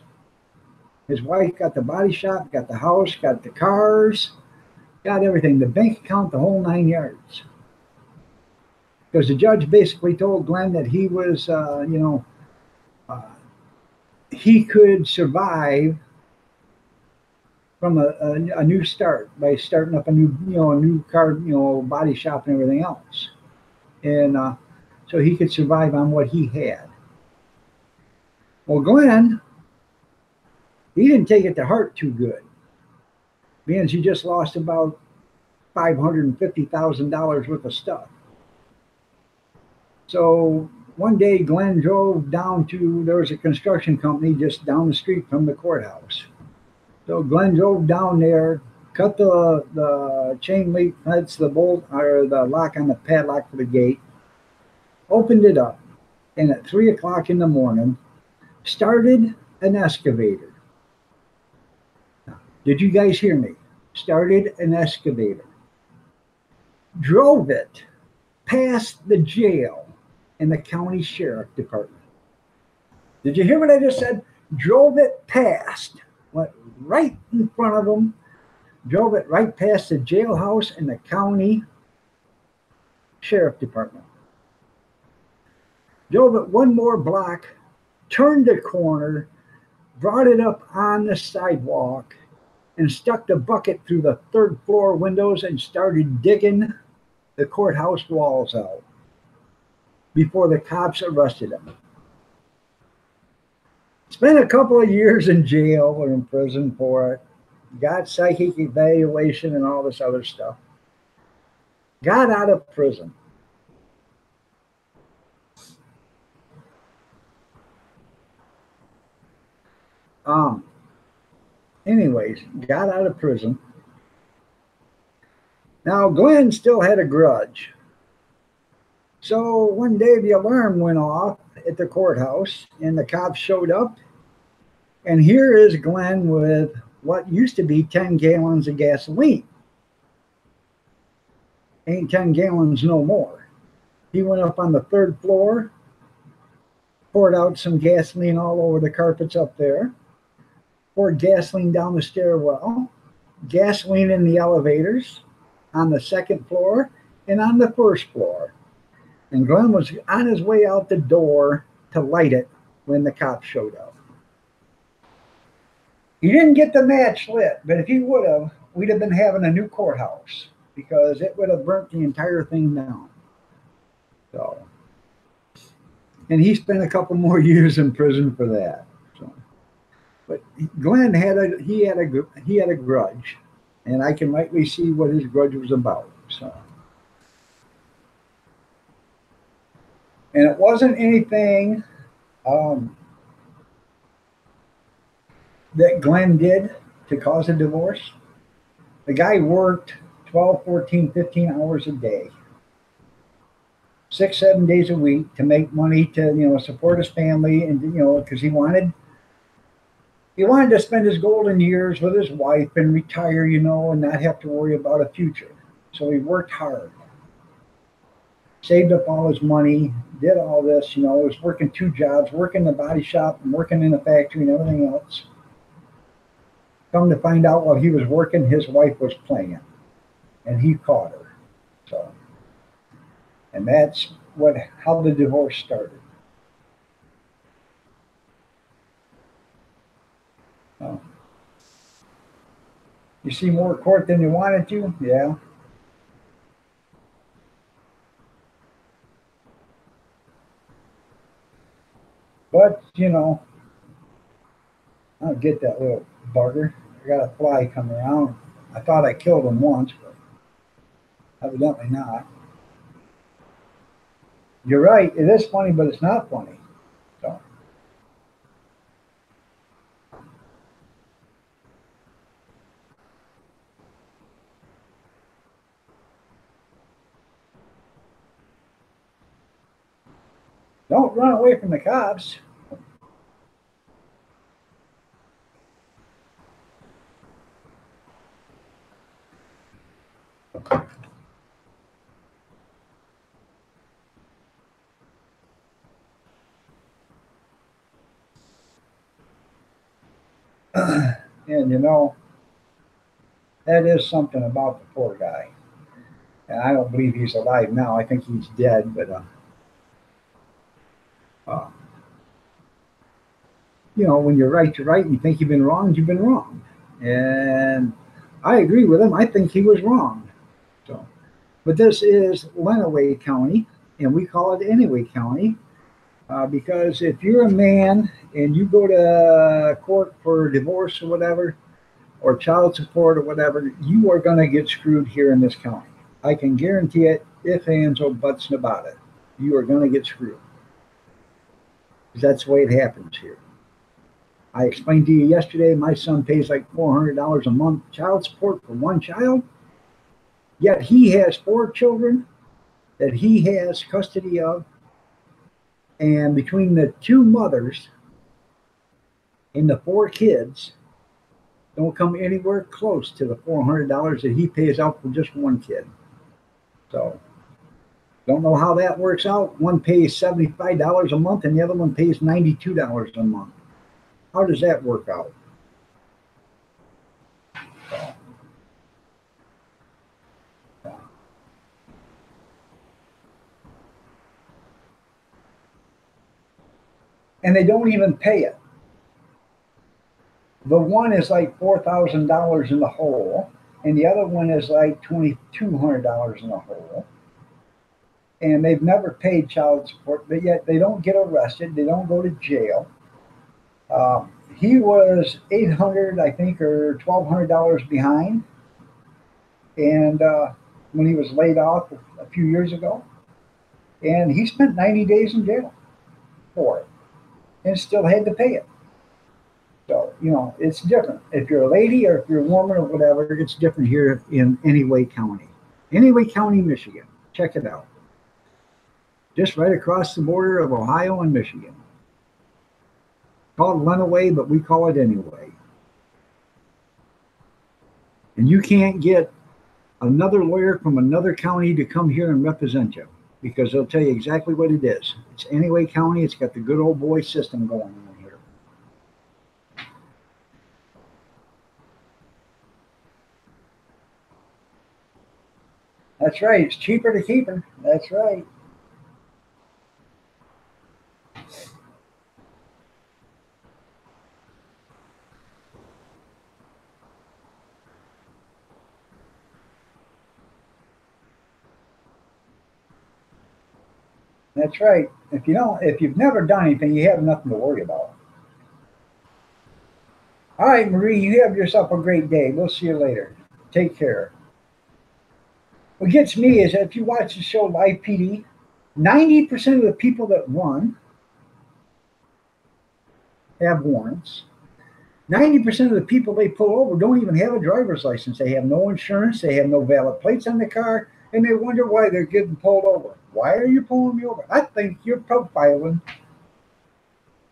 His wife got the body shop, got the house, got the cars, got everything, the bank account, the whole 9 yards. Because the judge basically told Glenn that he was, he could survive from a new start by starting up a new car, body shop and everything else. And so he could survive on what he had. Well, Glenn, he didn't take it to heart too good, because he just lost about $550,000 worth of stuff. So one day Glenn drove down there was a construction company just down the street from the courthouse. So Glenn drove down there, cut the chain link, that's the bolt or the lock on the padlock for the gate, opened it up, and at 3 o'clock in the morning, started an excavator. Did you guys hear me? Started an excavator. Drove it past the jail and the county sheriff department. Did you hear what I just said? Drove it past. Went right in front of them, drove it right past the jailhouse and the county sheriff department. Drove it one more block, turned the corner, brought it up on the sidewalk, and stuck the bucket through the 3rd floor windows and started digging the courthouse walls out before the cops arrested him. Spent a couple of years in jail or in prison for it. Got psychic evaluation and all this other stuff. Got out of prison. Anyways, got out of prison. Now, Glenn still had a grudge. So one day the alarm went off at the courthouse and the cops showed up. And here is Glenn with what used to be 10 gallons of gasoline. Ain't 10 gallons no more. He went up on the 3rd floor, poured out some gasoline all over the carpets up there, poured gasoline down the stairwell, gasoline in the elevators on the 2nd floor and on the 1st floor. And Glenn was on his way out the door to light it when the cops showed up. He didn't get the match lit, but if he would have, we'd have been having a new courthouse because it would have burnt the entire thing down. So, and he spent a couple more years in prison for that. So, but Glenn had a grudge, and I can rightly see what his grudge was about. So, and it wasn't anything that Glenn did to cause a divorce. The guy worked 12, 14, 15 hours a day, 6, 7 days a week to make money to, support his family. And, because he wanted to spend his golden years with his wife and retire, and not have to worry about a future. So he worked hard, saved up all his money, did all this, was working 2 jobs, working in the body shop and working in the factory and everything else. Come to find out while he was working, his wife was playing, and he caught her. So, and that's how the divorce started. You see more court than you wanted to? Yeah. But, I'll get that little bugger. I got a fly coming around. I thought I killed him once, but evidently not. You're right. It is funny, but it's not funny. So. Don't run away from the cops. And that is something about the poor guy. And I don't believe he's alive now. I think he's dead, but when you're right, you're right. And you think you've been wronged, you've been wronged. And I agree with him. I think he was wrong. So, but this is Lenawee County, and we call it Anyway County, because if you're a man and you go to court for divorce or whatever, or child support or whatever, you are going to get screwed here in this county. I can guarantee it, if, ands, or buts about it. You are going to get screwed. Because that's the way it happens here. I explained to you yesterday, my son pays like $400 a month child support for one child, yet he has 4 children that he has custody of, and between the 2 mothers and the 4 kids, don't come anywhere close to the $400 that he pays out for just one kid. So, don't know how that works out. One pays $75 a month and the other one pays $92 a month. How does that work out? And they don't even pay it. The one is like $4,000 in the hole, and the other one is like $2,200 in the hole. And they've never paid child support, but yet they don't get arrested. They don't go to jail. He was $800, I think, or $1,200 behind, and when he was laid off a few years ago, and he spent 90 days in jail for it, and still had to pay it. So, it's different. If you're a lady or if you're a woman or whatever, it's different here in Anyway County. Anyway County, Michigan. Check it out. Just right across the border of Ohio and Michigan. Called Lenawee, but we call it Anyway. And you can't get another lawyer from another county to come here and represent you, because they'll tell you exactly what it is. It's Anyway County. It's got the good old boy system going on here. That's right. It's cheaper to keep her. That's right. That's right. If you've never done anything, you have nothing to worry about. All right, Marie, you have yourself a great day. We'll see you later. Take care. What gets me is that if you watch the show Live PD, 90% of the people that run have warrants. 90% of the people they pull over don't even have a driver's license. They have no insurance. They have no valid plates on the car, and they wonder why they're getting pulled over. Why are you pulling me over? I think you're profiling.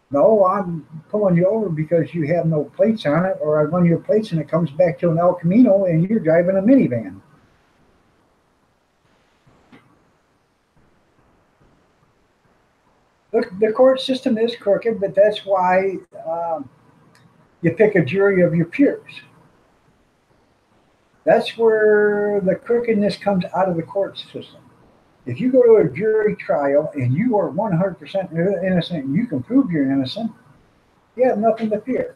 No, I'm pulling you over because you have no plates on it, or I run your plates and it comes back to an El Camino and you're driving a minivan. Look, the court system is crooked, but that's why you pick a jury of your peers. That's where the crookedness comes out of the court system. If you go to a jury trial and you are 100% innocent and you can prove you're innocent, you have nothing to fear.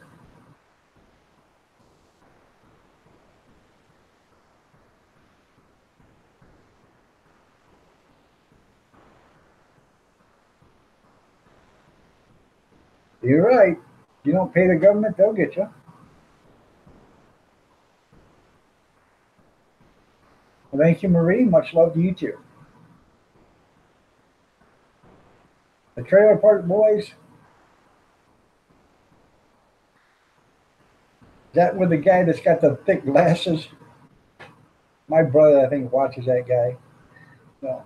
You're right. You don't pay the government, they'll get you. Well, thank you, Marie. Much love to you too. The Trailer Park Boys. Is that with the guy that's got the thick glasses? My brother, I think, watches that guy. So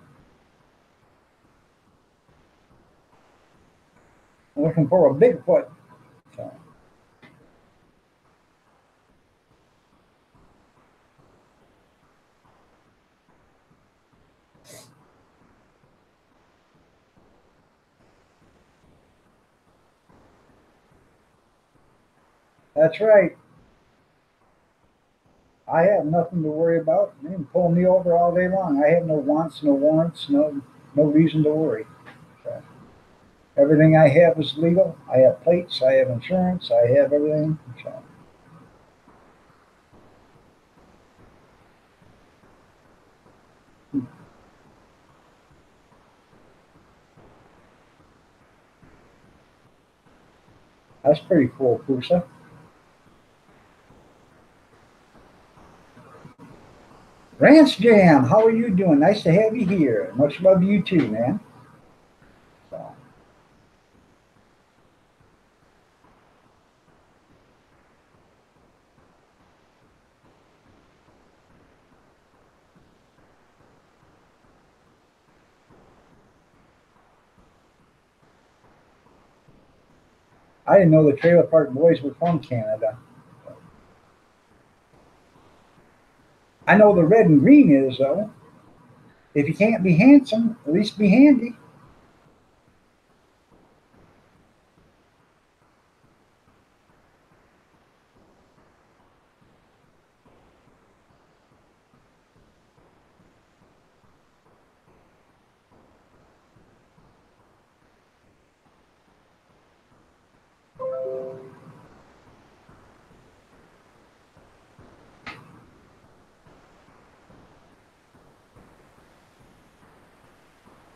I'm looking for a Bigfoot. So. That's right. I have nothing to worry about. They can pull me over all day long. I have no wants, no warrants, no reason to worry. So everything I have is legal. I have plates. I have insurance. I have everything. So. That's pretty cool, Pusa. Ranch Jam, how are you doing? Nice to have you here. Much love to you too, man. So. I didn't know the Trailer Park Boys were from Canada. I know the red and green is, though. If you can't be handsome, at least be handy.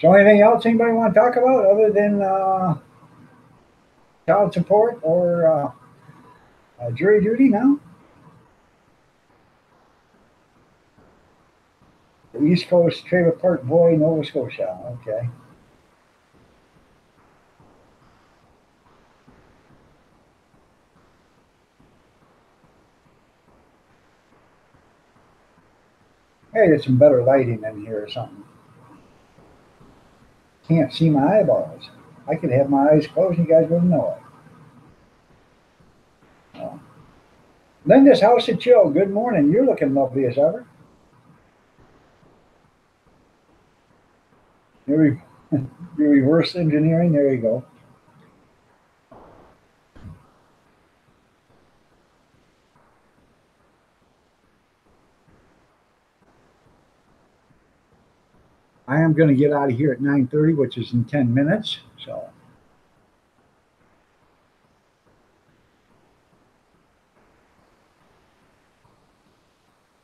So anything else anybody want to talk about other than child support or jury duty now? The East Coast Trailer Park Boy, Nova Scotia. Okay. Hey, there's some better lighting in here or something. Can't see my eyeballs. I could have my eyes closed and you guys wouldn't know it. Oh. Linda's House of Chill, good morning. You're looking lovely as ever. You're reverse engineering. There you go. I am going to get out of here at 9:30, which is in 10 minutes. So.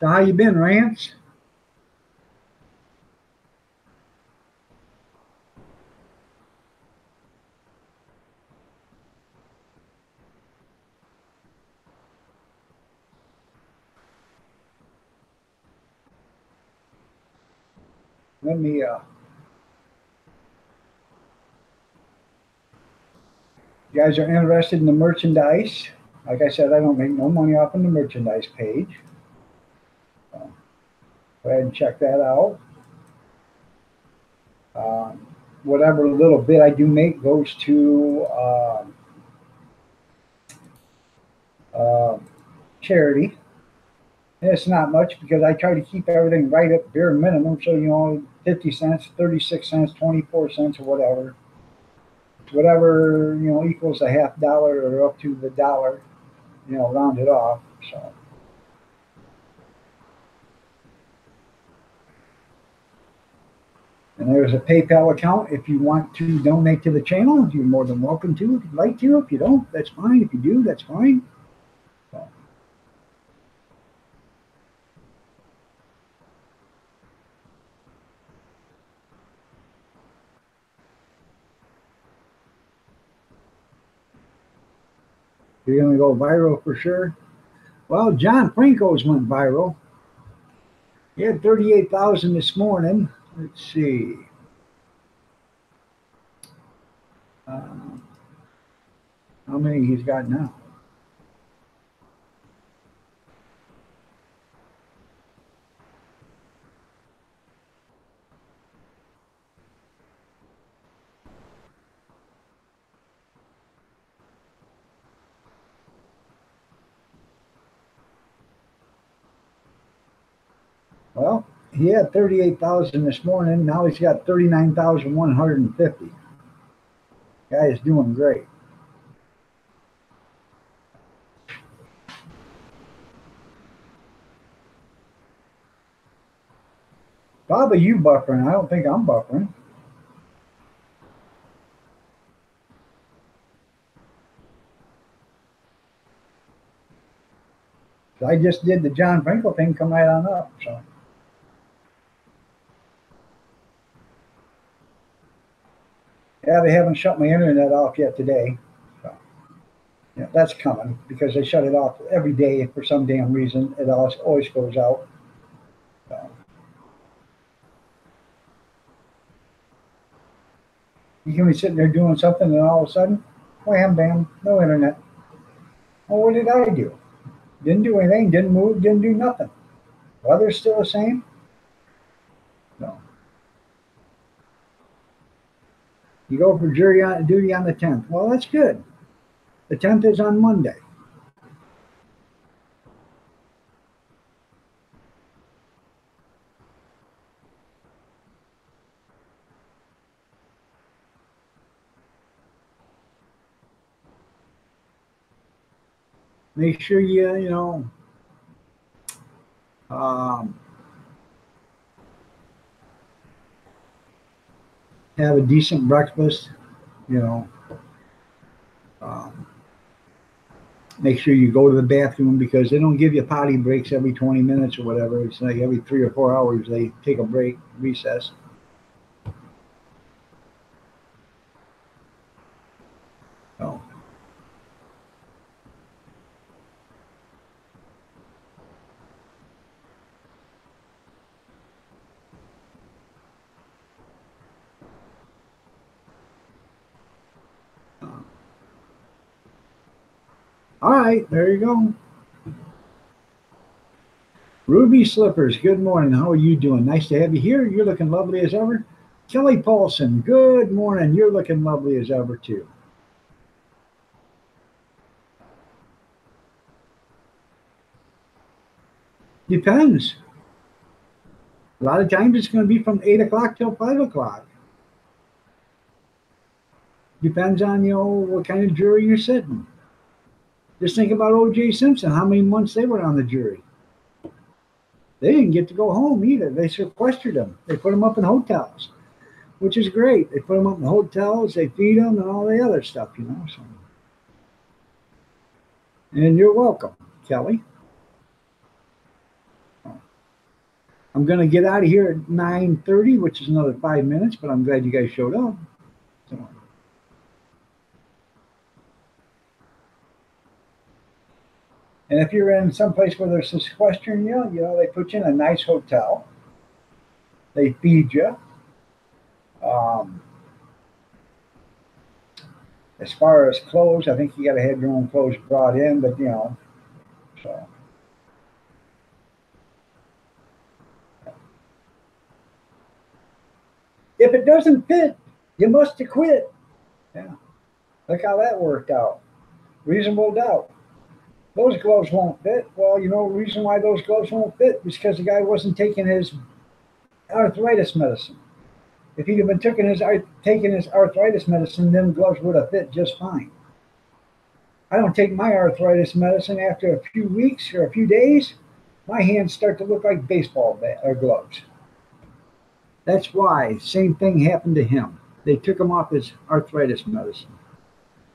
So how you been, Rance? let me, you guys are interested in the merchandise. Like I said, I don't make no money off of the merchandise page. So go ahead and check that out. Whatever little bit I do make goes to charity. And it's not much because I try to keep everything right at bare minimum. So, 50 cents, 36 cents, 24 cents, or whatever. Whatever, equals a half dollar or up to the dollar, round it off. So. And there's a PayPal account if you want to donate to the channel. You're more than welcome to if you'd like to. If you don't, that's fine. If you do, that's fine. So. You're going to go viral for sure. Well, John Franco's went viral. He had 38,000 this morning. Let's see. How many he's got now? Well, he had 38,000 this morning. Now he's got 39,150. Guy is doing great. Probably you buffering. I don't think I'm buffering. I just did the John Franco thing, come right on up. So. Yeah, they haven't shut my internet off yet today. So, yeah, that's coming because they shut it off every day for some damn reason. It always goes out. So. You can be sitting there doing something and all of a sudden, wham, bam, no internet. Well, what did I do? Didn't do anything, didn't move, didn't do nothing. Weather's still the same. No. You go for jury duty on the 10th. Well, that's good. The 10th is on Monday. Make sure you, have a decent breakfast, make sure you go to the bathroom because they don't give you potty breaks every 20 minutes or whatever. It's like every 3 or 4 hours they take a break, recess. So. All right, there you go. Ruby Slippers, good morning. How are you doing? Nice to have you here. You're looking lovely as ever. Kelly Paulson, good morning. You're looking lovely as ever, too. Depends. A lot of times it's going to be from 8 o'clock till 5 o'clock. Depends on, what kind of jury you're sitting. Just think about O.J. Simpson, how many months they were on the jury. They didn't get to go home either. They sequestered them. They put them up in hotels, which is great. They put them up in hotels, they feed them, and all the other stuff, So. And you're welcome, Kelly. I'm going to get out of here at 9:30, which is another 5 minutes, but I'm glad you guys showed up. So. And if you're in some place where there's sequestering you, they put you in a nice hotel. They feed you. Um, as far as clothes, I think you got to have your own clothes brought in, but you know, so if it doesn't fit, you must have quit. Yeah, look how that worked out. Reasonable doubt. Those gloves won't fit. Well, you know, the reason why those gloves won't fit is because the guy wasn't taking his arthritis medicine. If he'd have been taking his arthritis medicine, them gloves would have fit just fine. I don't take my arthritis medicine after a few weeks or a few days. My hands start to look like baseball bat or gloves. That's why same thing happened to him. They took him off his arthritis medicine,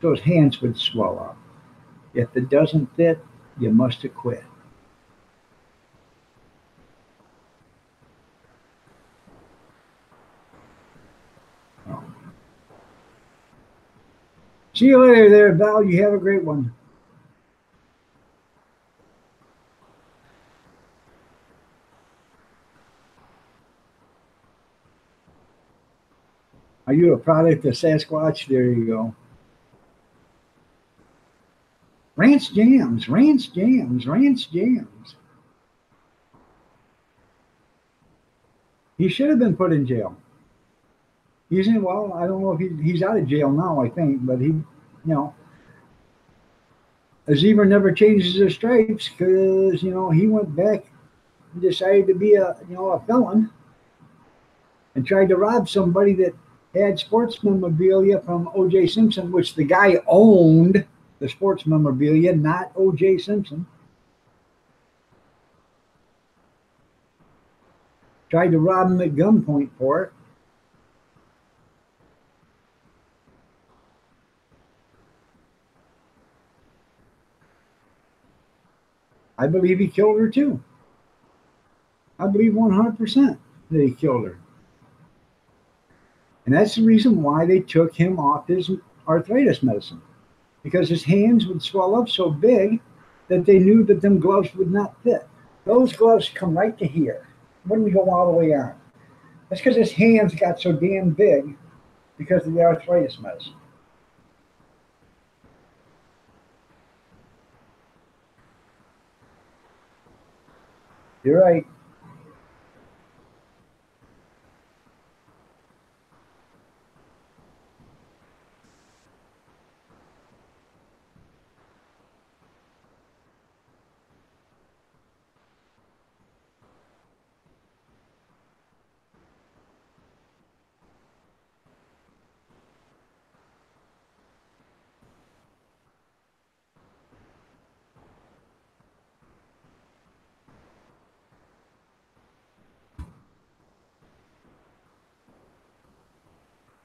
so his hands would swell up. If it doesn't fit, you must have quit. Oh. See you later there, Val. You have a great one. Are you a product of Sasquatch? There you go. Ranch jams, ranch jams, ranch jams. He should have been put in jail. He's in, well, I don't know if he's out of jail now, I think, but he, you know, a zebra never changes their stripes because, you know, he went back and decided to be a felon and tried to rob somebody that had sports memorabilia from O.J. Simpson, which the guy owned the sports memorabilia, not O.J. Simpson. Tried to rob him at gunpoint for it. I believe he killed her too. I believe 100% that he killed her. And that's the reason why they took him off his arthritis medicine. Because his hands would swell up so big that they knew that them gloves would not fit. Those gloves come right to here. Wouldn't go all the way on. That's because his hands got so damn big because of the arthritis medicine. You're right.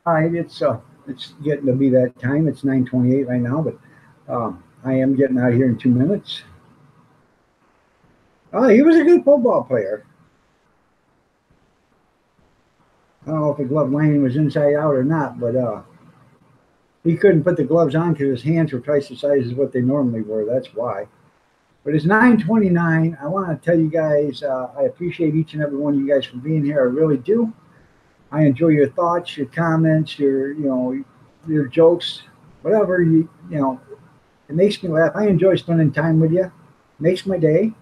All right, it's getting to be that time. It's 9:28 right now, but I am getting out of here in 2 minutes. Oh, he was a good football player. I don't know if the glove lining was inside out or not, but he couldn't put the gloves on because his hands were twice the size as what they normally were. That's why. But it's 9:29. I want to tell you guys I appreciate each and every one of you guys for being here. I really do. I enjoy your thoughts, your comments, your jokes, whatever you know. It makes me laugh. I enjoy spending time with you. It makes my day.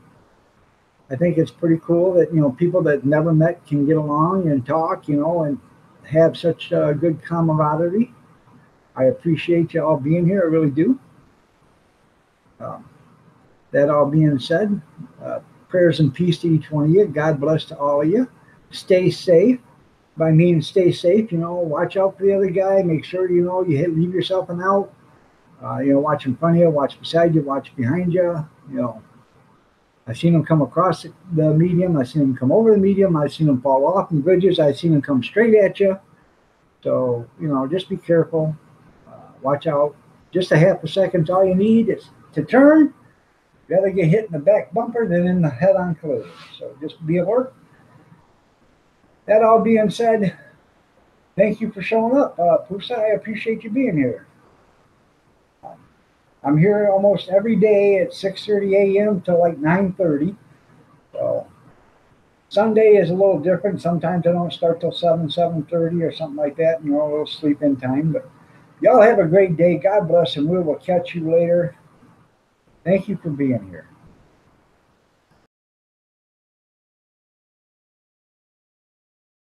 I think it's pretty cool that people that never met can get along and talk, and have such good camaraderie. I appreciate you all being here. I really do. Um, that all being said, prayers and peace to each one of you. God bless to all of you. Stay safe. By meaning stay safe, watch out for the other guy. Make sure you leave yourself an out. Watch in front of you, watch beside you, watch behind you. I've seen them come across the medium. I've seen them come over the medium. I've seen them fall off in bridges. I've seen them come straight at you. So, just be careful. Watch out. Just a half a second's all you need is to turn. Rather get hit in the back bumper than in the head-on collision. So just be alert. That all being said, thank you for showing up. Pusa, I appreciate you being here. I'm here almost every day at 6:30 a.m. till like 9:30. So Sunday is a little different. Sometimes I don't start till 7:30 or something like that. A little sleep in time. But y'all have a great day. God bless, and we will catch you later. Thank you for being here.